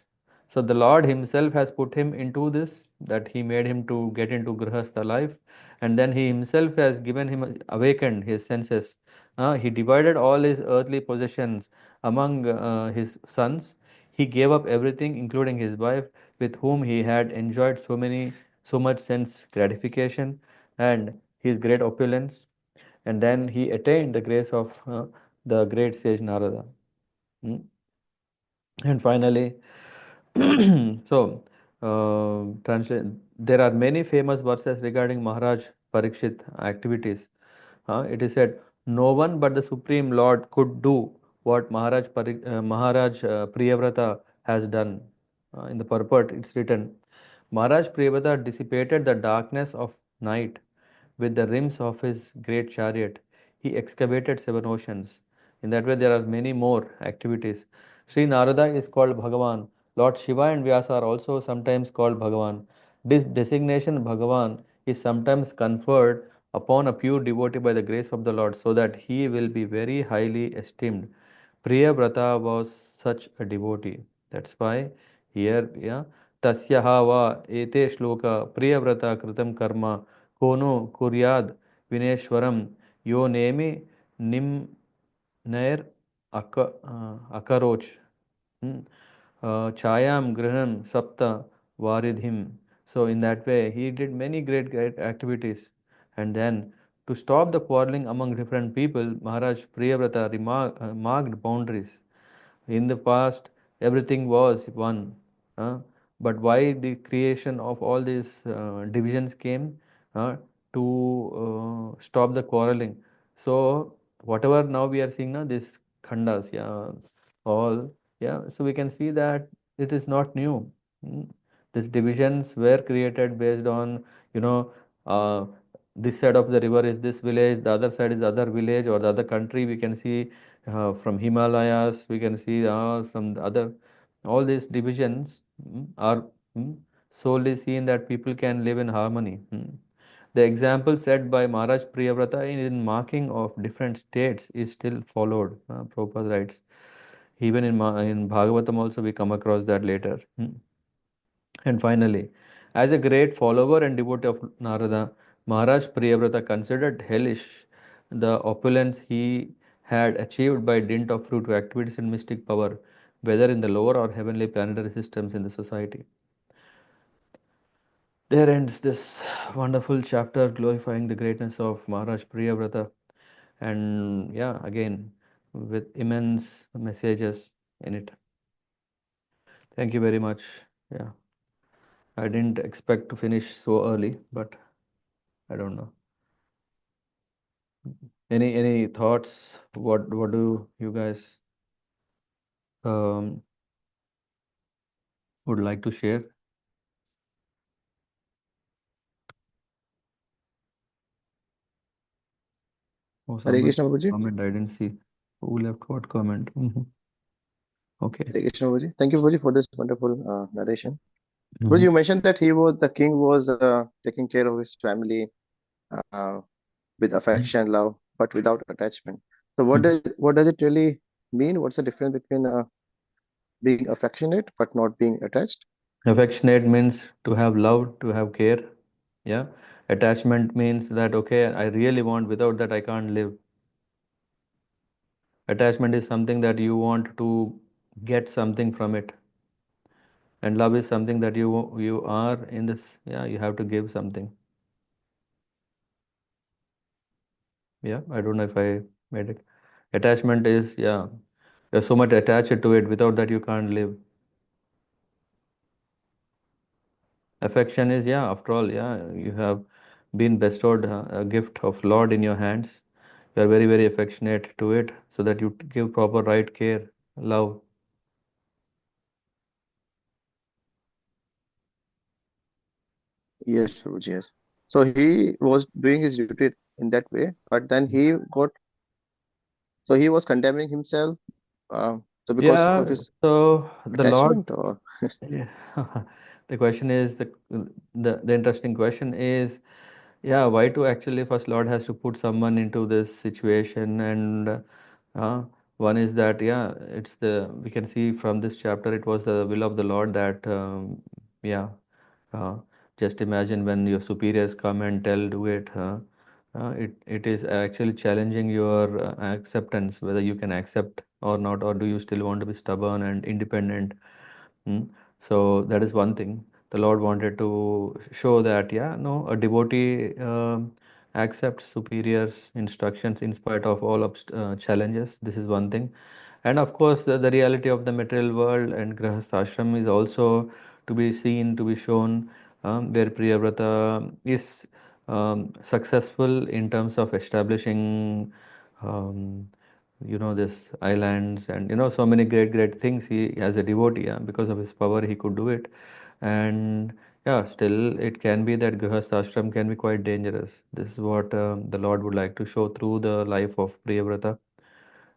So the Lord Himself has put him into this, that He made him to get into Grihastha life, and then He Himself has given him awakened his senses. He divided all his earthly possessions among his sons. He gave up everything, including his wife, with whom he had enjoyed so much sense gratification and his great opulence. And then he attained the grace of the great sage Narada. Hmm? And finally, so there are many famous verses regarding Maharaj Parikshit activities. It is said, no one but the Supreme Lord could do what Maharaj Priyavrata has done. In the purport, it's written, Maharaj Priyavrata dissipated the darkness of night with the rims of his great chariot. He excavated seven oceans. In that way, there are many more activities. Sri Narada is called Bhagavan. Lord Shiva and Vyasa are also sometimes called Bhagavan. This designation Bhagavan is sometimes conferred upon a pure devotee by the grace of the Lord so that he will be very highly esteemed. Priyavrata was such a devotee. That's why here, yeah, तस्याः वा एते श्लोक प्रियव्रता कृतं कर्म को नु कुर्याद् विनेश्वरं यो Nemi निम्नैर् अकरोच chayam grihanam sapta varidhim. So in that way he did many great activities, and then to stop the quarreling among different people, Maharaj Priyavrata marked boundaries. In the past everything was one, uh, but why the creation of all these divisions came? To stop the quarreling. So whatever now we are seeing now, this khandas, yeah, all, yeah, so we can see that it is not new. Mm. These divisions were created based on, you know, uh, this side of the river is this village, the other side is other village or the other country. We can see from Himalayas, we can see from the other, all these divisions are solely seen that people can live in harmony. The example set by Maharaj Priyavrata in marking of different states is still followed. Prabhupada writes. Even in Bhagavatam also we come across that later. And finally, as a great follower and devotee of Narada, Maharaj Priyavrata considered hellish the opulence he had achieved by dint of fruit activities and mystic power, whether in the lower or heavenly planetary systems in the society. There ends this wonderful chapter glorifying the greatness of Maharaj Priyavrata, and yeah, again with immense messages in it. Thank you very much. Yeah, I didn't expect to finish so early, but I don't know. Any thoughts? What do you guys um, would like to share? Oh, Hare somebody Krishna Prabhuji. comment. I didn't see who left what comment. Okay. Hare Krishna Prabhuji. Thank you, Prabhuji, for this wonderful narration. Prabhuji, Mhm. you mentioned that the king was taking care of his family uh, with affection, love, but without attachment. So what does it really mean? What's the difference between being affectionate but not being attached? Affectionate means to have love, to have care. Yeah. Attachment means that, okay, I really want, without that I can't live. Attachment is something that you want to get something from it, and love is something that you are in this. Yeah, you have to give something. Yeah, I don't know if I made it. Attachment is, yeah, you're so much attached to it, without that you can't live. Affection is, yeah, after all, yeah, you have been bestowed a gift of Lord in your hands. You are very, very affectionate to it, so that you give proper right care, love. Yes, Prabhuji, yes. So he was doing his duty in that way, but then he was condemning himself. So because of Yeah, his so the Lord, attachment, or yeah, the question is the interesting question is, yeah, why to actually first Lord has to put someone into this situation, and one is that, yeah, it's the, we can see from this chapter it was the will of the Lord that yeah, uh, just imagine when your superiors come and tell do it, it is actually challenging your acceptance, whether you can accept or not, or do you still want to be stubborn and independent. Mm. So that is one thing. The Lord wanted to show that, yeah, no, a devotee accepts superiors' instructions in spite of all challenges. This is one thing. And of course, the reality of the material world and Grahastha ashram is also to be seen, to be shown, where Priyavrata is successful in terms of establishing um, this islands, and so many great things. He as a devotee, yeah, because of his power he could do it. And yeah, still it can be that grihastha ashram can be quite dangerous. This is what the Lord would like to show through the life of Priyavrata.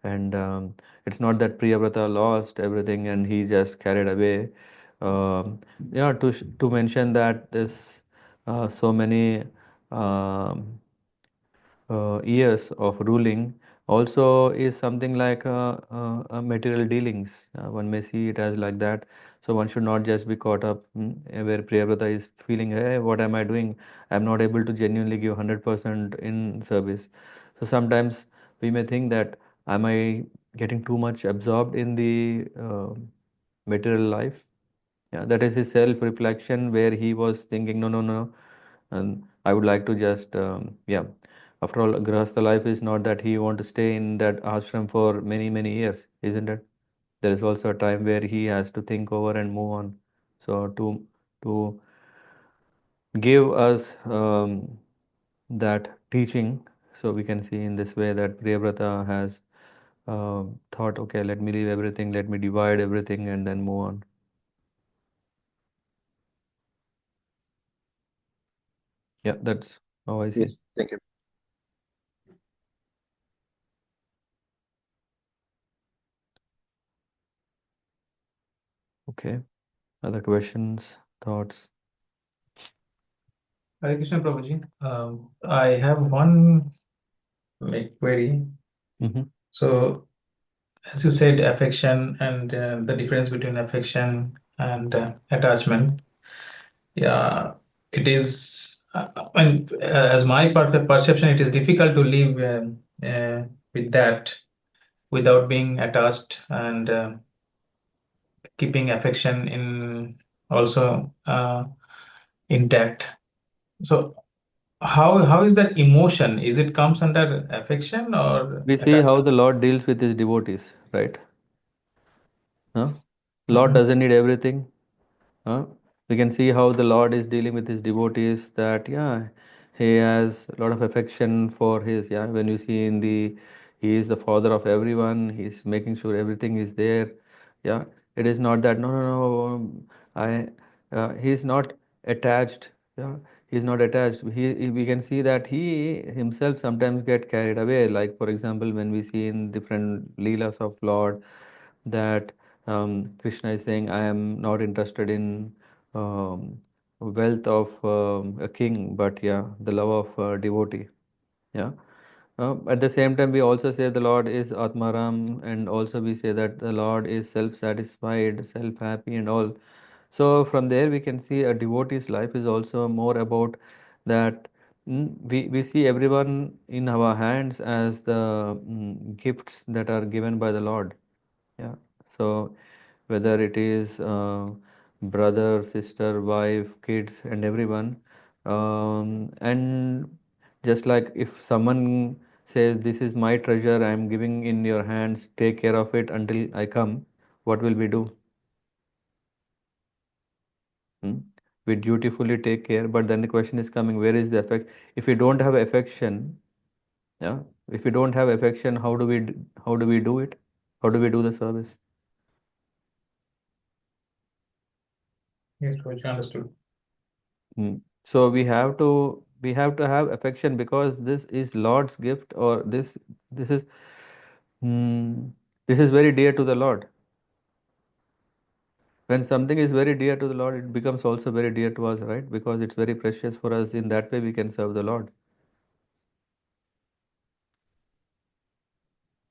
And it's not that Priyavrata lost everything and he just carried away. um, yeah, to mention that this so many um, years of ruling, also is something like material dealings. One may see it as like that. So one should not just be caught up where Priyavrata is feeling, hey, what am I doing? I'm not able to genuinely give 100% in service. So sometimes we may think that, am I getting too much absorbed in the material life? Yeah, that is his self-reflection where he was thinking, no, no, no, and I would like to just, yeah. After all, Grahastha life is not that he want to stay in that ashram for many, many years, isn't it? There is also a time where he has to think over and move on. So to give us that teaching, so we can see in this way that Priyavrata has thought, okay, let me leave everything, let me divide everything, and then move on. Yeah, that's how I see. Yes, thank you. Okay. Other questions, thoughts? Hare Krishna Prabhuji. I have one query. Mm-hmm. So, as you said, affection and the difference between affection and attachment. Yeah, it is. And as my perception, it is difficult to live with that without being attached and keeping affection in also intact. So how is that emotion? Is it comes under affection or We see how attachment? the Lord deals with his devotees, right? Huh? Lord Mhm. doesn't need everything. Huh? We can see how the Lord is dealing with his devotees, that yeah, he has a lot of affection for his, yeah, when you see in the, he is the father of everyone, he's making sure everything is there. Yeah, it is not that, no, no, no, I, he's not attached. Yeah, he's not attached. We can see that he himself sometimes get carried away. Like for example, when we see in different leelas of Lord, that Krishna is saying, I am not interested in wealth of a king, but yeah, the love of devotee. Yeah. At the same time, we also say the Lord is Atmaram, and also we say that the Lord is self-satisfied, self-happy, and all. So from there, we can see a devotee's life is also more about that. We see everyone in our hands as the gifts that are given by the Lord. Yeah. So whether it is brother, sister, wife, kids, and everyone, and just like if someone says, "This is my treasure, I am giving in your hands. Take care of it until I come," what will we do? Hmm? We dutifully take care, but then the question is coming: where is the affect? If we don't have affection, yeah, if we don't have affection, how do we do it? How do we do the service? Yes, Prabhuji, understood. So we have to have affection because this is Lord's gift, or this is mm, this is very dear to the Lord. When something is very dear to the Lord, it becomes also very dear to us, right? Because it's very precious for us. In that way, we can serve the Lord.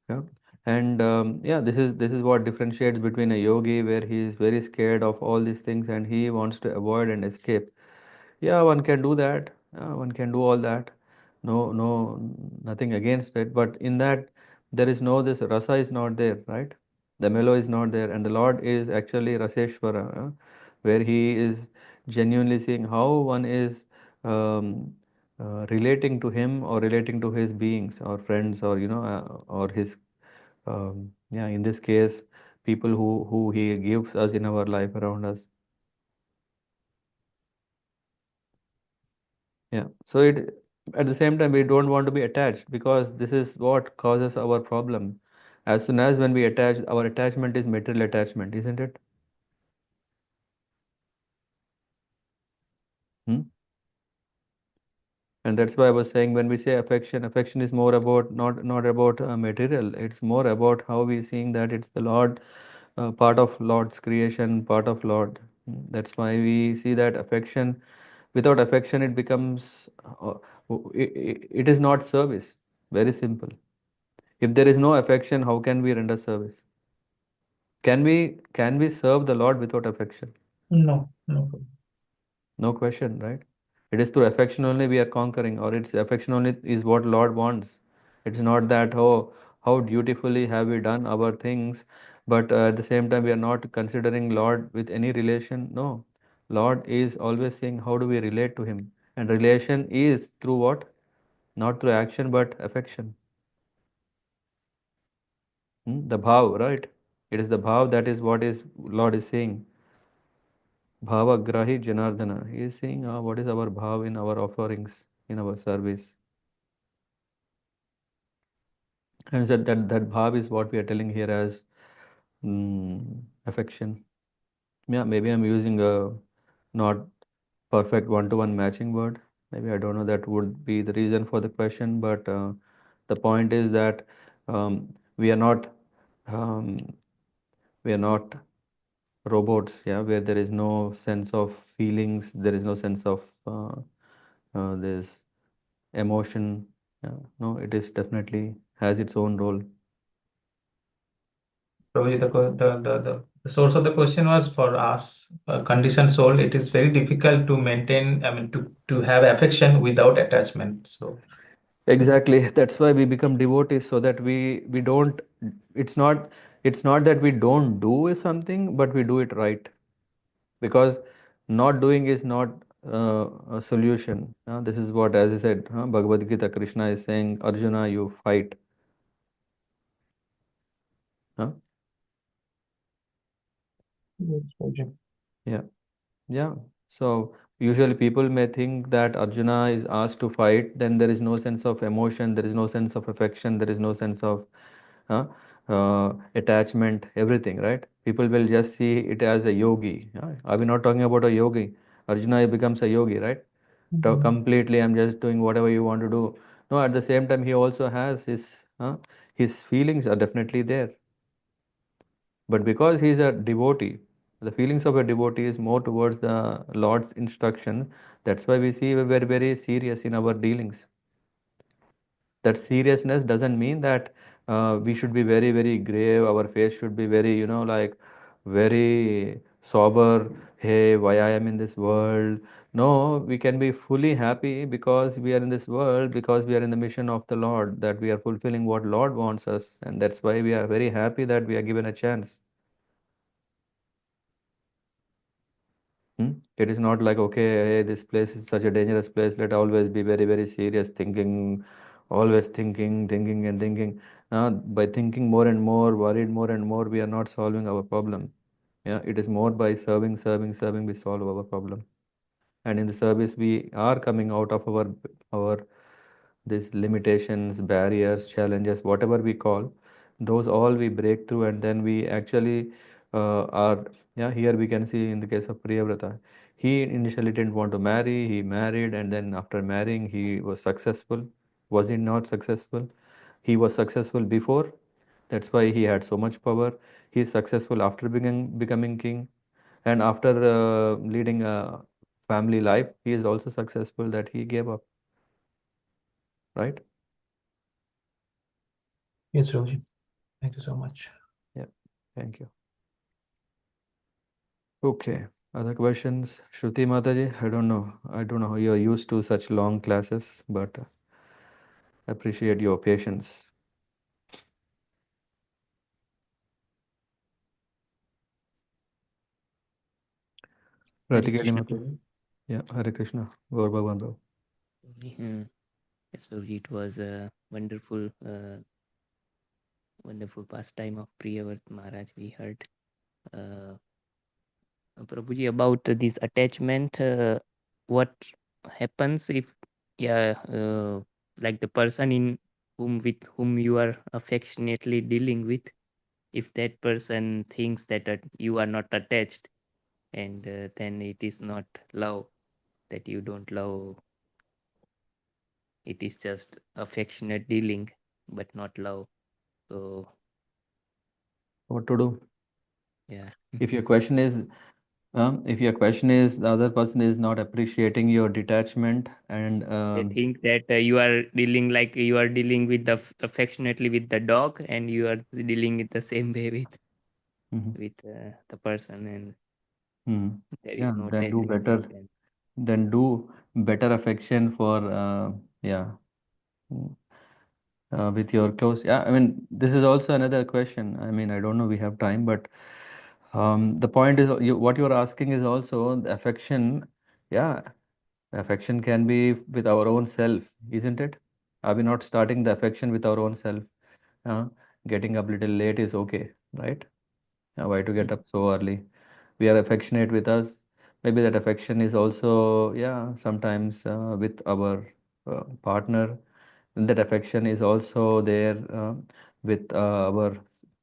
Yeah. And yeah, this is what differentiates between a yogi where he is very scared of all these things and he wants to avoid and escape. Yeah, one can do that. One can do all that. No, no, nothing against it. But in that, there is no, this rasa is not there, right? The mellow is not there. And the Lord is actually Raseshwara, where He is genuinely seeing how one is relating to Him or relating to His beings or friends, or, or His, yeah, in this case, people who He gives us in our life around us. Yeah. So at the same time, we don't want to be attached because this is what causes our problem. As soon as when we attach, our attachment is material attachment, isn't it? Hmm? And that's why I was saying when we say affection, affection is more about not about material. It's more about how we seeing that it's the Lord, part of Lord's creation, part of Lord. That's why we see that affection. Without affection, it becomes it is not service. Very simple. If there is no affection, how can we render service? Can we serve the Lord without affection? No, no. No question, right? It is through affection only we are conquering, or it's affection only is what Lord wants. It's not that, oh, how dutifully have we done our things, but at the same time we are not considering Lord with any relation. No, Lord is always saying, how do we relate to Him? And relation is through what? Not through action, but affection. The bhav, right? It is the bhav that is what is Lord is saying. Bhava Grahi Janardana. He is saying, what is our bhav in our offerings, in our service. And that bhav is what we are telling here as affection. Yeah, maybe I'm using a not perfect one-to-one matching word. Maybe I don't know that would be the reason for the question, but the point is that we are not um, we are not robots, yeah, where there is no sense of feelings, there is no sense of this emotion. Yeah, no, it is definitely has its own role. Probably the source of the question was for us, conditioned soul. It is very difficult to maintain, I mean, to have affection without attachment. So Exactly. That's why we become devotees, so that we don't. It's not it's not that we don't do something, but we do it right. Because not doing is not a solution. This is what, as I said, Bhagavad Gita, Krishna is saying, Arjuna, you fight. Huh? Yeah. Yeah. So usually people may think that Arjuna is asked to fight, then there is no sense of emotion, there is no sense of affection, there is no sense of attachment, everything, right? People will just see it as a yogi. Are we not talking about a yogi? Arjuna becomes a yogi, right? Completely, I'm just doing whatever you want to do. No, at the same time, he also has his feelings are definitely there. But because he is a devotee, the feelings of a devotee is more towards the Lord's instruction. That's why we see we're very, very serious in our dealings. That seriousness doesn't mean that we should be very, very grave. Our face should be very, like very sober. Hey, why I am in this world? No, we can be fully happy because we are in this world, because we are in the mission of the Lord, that we are fulfilling what Lord wants us. And that's why we are very happy that we are given a chance. It is not like, okay, hey, this place is such a dangerous place. Let always be very, very serious, thinking, always thinking, thinking, and thinking. By thinking more and more, worried more and more, we are not solving our problem. Yeah, it is more by serving, serving, serving, we solve our problem. And in the service, we are coming out of our these limitations, barriers, challenges, whatever we call, those all we break through, and then we actually are, yeah, here we can see in the case of Priyavrata. He initially didn't want to marry, he married, and then after marrying, he was successful. Was he not successful? He was successful before, that's why he had so much power. He is successful after becoming king, and after leading a family life, he is also successful that he gave up, right? yes, Prabhuji. Thank you so much. Yeah, thank you. Okay, other questions? Shruti Mataji, I don't know. I don't know how you're used to such long classes, but appreciate your patience. Hare Ratikeli Krishna. Mataji. Yeah, Hare Krishna. Gaur Bhagwan Bhava. Yes, Prabhuji, it was a wonderful pastime of Priyavart Maharaj we heard. Prabhuji, about this attachment, what happens if, yeah, like the person with whom you are affectionately dealing with, if that person thinks that you are not attached, and then it is not love, that you don't love, it is just affectionate dealing, but not love. So, What to do? yeah. If your question is, If your question is the other person is not appreciating your detachment and I think that you are dealing with the affectionately with the dog, and you are dealing it the same way with the person, and there is yeah, no then do attachment better. between them. Then do better affection for yeah. mm, with your close. Yeah, I mean, this is also another question. I mean, I don't know, we have time, but the point is, what you're asking is also the affection. Yeah, affection can be with our own self, isn't it? Are we not starting the affection with our own self? Uh, Getting up little late is okay, right? Why to get Mm. up so early? We are affectionate with us. Maybe that affection is also, yeah, sometimes with our partner. And that affection is also there with our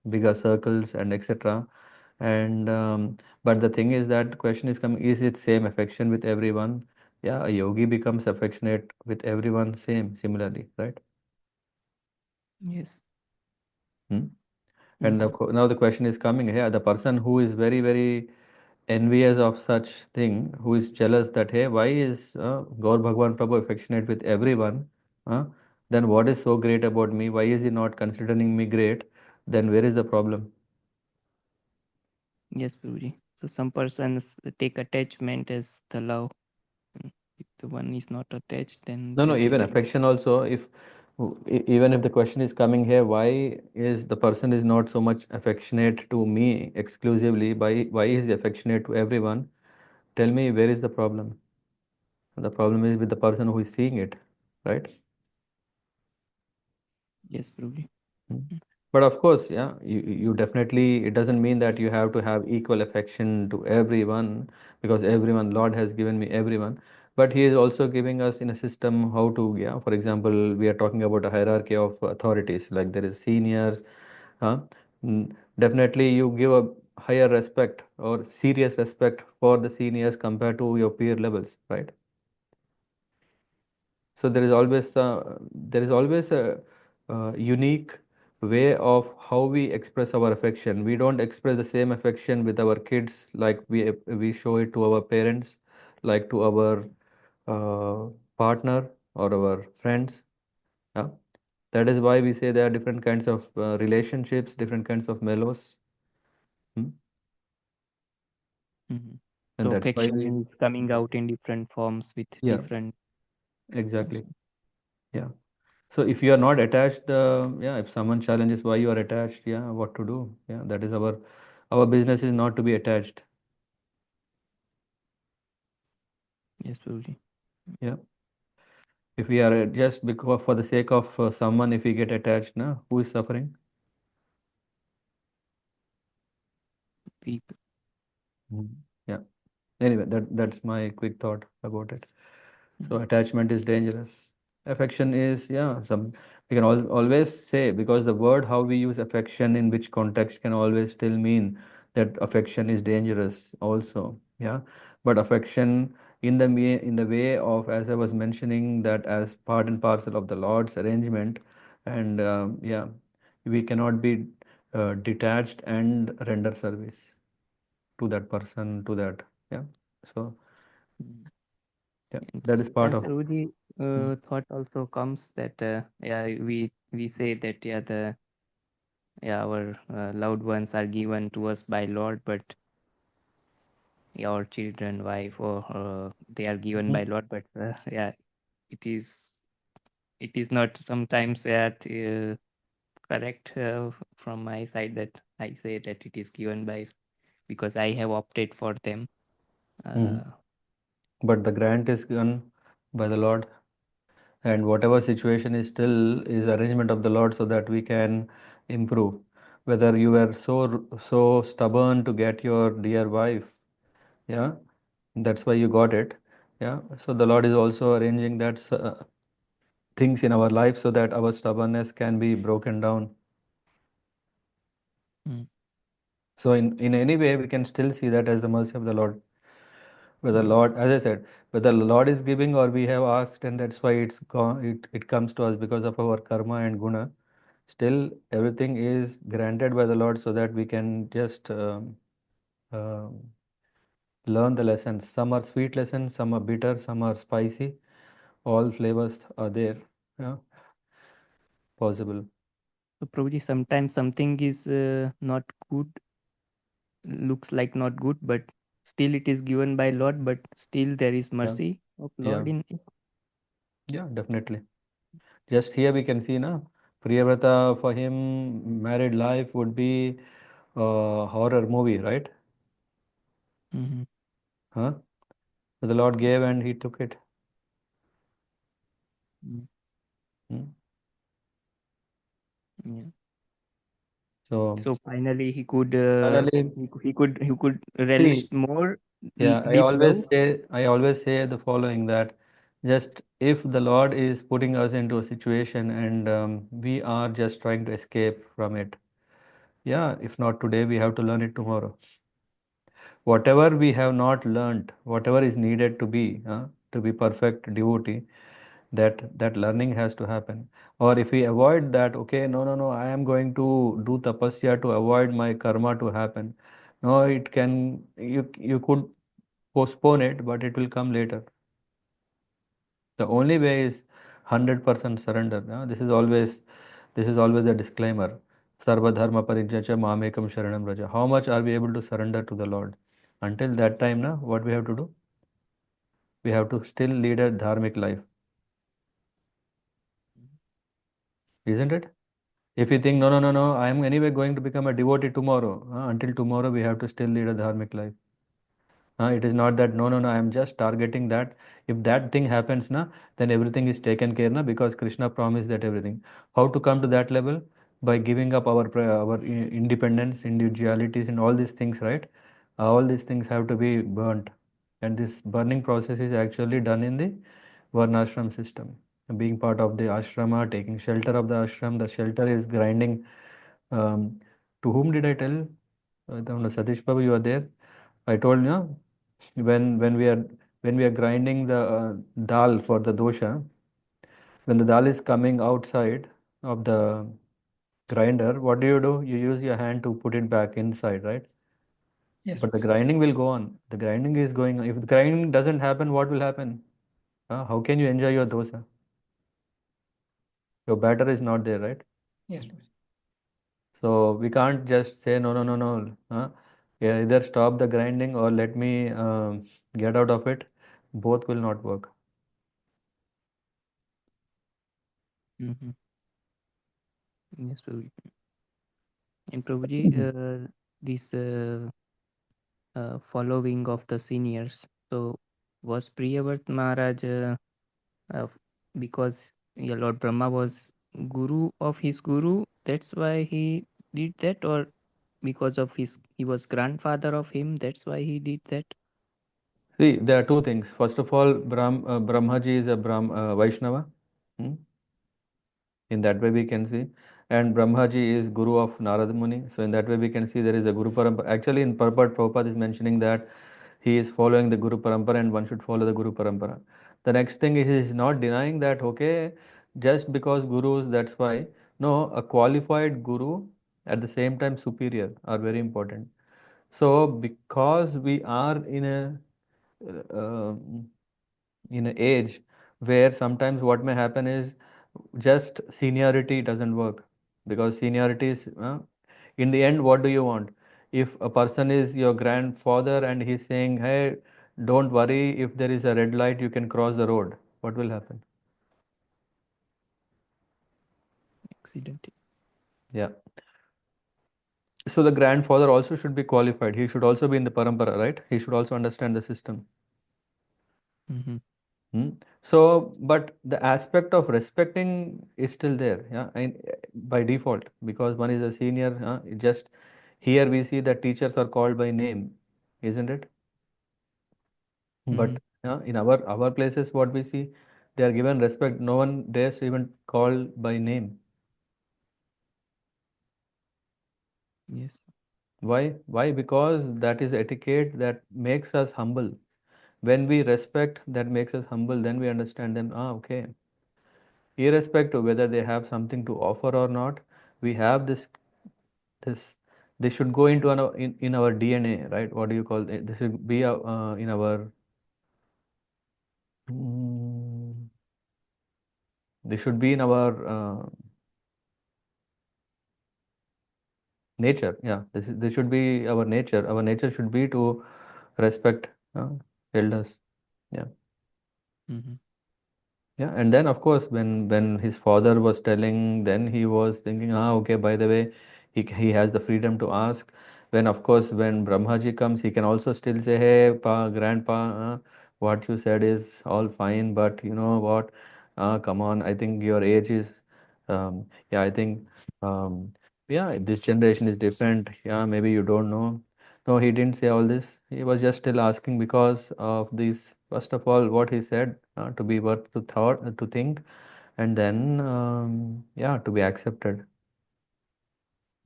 bigger circles and etc. And but the thing is that the question is coming, is it same affection with everyone? Yeah, a yogi becomes affectionate with everyone similarly, right? Yes. Hmm? And Mhm. now the question is coming here, the person who is very, very envious of such thing, who is jealous that, hey, why is Gaur Bhagwan Prabhu affectionate with everyone? Uh, then what is so great about me? Why is he not considering me great? Then where is the problem? Yes, Guruji. So some persons take attachment as the love. If the one is not attached, then No, they no, even take it. affection also, if even if the question is coming here, why is the person is not so much affectionate to me exclusively, why is he affectionate to everyone? Tell me, where is the problem? The problem is with the person who is seeing it, right? Yes, Guruji. Mm. But of course, yeah, you definitely, it doesn't mean that you have to have equal affection to everyone, because everyone, Lord has given me everyone. But He is also giving us in a system how to, yeah, for example, we are talking about a hierarchy of authorities, like there is seniors, huh? Definitely you give a higher respect or serious respect for the seniors compared to your peer levels, right? So there is always a unique way of how we express our affection. We don't express the same affection with our kids like we show it to our parents, like to our partner or our friends. Yeah? That is why we say there are different kinds of relationships, different kinds of mellows, hmm? Mhm. And So that's why we. affection is coming out in different forms with Yeah, different exactly. person. Yeah. So if you are not attached, yeah, if someone challenges why you are attached, yeah, what to do? Yeah, that is our business is not to be attached. Yes, Guruji. Yeah. If we are just because for the sake of someone, if we get attached, na, who is suffering? People. Mhm. Yeah. Anyway, that's my quick thought about it. So Mhm. attachment is dangerous. Affection is, yeah, some we can always say, because the word how we use affection in which context can always still mean that affection is dangerous also. Yeah. But affection in the way of, as I was mentioning, that as part and parcel of the Lord's arrangement, and yeah, we cannot be detached and render service to that person, to that. Yeah. So Mhm. yeah, And that is part of. Guruji, Mm. thought also comes that yeah, we say that our loved ones are given to us by Lord, but our children, wife, or they are given Mhm. by Lord, but yeah, it is not sometimes correct from my side that I say that it is given by because I have opted for them. Mhm. Uh, But the grant is given by the Lord, and whatever situation is still is arrangement of the Lord so that we can improve. Whether you were so stubborn to get your dear wife, yeah, that's why you got it, yeah. So the Lord is also arranging that things in our life so that our stubbornness can be broken down. mm, So in any way we can still see that as the mercy of the Lord. Whether mm, Lord, as I said, whether the Lord is giving or we have asked, and that's why it comes to us because of our karma and guna. Still, everything is granted by the Lord so that we can just um learn the lessons. Some are sweet lessons, some are bitter, some are spicy. All flavors are there. Yeah, possible. So Prabhuji, sometimes something is not good, looks like not good, but still it is given by Lord, but still there is Yeah, mercy of yeah, Lord in it. yeah, definitely. Just here we can see, na, Priyavrata for him, married life would be a horror movie, right? Mm-hmm. Huh? So the Lord gave and he took it. Hmm. Yeah. So So finally finally, he could relish see, more yeah, deep love. I always say the following that just if the Lord is putting us into a situation and we are just trying to escape from it, yeah, if not today, we have to learn it tomorrow. Whatever we have not learned, whatever is needed to be perfect devotee, that learning has to happen. Or if we avoid that, okay, no, no, no, I am going to do tapasya to avoid my karma to happen. No, it can you could postpone it, but it will come later. The only way is 100% surrender. This is always a disclaimer. Sarva dharma parijyacha mamekam sharanam raja. How much are we able to surrender to the Lord? Until that time, na, what we have to do? We have to still lead a dharmic life, isn't it? If you think, no, no, no, no, I am anyway going to become a devotee tomorrow. Until tomorrow, we have to still lead a dharmic life. It is not that, no, no, no, I am just targeting that. If that thing happens, na, then everything is taken care, na, because Krishna promised that everything. How to come to that level? By giving up our independence, individualities, and all these things, right? All these things have to be burnt. And this burning process is actually done in the Varnashram system. Being part of the ashrama, taking shelter of the ashram, the shelter is grinding. Um, to whom did I tell? I don't know, Satish Babu, you are there. I told you, when we are grinding the dal for the dosha, when the dal is coming outside of the grinder, what do? You use your hand to put it back inside, right? Yes, But the boss. grinding will go on. The grinding is going on. If the grinding doesn't happen, what will happen? How can you enjoy your dosa? Your batter is not there, right? Yes, boss. So we can't just say no, no, no, no. Yeah, either stop the grinding or let me get out of it. Both will not work. Mm-hmm. Yes, Prabhuji. And Prabhuji, this following of the seniors. So was Priyavrat Maharaj f- because yeah, Lord Brahma was guru of his guru, that's why he did that, or because of he was grandfather of him, that's why he did that? See, there are two things. First of all, Brahmaji is a Vaishnava. Hmm? In that way, we can see. And Brahmaji is Guru of Narada Muni. So, in that way, we can see there is a Guru Parampara. Actually, in purport, Prabhupada is mentioning that he is following the Guru Parampara and one should follow the Guru Parampara. The next thing is he is not denying that, okay, just because Gurus, that's why. No, a qualified Guru at the same time superior are very important. So, because we are uh, in an age where sometimes what may happen is just seniority doesn't work because seniority is in the end what do you want if a person is your grandfather and he's saying hey don't worry if there is a red light you can cross the road what will happen Accident. yeah so the grandfather also should be qualified he should also be in the parampara right he should also understand the system. Mm-hmm. Hmm. So, but the aspect of respecting is still there, yeah, and by default, because one is a senior, it just here we see that teachers are called by name, isn't it? Mm-hmm. But in our places, what we see, they are given respect. No one dares to even call by name. Yes. Why? Why? Because that is etiquette that makes us humble. When we respect, that makes us humble. Then we understand them. Okay. Irrespective of whether they have something to offer or not, we have this This should go into in our DNA, right? What do you call it? This should be in our. Mm, This should be in our nature. Yeah, this should be our nature. Our nature should be to respect elders. Yeah. Mm-hmm. Yeah, and then of course when his father was telling, then he was thinking, okay, by the way, he has the freedom to ask. When of course when Brahmaji comes, he can also still say, hey, grandpa, what you said is all fine, but you know what? Come on, I think your age is, yeah, I think, yeah, this generation is different. Yeah, maybe you don't know. No, he didn't say all this. He was just still asking because of this. First of all, what he said to be worth to thought to think, and then yeah, to be accepted.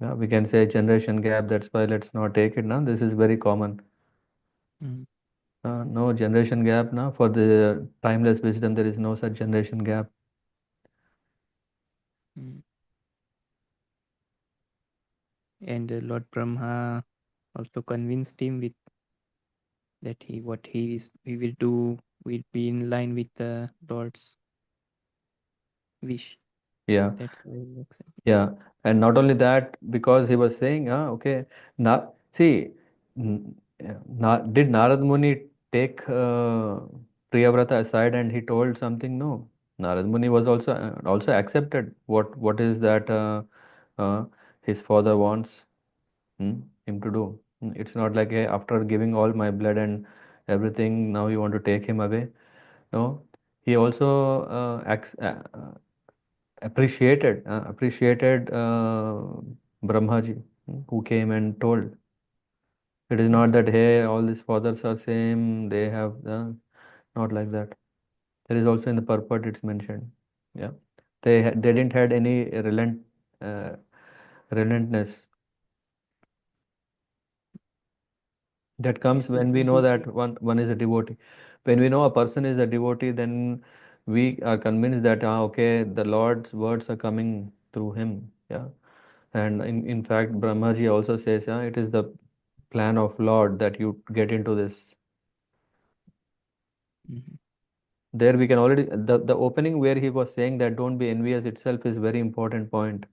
Yeah, we can say generation gap. That's why let's not take it now. This is very common. Mm-hmm. No generation gap now for the timeless wisdom. There is no such generation gap. Mm. And Lord Brahma also convinced him with that what he will do will be in line with the Lord's wish. Yeah. That's why he accepted. Yeah, and not only that, because he was saying, okay, now see, did Narad Muni take Priyavrata aside and he told something? No, Narad Muni was also accepted what is that uh, his father wants him to do. It's not like, hey, after giving all my blood and everything, now you want to take him away. No, he also appreciated Brahmaji who came and told. It is not that hey, all these fathers are same. They have not like that. There is also in the purport it's mentioned. Yeah, they didn't had any uh, relentlessness that comes when we know that one is a devotee. When we know a person is a devotee, then we are convinced that okay, the Lord's words are coming through him. Yeah. And in fact, Brahmaji also says, yeah, it is the plan of Lord that you get into this. Mm-hmm. There we can already, the opening where he was saying that don't be envious itself is very important point.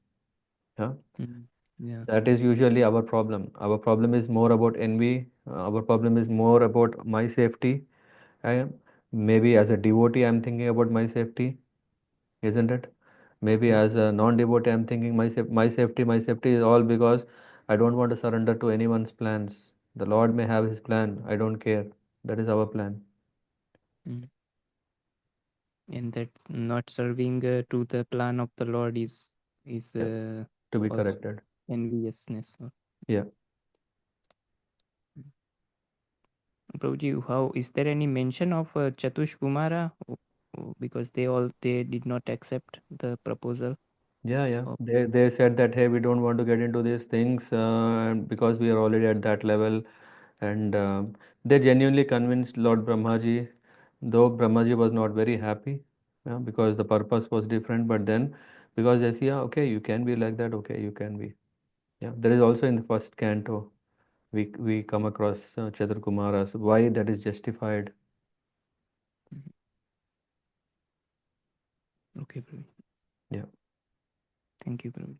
Yeah. Mm-hmm. Yeah. That is usually our problem. Our problem is more about envy. Our problem is more about my safety. Maybe as a devotee, I'm thinking about my safety, isn't it? Maybe as a non-devotee, I'm thinking my safety is all because I don't want to surrender to anyone's plans. The Lord may have His plan. I don't care. That is our plan. Mm. And that's not serving to the plan of the Lord is Yeah, to be also corrected. enviousness. Yeah. Prabhuji, how is there any mention of Chatush Kumara? Because they did not accept the proposal. Yeah. Of, They said that hey, we don't want to get into these things because we are already at that level, and they genuinely convinced Lord Brahmaji, though Brahmaji was not very happy, because the purpose was different. But then, because they see, okay, you can be like that. Okay, you can be. Yeah, there is also in the first canto we come across Chaturkumaras. Why that is justified? okay, Prabhuji. Yeah. Thank you, Prabhuji.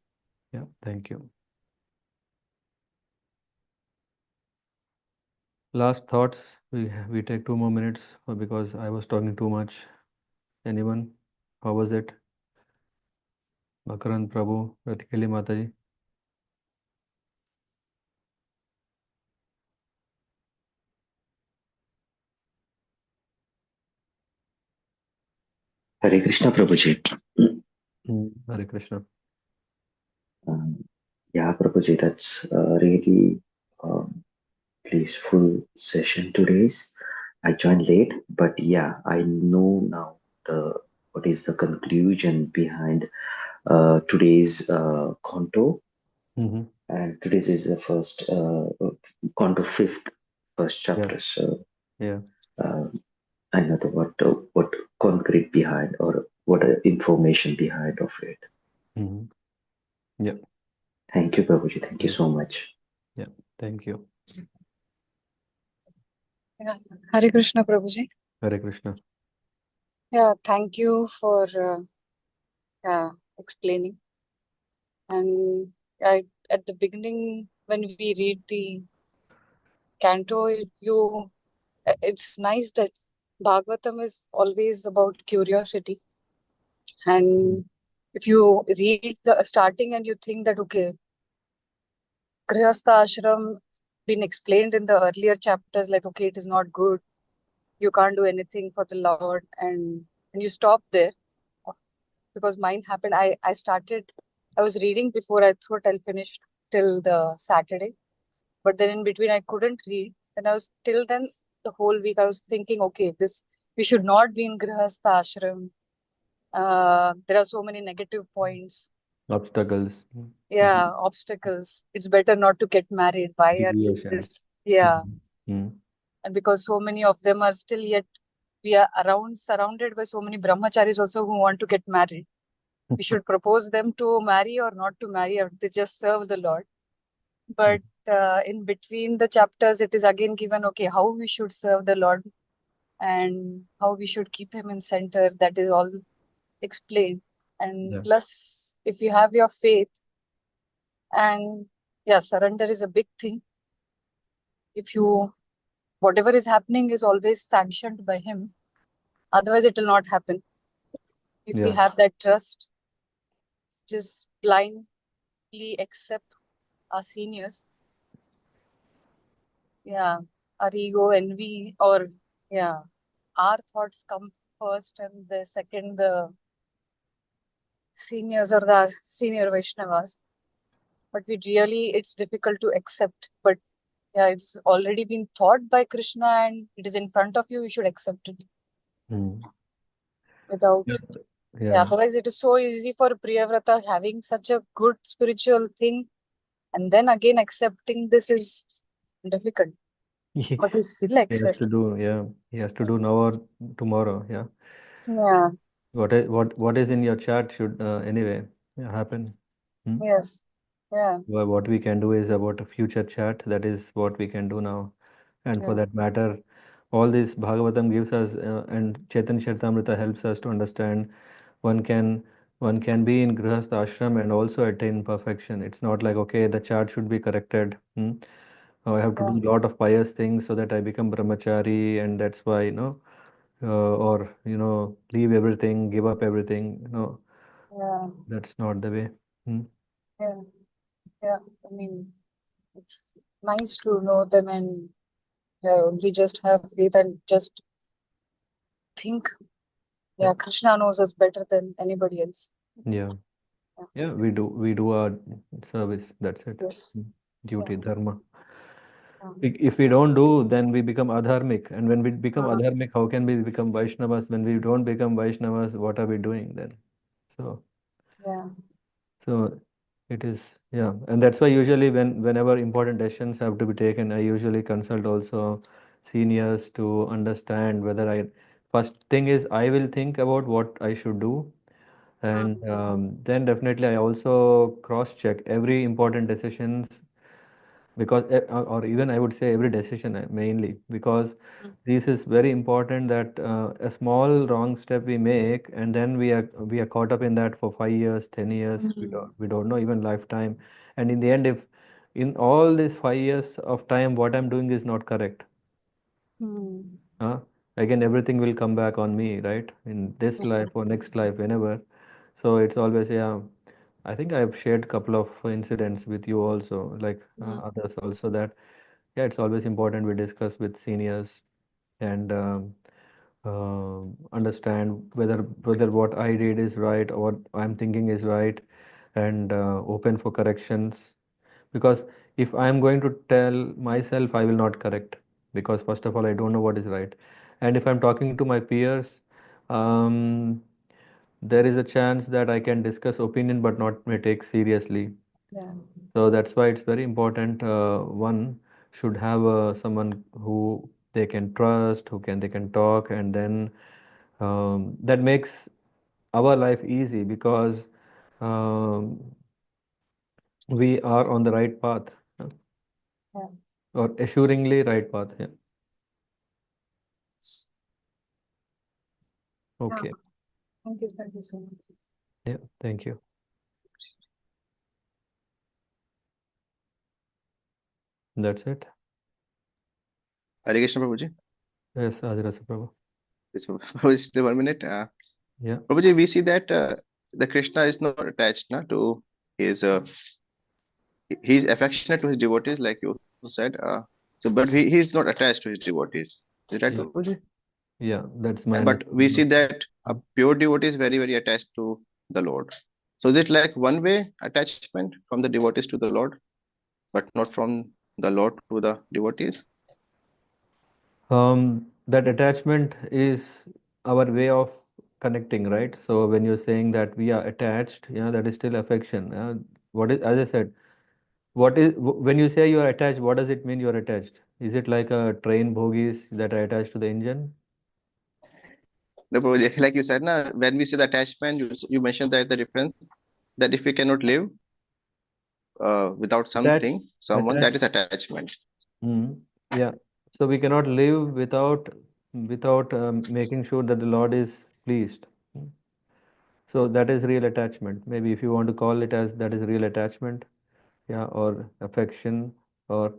Yeah. Thank you. Last thoughts. We take 2 more minutes because I was talking too much. Anyone? How was it? Makarand Prabhu, Ratikali Mataji. Hare Krishna, Prabhuji. Hare Krishna. Yeah, Prabhuji, that's a really blissful session today's. I joined late, but yeah, I know now what is the conclusion behind today's Canto, Mm-hmm. and today's is the first Canto fifth, first Yeah. chapter. So Yeah. I know what concrete behind or what information behind of it. Mm-hmm. Yeah. Thank you, Prabhuji. Thank you Yeah. so much. Yeah. Thank you. Yeah. Hare Krishna, Prabhuji. Hare Krishna. Yeah, thank you for explaining. And at the beginning, when we read the Canto, it's nice that Bhagavatam is always about curiosity. And if you read the starting and you think that, okay, Grihastha ashram been explained in the earlier chapters, like, okay, it is not good. You can't do anything for the Lord. And you stop there because mine happened. I was reading before. I thought I'll finish till the Saturday. But then in between, I couldn't read. And I was till then, the whole week, I was thinking, okay, we should not be in Grihastha ashram. There are so many negative points. Obstacles. Yeah, obstacles. It's better not to get married. Why are we in Deviation. this? Yeah. Mm. And because so many of them are still yet, we are surrounded by so many brahmacharis also who want to get married. We should propose them to marry or not to marry, or they just serve the Lord. But in between the chapters, it is again given, okay, how we should serve the Lord and how we should keep him in center. That is all explained. And Yeah. plus, if you have your faith, and yeah, surrender is a big thing. If whatever is happening is always sanctioned by him, otherwise it will not happen. If we Yeah. have that trust, just blindly accept our seniors, yeah, our ego, envy, or yeah, our thoughts come first, and the second, the seniors or the senior Vaishnavas. But it's difficult to accept. But yeah, it's already been taught by Krishna and it is in front of you, you should accept it Mm. without. Yeah. Yeah, Yeah. otherwise it is so easy for Priyavrata having such a good spiritual thing and then again accepting this is difficult. But he still He has accepts. to do, yeah. He has to do now or tomorrow, yeah. Yeah, What is in your chart should anyway happen. Hmm? yes, yeah, What we can do is about a future chat. That is what we can do now. And for yeah, that matter, all this Bhagavatam gives us, and Chaitanya Charitamrita helps us to understand one can one can be in Grihastha ashram and also attain perfection. It's not like, okay, the chart should be corrected. I have to yeah, do a lot of pious things so that I become brahmachari, and that's why, or leave everything, give up everything. yeah, That's not the way. Hmm? yeah, yeah. I mean, it's nice to know them and yeah, we just have faith and just think, Yeah. yeah, Krishna knows us better than anybody else. Yeah. Yeah. Yeah, we do our service. That's it. Yes. Duty, Yeah. dharma. Yeah. If we don't do, then we become adharmic. And when we become Uh, adharmic, how can we become Vaishnavas? When we don't become Vaishnavas, what are we doing then? So, yeah. so it is, yeah. And that's why usually whenever important decisions have to be taken, I usually consult also seniors to understand whether first thing is I will think about what I should do. And Mm, then definitely I also cross-check every important decisions because or even I would say every decision mainly because mm, this is very important that a small wrong step we make and then we are caught up in that for 5 years, 10 years. We mm, don't know even lifetime. And in the end, if in all these 5 years of time what I'm doing is not correct, mm. uh, again everything will come back on me, right? In this Yeah. life or next life, whenever. So it's always, yeah. I think I've shared couple of incidents with you also, like Mm, others also, that yeah, it's always important we discuss with seniors and understand whether what I did is right or what I'm thinking is right, and open for corrections. Because if I'm going to tell myself, I will not correct, because first of all, I don't know what is right. And if I'm talking to my peers, um, there is a chance that I can discuss opinion but not may take seriously. yeah. So that's why it's very important. One should have someone who they can trust, who can they can talk, and then that makes our life easy because um, we are on the right path. or assuringly right path. Yeah. Okay. Thank you so much. Yeah. Thank you. That's it. Hare Krishna, Prabhuji. Yes, Adirasa Prabhu. Yes, Prabhuji, still 1 minute. Yeah. Prabhuji, we see that the Krishna is not attached na, to his, he's affectionate to his devotees, like you said. So, but he's not attached to his devotees. Is it right, Yeah. Prabhuji? Yeah. That's my But we see understanding. that a pure devotee is very, very attached to the Lord. So is it like one-way attachment from the devotees to the Lord, but not from the Lord to the devotees? That attachment is our way of connecting, right? So when you're saying that we are attached, yeah, that is still affection. What is, as I said, when you say you are attached, what does it mean you are attached? Is it like a train bogies that are attached to the engine? No, Prabhuji, like you said, na, when we say the attachment, you mentioned that the difference that if we cannot live without Attached, something, someone, that attached. is attachment. Yeah. So we cannot live without making sure that the Lord is pleased. Mm. So that is real attachment. Maybe if you want to call it as that is real attachment, yeah, or affection, or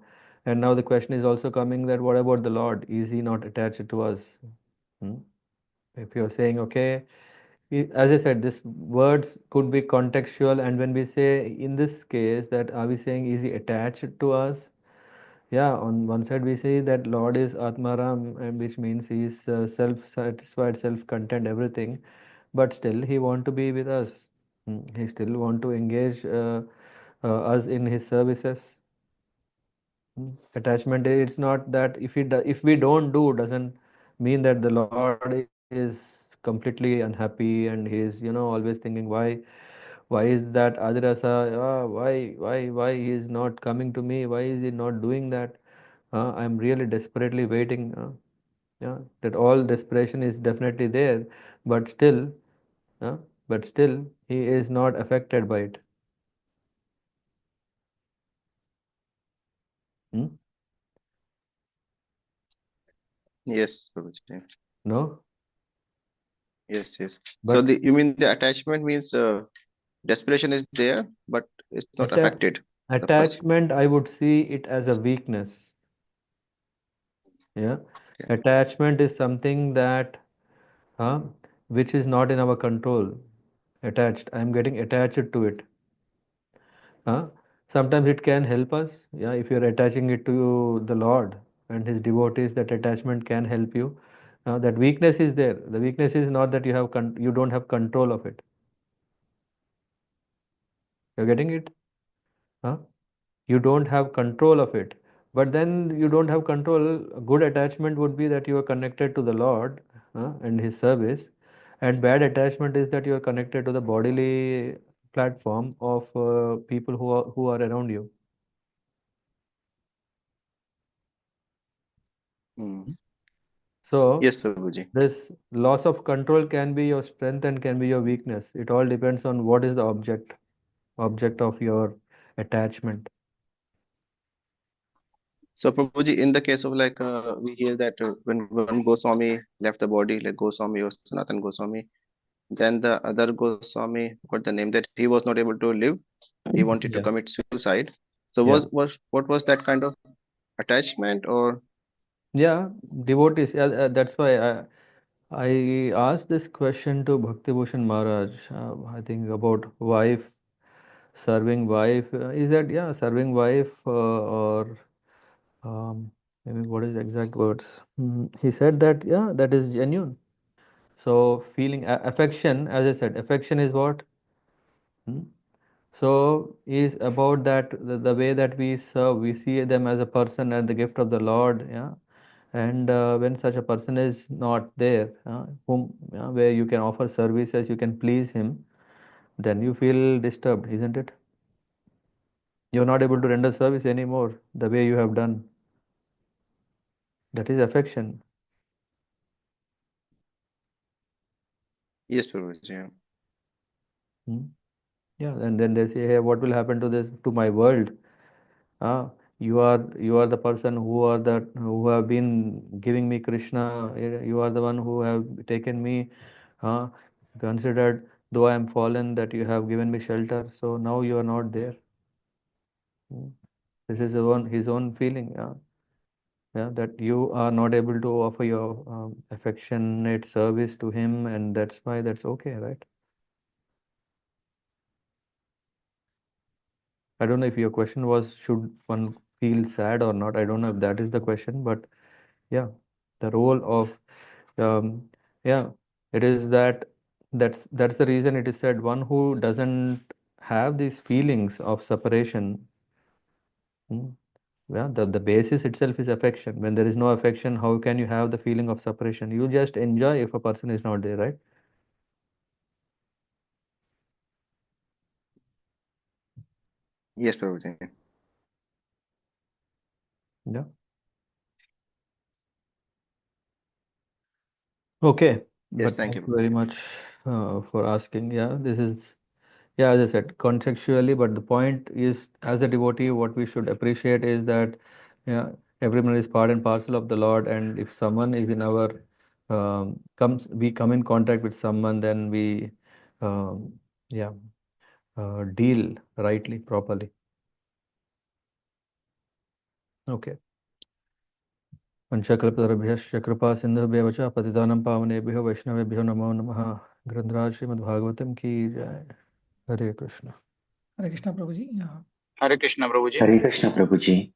and now the question is also coming that what about the Lord? Is he not attached to us? Hmm? If you're saying, okay, as I said, this words could be contextual, and when we say in this case that are we saying is he attached to us? Yeah, on one side we say that Lord is Atmaram, and which means he is self-satisfied, self-content, everything, but still he want to be with us. He still want to engage us in his services. Attachment, it's not that if we don't do doesn't mean that the Lord is completely unhappy and he is always thinking why is that Adirasa, why he is not coming to me, why is he not doing that. I'm really desperately waiting. Yeah, that all desperation is definitely there, but still, uh, he is not affected by it. Hmm? Yes, Prabhuji. No, Yes, yes. So but you mean the attachment means desperation is there, but it's not atta- affected the person. attachment, I would see it as a weakness. Yeah, Okay. attachment is something that uh, which is not in our control. Attached, I'm getting attached to it. uh, Sometimes it can help us, yeah, if you're attaching it to the Lord and his devotees, that attachment can help you. That weakness is there. The weakness is not that you don't have control of it. You're getting it. Huh? You don't have control of it, but then you don't have control. A good attachment would be that you are connected to the Lord and his service, and bad attachment is that you are connected to the bodily platform of people who are around you. Hmm. So Yes, Prabhuji. this loss of control can be your strength and can be your weakness. It all depends on what is the object of your attachment. So Prabhuji, in the case of like we hear that when one Goswami left the body, like Goswami or Sanatan Goswami, then the other Goswami got the name that he was not able to live. He wanted to Yeah. commit suicide. So Yeah. was what was that kind of attachment or? Yeah, devotees. Yeah, that's why I asked this question to Bhakti Bhushan Maharaj. I think about wife, serving wife. Is that, yeah, serving wife or maybe what is the exact words? He said that, yeah, that is genuine. So feeling affection, as I said, affection is what? Hmm? So is about that the way that we serve, we see them as a person and the gift of the Lord, yeah. And when such a person is not there, where you can offer services, you can please him, then you feel disturbed, isn't it? You're not able to render service anymore the way you have done. That is affection. Yes, Prabhuji. Yeah. Hmm? Yeah, and then they say, hey, what will happen to my world? You are the person who have been giving me Krishna. You are the one who have taken me, uh, considered though I am fallen, that you have given me shelter. So now you are not there. Mm. This is his own feeling. Yeah, that you are not able to offer your affectionate service to him, and that's why that's okay, right? I don't know if your question was, should one feel sad or not? I don't know if that is the question, but yeah, the role of yeah, it is that's the reason it is said one who doesn't have these feelings of separation. mm, yeah, the basis itself is affection. When there is no affection, how can you have the feeling of separation? You just enjoy if a person is not there, right? Yes, Prabhuji. Yeah. Okay, Yes, but thank thank you, you very Prabhuji. much for asking. Yeah, this is, yeah, as I said, contextually, but the point is, as a devotee, what we should appreciate is that, yeah, everyone is part and parcel of the Lord, and if someone is in our we come in contact with someone, then we, yeah, deal rightly, properly. Okay. पंचकल्पतरुभ्यश्च कृपा सिन्धुभ्यः च पतितानां पावनेभ्यो वैष्णवेभ्यो नमो नमः। ग्रंथराज श्रीमद्भागवतम की जय। हरे Krishna. Hare Krishna Prabhuji. Hare Krishna, Prabhuji. Hare Krishna, Prabhuji.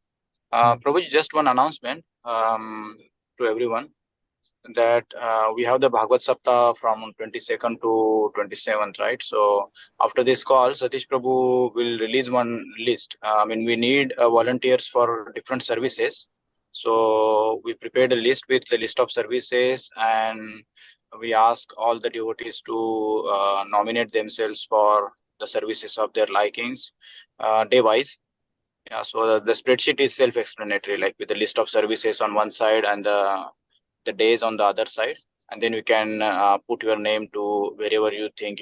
Prabhuji, just one announcement to everyone that we have the Bhagavad Saptah from 22nd to 27th, right? So after this call, Satish Prabhu will release one list. We need volunteers for different services. So we prepared a list with the list of services, and we ask all the devotees to nominate themselves for the services of their likings day-wise. Yeah, so the spreadsheet is self-explanatory, like with the list of services on one side and the days on the other side, and then you can put your name to wherever you think you